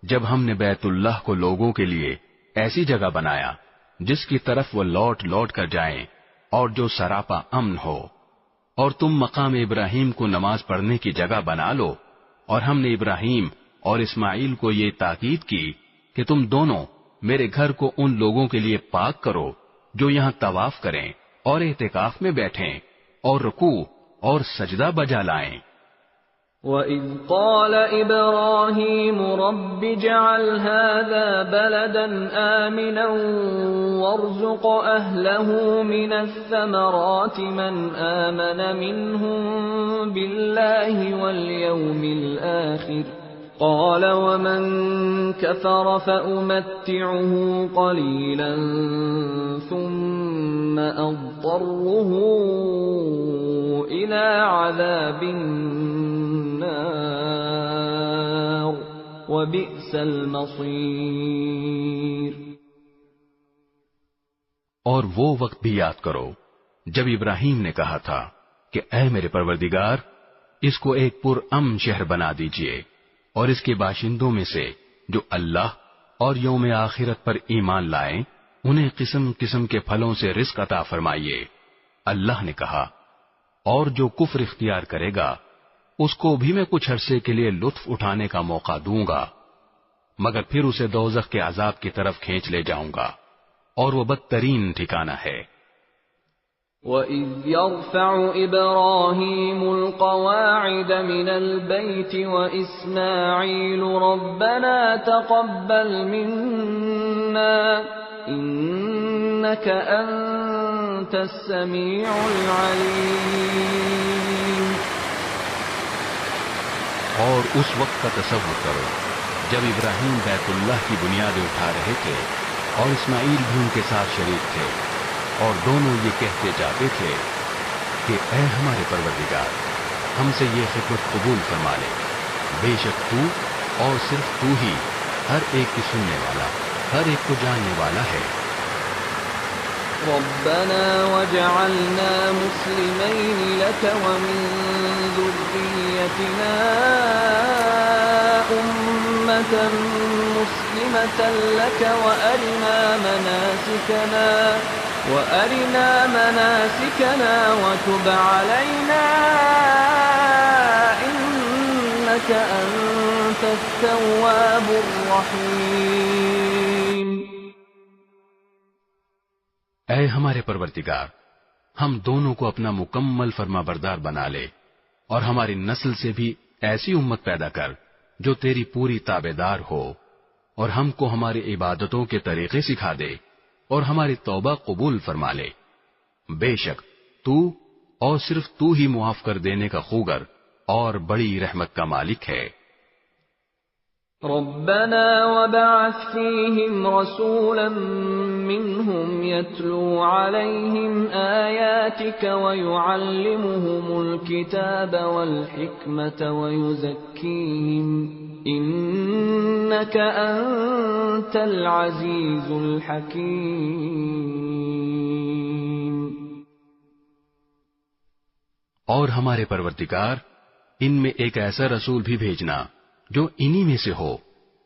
جب ہم نے بیت اللہ کو لوگوں کے لیے ایسی جگہ بنایا جس کی طرف وہ لوٹ لوٹ کر جائیں اور جو سراپا امن ہو، اور تم مقام ابراہیم کو نماز پڑھنے کی جگہ بنا لو، اور ہم نے ابراہیم اور اسماعیل کو یہ تاکید کی کہ تم دونوں میرے گھر کو ان لوگوں کے لیے پاک کرو جو یہاں طواف کریں اور اعتکاف میں بیٹھیں اور رکوع اور سجدہ بجا لائیں۔ وَإِذْ قَالَ إِبْرَاهِيمُ رَبِّ اجْعَلْ هَذَا بَلَدًا آمِنًا وَارْزُقْ أَهْلَهُ مِنَ الثَّمَرَاتِ مَنْ آمَنَ مِنْهُمْ بِاللَّهِ وَالْيَوْمِ الْآخِرِ قَالَ وَمَنْ كَفَرَ فَأُمَتِّعُهُ قَلِيلًا ثُمَّ أَضْطَرُّهُ إِلَى عَذَابِ النَّارِ وَبِئْسَ الْمَصِيرُ۔ اور وہ وقت بھی یاد کرو جب ابراہیم نے کہا تھا کہ اے میرے پروردگار، اس کو ایک پرامن شہر بنا دیجئے اور اس کے باشندوں میں سے جو اللہ اور یوم آخرت پر ایمان لائیں انہیں قسم قسم کے پھلوں سے رزق عطا فرمائیے۔ اللہ نے کہا، اور جو کفر اختیار کرے گا اس کو بھی میں کچھ عرصے کے لیے لطف اٹھانے کا موقع دوں گا، مگر پھر اسے دوزخ کے عذاب کی طرف کھینچ لے جاؤں گا، اور وہ بدترین ٹھکانہ ہے۔ وَإِذْ يَرْفَعُ إِبْرَاهِيمُ الْقَوَاعِدَ مِنَ الْبَيْتِ وَإِسْمَاعِيلُ رَبَّنَا تَقَبَّلْ مِنَّا إِنَّكَ أَنْتَ السَّمِيعُ الْعَلِيمُ۔ اور اس وقت کا تصور کرو جب ابراہیم بیت اللہ کی بنیادیں اٹھا رہے تھے اور اسماعیل بھی ان کے ساتھ شریک تھے، اور دونوں یہ کہتے جاتے تھے کہ اے ہمارے پروردگار، ہم سے یہ خدمت قبول فرما لے، بے شک تو اور صرف تو ہی ہر ایک کی سننے والا، ہر ایک کو جاننے والا ہے۔ رَبَّنَا وَاجْعَلْنَا مُسْلِمَيْنِ لَكَ وَمِن ذُرِّيَّتِنَا أُمَّةً مُسْلِمَةً لَكَ وَأَرِنَا مَنَاسِكَنَا وَتُبْ عَلَيْنَا إِنَّكَ أَنْتَ التَّوَّابُ الرَّحِيمُ۔ اے ہمارے پروردگار، ہم دونوں کو اپنا مکمل فرما بردار بنا لے، اور ہماری نسل سے بھی ایسی امت پیدا کر جو تیری پوری تابعدار ہو، اور ہم کو ہماری عبادتوں کے طریقے سکھا دے اور ہماری توبہ قبول فرما لے۔ بے شک تو اور صرف تو ہی معاف کر دینے کا خوگر اور بڑی رحمت کا مالک ہے۔ رَبَّنَا وَابْعَثْ فِيهِمْ رَسُولًا مِّنْهُمْ يَتْلُو عَلَيْهِمْ آيَاتِكَ وَيُعَلِّمُهُمُ الْكِتَابَ وَالْحِكْمَةَ وَيُزَكِّيهِمْ إِنَّكَ أَنْتَ الْعَزِيزُ الْحَكِيمُ۔ اور ہمارے پروردگار، ان میں ایک ایسا رسول بھی بھیجنا جو انہی میں سے ہو،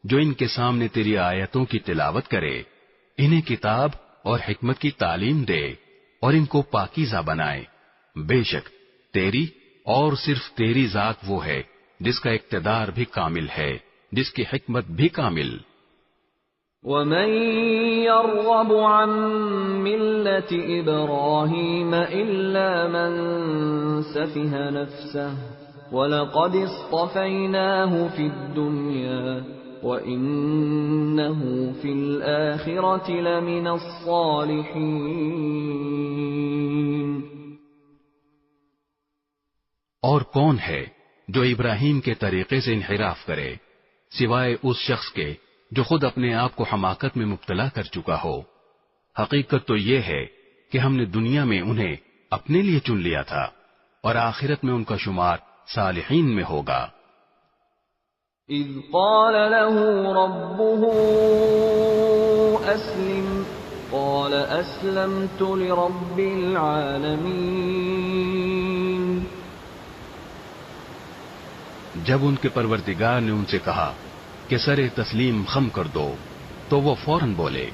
جو ان کے سامنے تیری آیتوں کی تلاوت کرے، انہیں کتاب اور حکمت کی تعلیم دے اور ان کو پاکیزہ بنائے۔ بے شک تیری اور صرف تیری ذات وہ ہے جس کا اقتدار بھی کامل ہے، جس کی حکمت بھی کامل۔ وَمَن يَرْغَبُ عَن مِّلَّةِ إِبْرَاهِيمَ إِلَّا مَن سَفِهَ نَفْسَهُ وَلَقَدِ اصْطَفَيْنَاهُ فِي الدُّنْيَا وَإِنَّهُ فِي الْآخِرَةِ لَمِنَ الصَّالِحِينَ۔ اور کون ہے جو ابراہیم کے طریقے سے انحراف کرے سوائے اس شخص کے جو خود اپنے آپ کو حماقت میں مبتلا کر چکا ہو؟ حقیقت تو یہ ہے کہ ہم نے دنیا میں انہیں اپنے لیے چن لیا تھا اور آخرت میں ان کا شمار صالحین میں ہوگا۔ اذ قال له ربه اسلم قال اسلمت لرب العالمین۔ جب ان کے پروردگار نے ان سے کہا کہ سر تسلیم خم کر دو، تو وہ فوراً بولے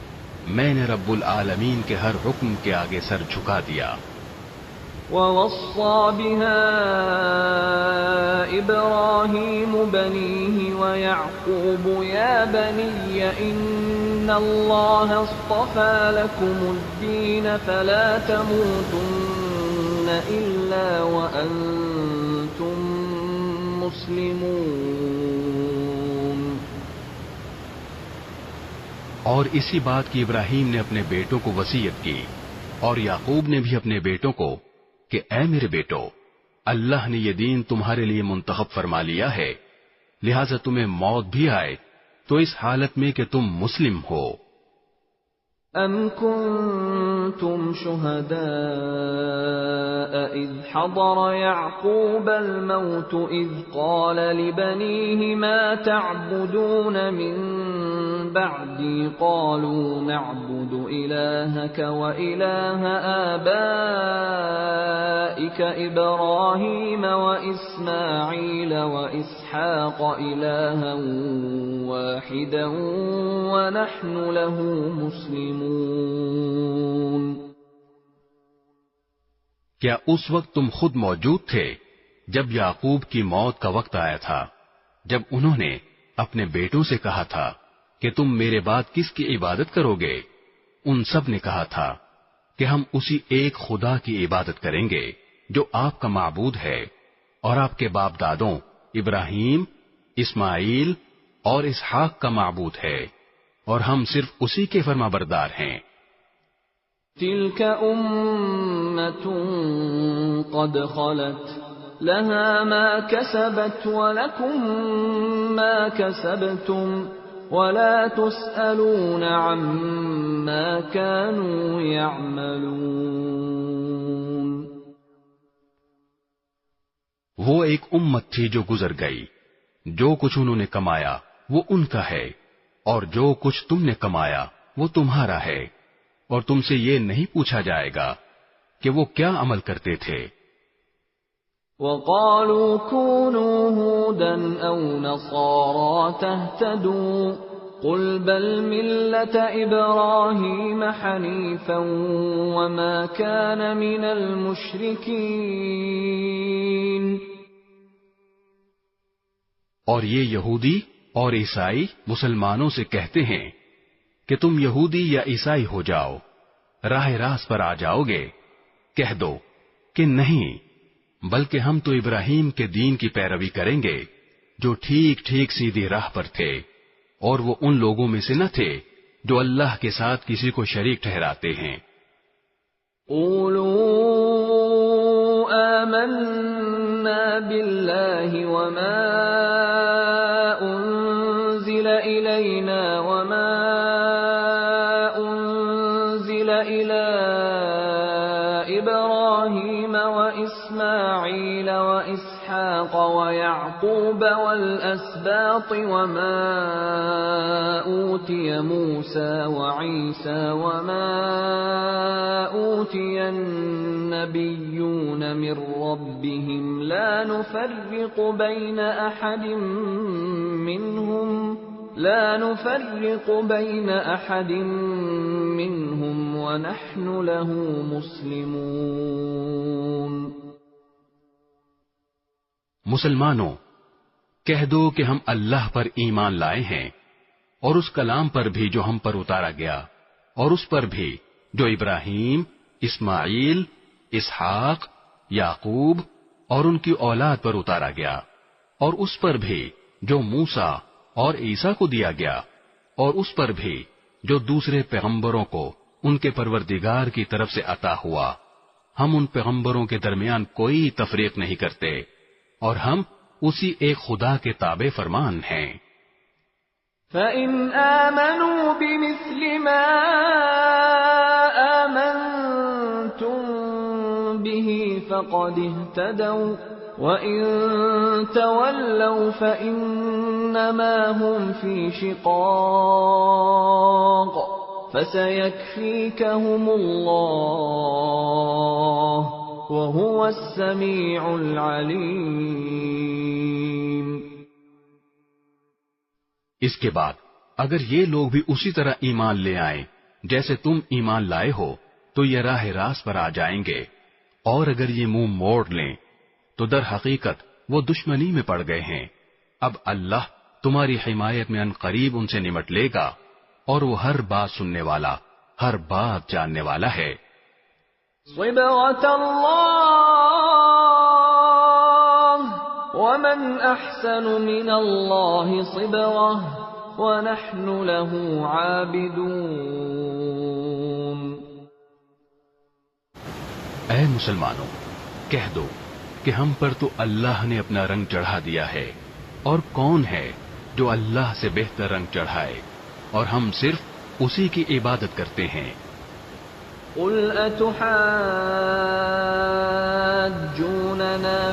میں نے رب العالمین کے ہر حکم کے آگے سر جھکا دیا۔ وَوَصَّى بِهَا إِبْرَاهِيمُ بَنِيهِ وَيَعْقُوبُ يَا بَنِيَّ إِنَّ اللَّهَ اصْطَفَى لَكُمُ الدِّينَ فَلَا تَمُوتُنَّ إِلَّا وَأَنْتُمْ مُسْلِمُونَ۔ اور اسی بات کی ابراہیم نے اپنے بیٹوں کو وصیت کی، اور یعقوب نے بھی اپنے بیٹوں کو کہ اے میرے بیٹو، اللہ نے یہ دین تمہارے لیے منتخب فرما لیا ہے، لہذا تمہیں موت بھی آئے تو اس حالت میں کہ تم مسلم ہو۔ أَمْ كُنْتُمْ شُهَدَاءَ إِذْ حَضَرَ يَعْقُوبَ الْمَوْتُ إِذْ قَالَ لِبَنِيهِ مَا تَعْبُدُونَ مِنْ بَعْدِي قَالُوا نَعْبُدُ إِلَٰهَكَ وَإِلَٰهَ آبَائِكَ إِبْرَاهِيمَ وَإِسْمَاعِيلَ وَإِسْحَاقَ إِلَٰهًا وَاحِدًا وَنَحْنُ لَهُ مُسْلِمُونَ۔ کیا اس وقت تم خود موجود تھے جب یعقوب کی موت کا وقت آیا تھا، جب انہوں نے اپنے بیٹوں سے کہا تھا کہ تم میرے بعد کس کی عبادت کرو گے؟ ان سب نے کہا تھا کہ ہم اسی ایک خدا کی عبادت کریں گے جو آپ کا معبود ہے اور آپ کے باپ دادوں ابراہیم، اسماعیل اور اسحاق کا معبود ہے، اور ہم صرف اسی کے فرما بردار ہیں۔ تِلْكَ أُمَّةٌ قَدْ خَلَتْ لَهَا مَا كَسَبَتْ وَلَكُمْ مَا كَسَبْتُمْ وَلَا تُسْأَلُونَ عَمَّا كَانُوا يَعْمَلُونَ۔ وہ ایک امت تھی جو گزر گئی، جو کچھ انہوں نے کمایا وہ ان کا ہے، اور جو کچھ تم نے کمایا وہ تمہارا ہے، اور تم سے یہ نہیں پوچھا جائے گا کہ وہ کیا عمل کرتے تھے۔ وَقَالُوا كُونُوا هُودًا أَوْ نَصَارَىٰ تَهْتَدُوا قُلْ بَلْ مِلَّةَ إِبْرَاهِيمَ حَنِيفًا وَمَا كَانَ مِنَ الْمُشْرِكِينَ۔ اور یہ یہودی اور عیسائی مسلمانوں سے کہتے ہیں کہ تم یہودی یا عیسائی ہو جاؤ، راہ راست پر آ جاؤ گے۔ کہہ دو کہ نہیں، بلکہ ہم تو ابراہیم کے دین کی پیروی کریں گے جو ٹھیک ٹھیک سیدھی راہ پر تھے، اور وہ ان لوگوں میں سے نہ تھے جو اللہ کے ساتھ کسی کو شریک ٹھہراتے ہیں۔ قولوا آمنا بالله وما أنزل إلينا وما أنزل إلى إبراهيم وإسماعيل وإسحاق ويعقوب والأسباط وما أوتي موسى وعيسى وما أوتي النبيون من ربهم لا نفرق بين أحد منهم ونحن له مسلمون۔ مسلمانوں، کہہ دو کہ ہم اللہ پر ایمان لائے ہیں، اور اس کلام پر بھی جو ہم پر اتارا گیا، اور اس پر بھی جو ابراہیم، اسماعیل، اسحاق، یعقوب اور ان کی اولاد پر اتارا گیا، اور اس پر بھی جو موسیٰ اور عیسیٰ کو دیا گیا، اور اس پر بھی جو دوسرے پیغمبروں کو ان کے پروردگار کی طرف سے عطا ہوا۔ ہم ان پیغمبروں کے درمیان کوئی تفریق نہیں کرتے، اور ہم اسی ایک خدا کے تابع فرمان ہیں۔ فَإِنْ آمَنُوا بِمِثْلِ مَا آمَنْتُمْ بِهِ فَقَدِ اهْتَدَوْا وَإِنْ تَوَلَّوْا فَإِنَّمَا هُمْ فِي شِقَاقٍ فَسَيَكْفِيكَهُمُ اللَّهُ وَهُوَ السَّمِيعُ الْعَلِيمُ۔ اس کے بعد اگر یہ لوگ بھی اسی طرح ایمان لے آئیں جیسے تم ایمان لائے ہو تو یہ راہ راست پر آ جائیں گے، اور اگر یہ منہ موڑ لیں تو در حقیقت وہ دشمنی میں پڑ گئے ہیں۔ اب اللہ تمہاری حمایت میں ان قریب ان سے نمٹ لے گا، اور وہ ہر بات سننے والا، ہر بات جاننے والا ہے۔ صبغة الله ومن أحسن من الله صبغة ونحن له عابدون۔ اے مسلمانوں، کہہ دو کہ ہم پر تو اللہ نے اپنا رنگ چڑھا دیا ہے، اور کون ہے جو اللہ سے بہتر رنگ چڑھائے، اور ہم صرف اسی کی عبادت کرتے ہیں۔ قل أتحاجوننا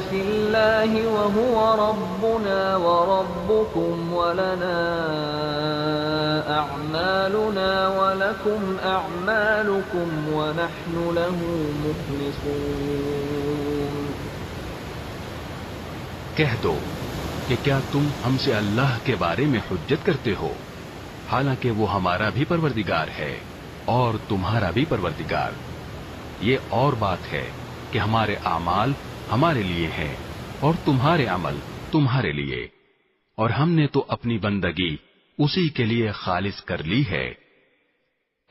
في الله وهو ربنا وربكم ولنا أعمالنا ولكم أعمالكم ونحن له مخلصون۔ کہہ دو کہ کیا تم ہم سے اللہ کے بارے میں حجت کرتے ہو، حالانکہ وہ ہمارا بھی پروردگار ہے اور تمہارا بھی پروردگار۔ یہ اور بات ہے کہ ہمارے اعمال ہمارے لیے ہیں اور تمہارے عمل تمہارے لیے، اور ہم نے تو اپنی بندگی اسی کے لیے خالص کر لی ہے۔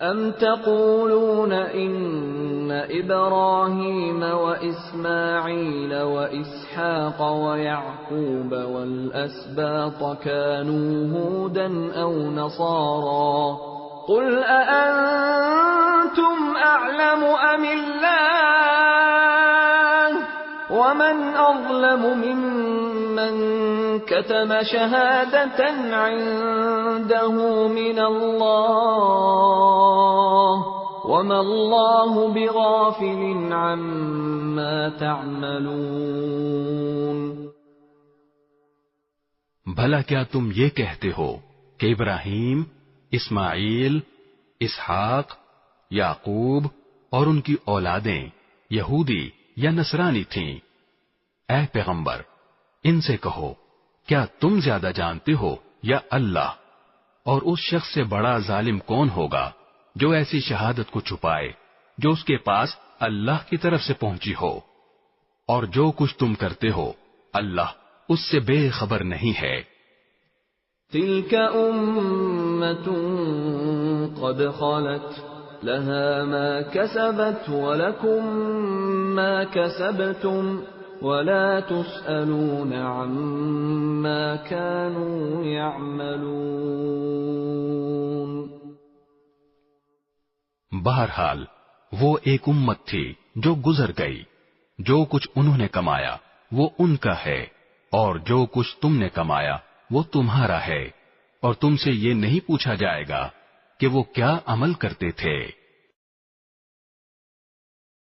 أَمْ تَقُولُونَ إِنَّ إِبْرَاهِيمَ وَإِسْمَاعِيلَ وَإِسْحَاقَ وَيَعْقُوبَ وَالْأَسْبَاطَ كَانُوا هُودًا أَوْ نَصَارَى قُلْ أَأَنْتُمْ أَعْلَمُ أَمِ اللَّهُ وَمَنْ أَظْلَمُ مِمَّنْ كَتَمَ شَهَادَةً عِنْدَهُ مِنَ اللَّهِ وَمَا اللَّهُ بِغَافِلٍ عَمَّا تَعْمَلُونَ۔ بھلا کیا تم یہ کہتے ہو کہ ابراہیم، اسماعیل، اسحاق، یعقوب اور ان کی اولادیں یہودی یا نصرانی تھیں؟ اے پیغمبر، ان سے کہو کیا تم زیادہ جانتے ہو یا اللہ؟ اور اس شخص سے بڑا ظالم کون ہوگا جو ایسی شہادت کو چھپائے جو اس کے پاس اللہ کی طرف سے پہنچی ہو؟ اور جو کچھ تم کرتے ہو اللہ اس سے بے خبر نہیں ہے۔ تِلْكَ أُمَّةٌ قَدْ خَلَتْ لَهَا مَا كَسَبَتْ وَلَكُمْ مَا كَسَبْتُمْ وَلَا تُسْأَلُونَ عَمَّا كَانُوا يَعْمَلُونَ۔ بہرحال وہ ایک امت تھی جو گزر گئی، جو کچھ انہوں نے کمایا وہ ان کا ہے، اور جو کچھ تم نے کمایا وہ تمہارا ہے، اور تم سے یہ نہیں پوچھا جائے گا کہ وہ کیا عمل کرتے تھے۔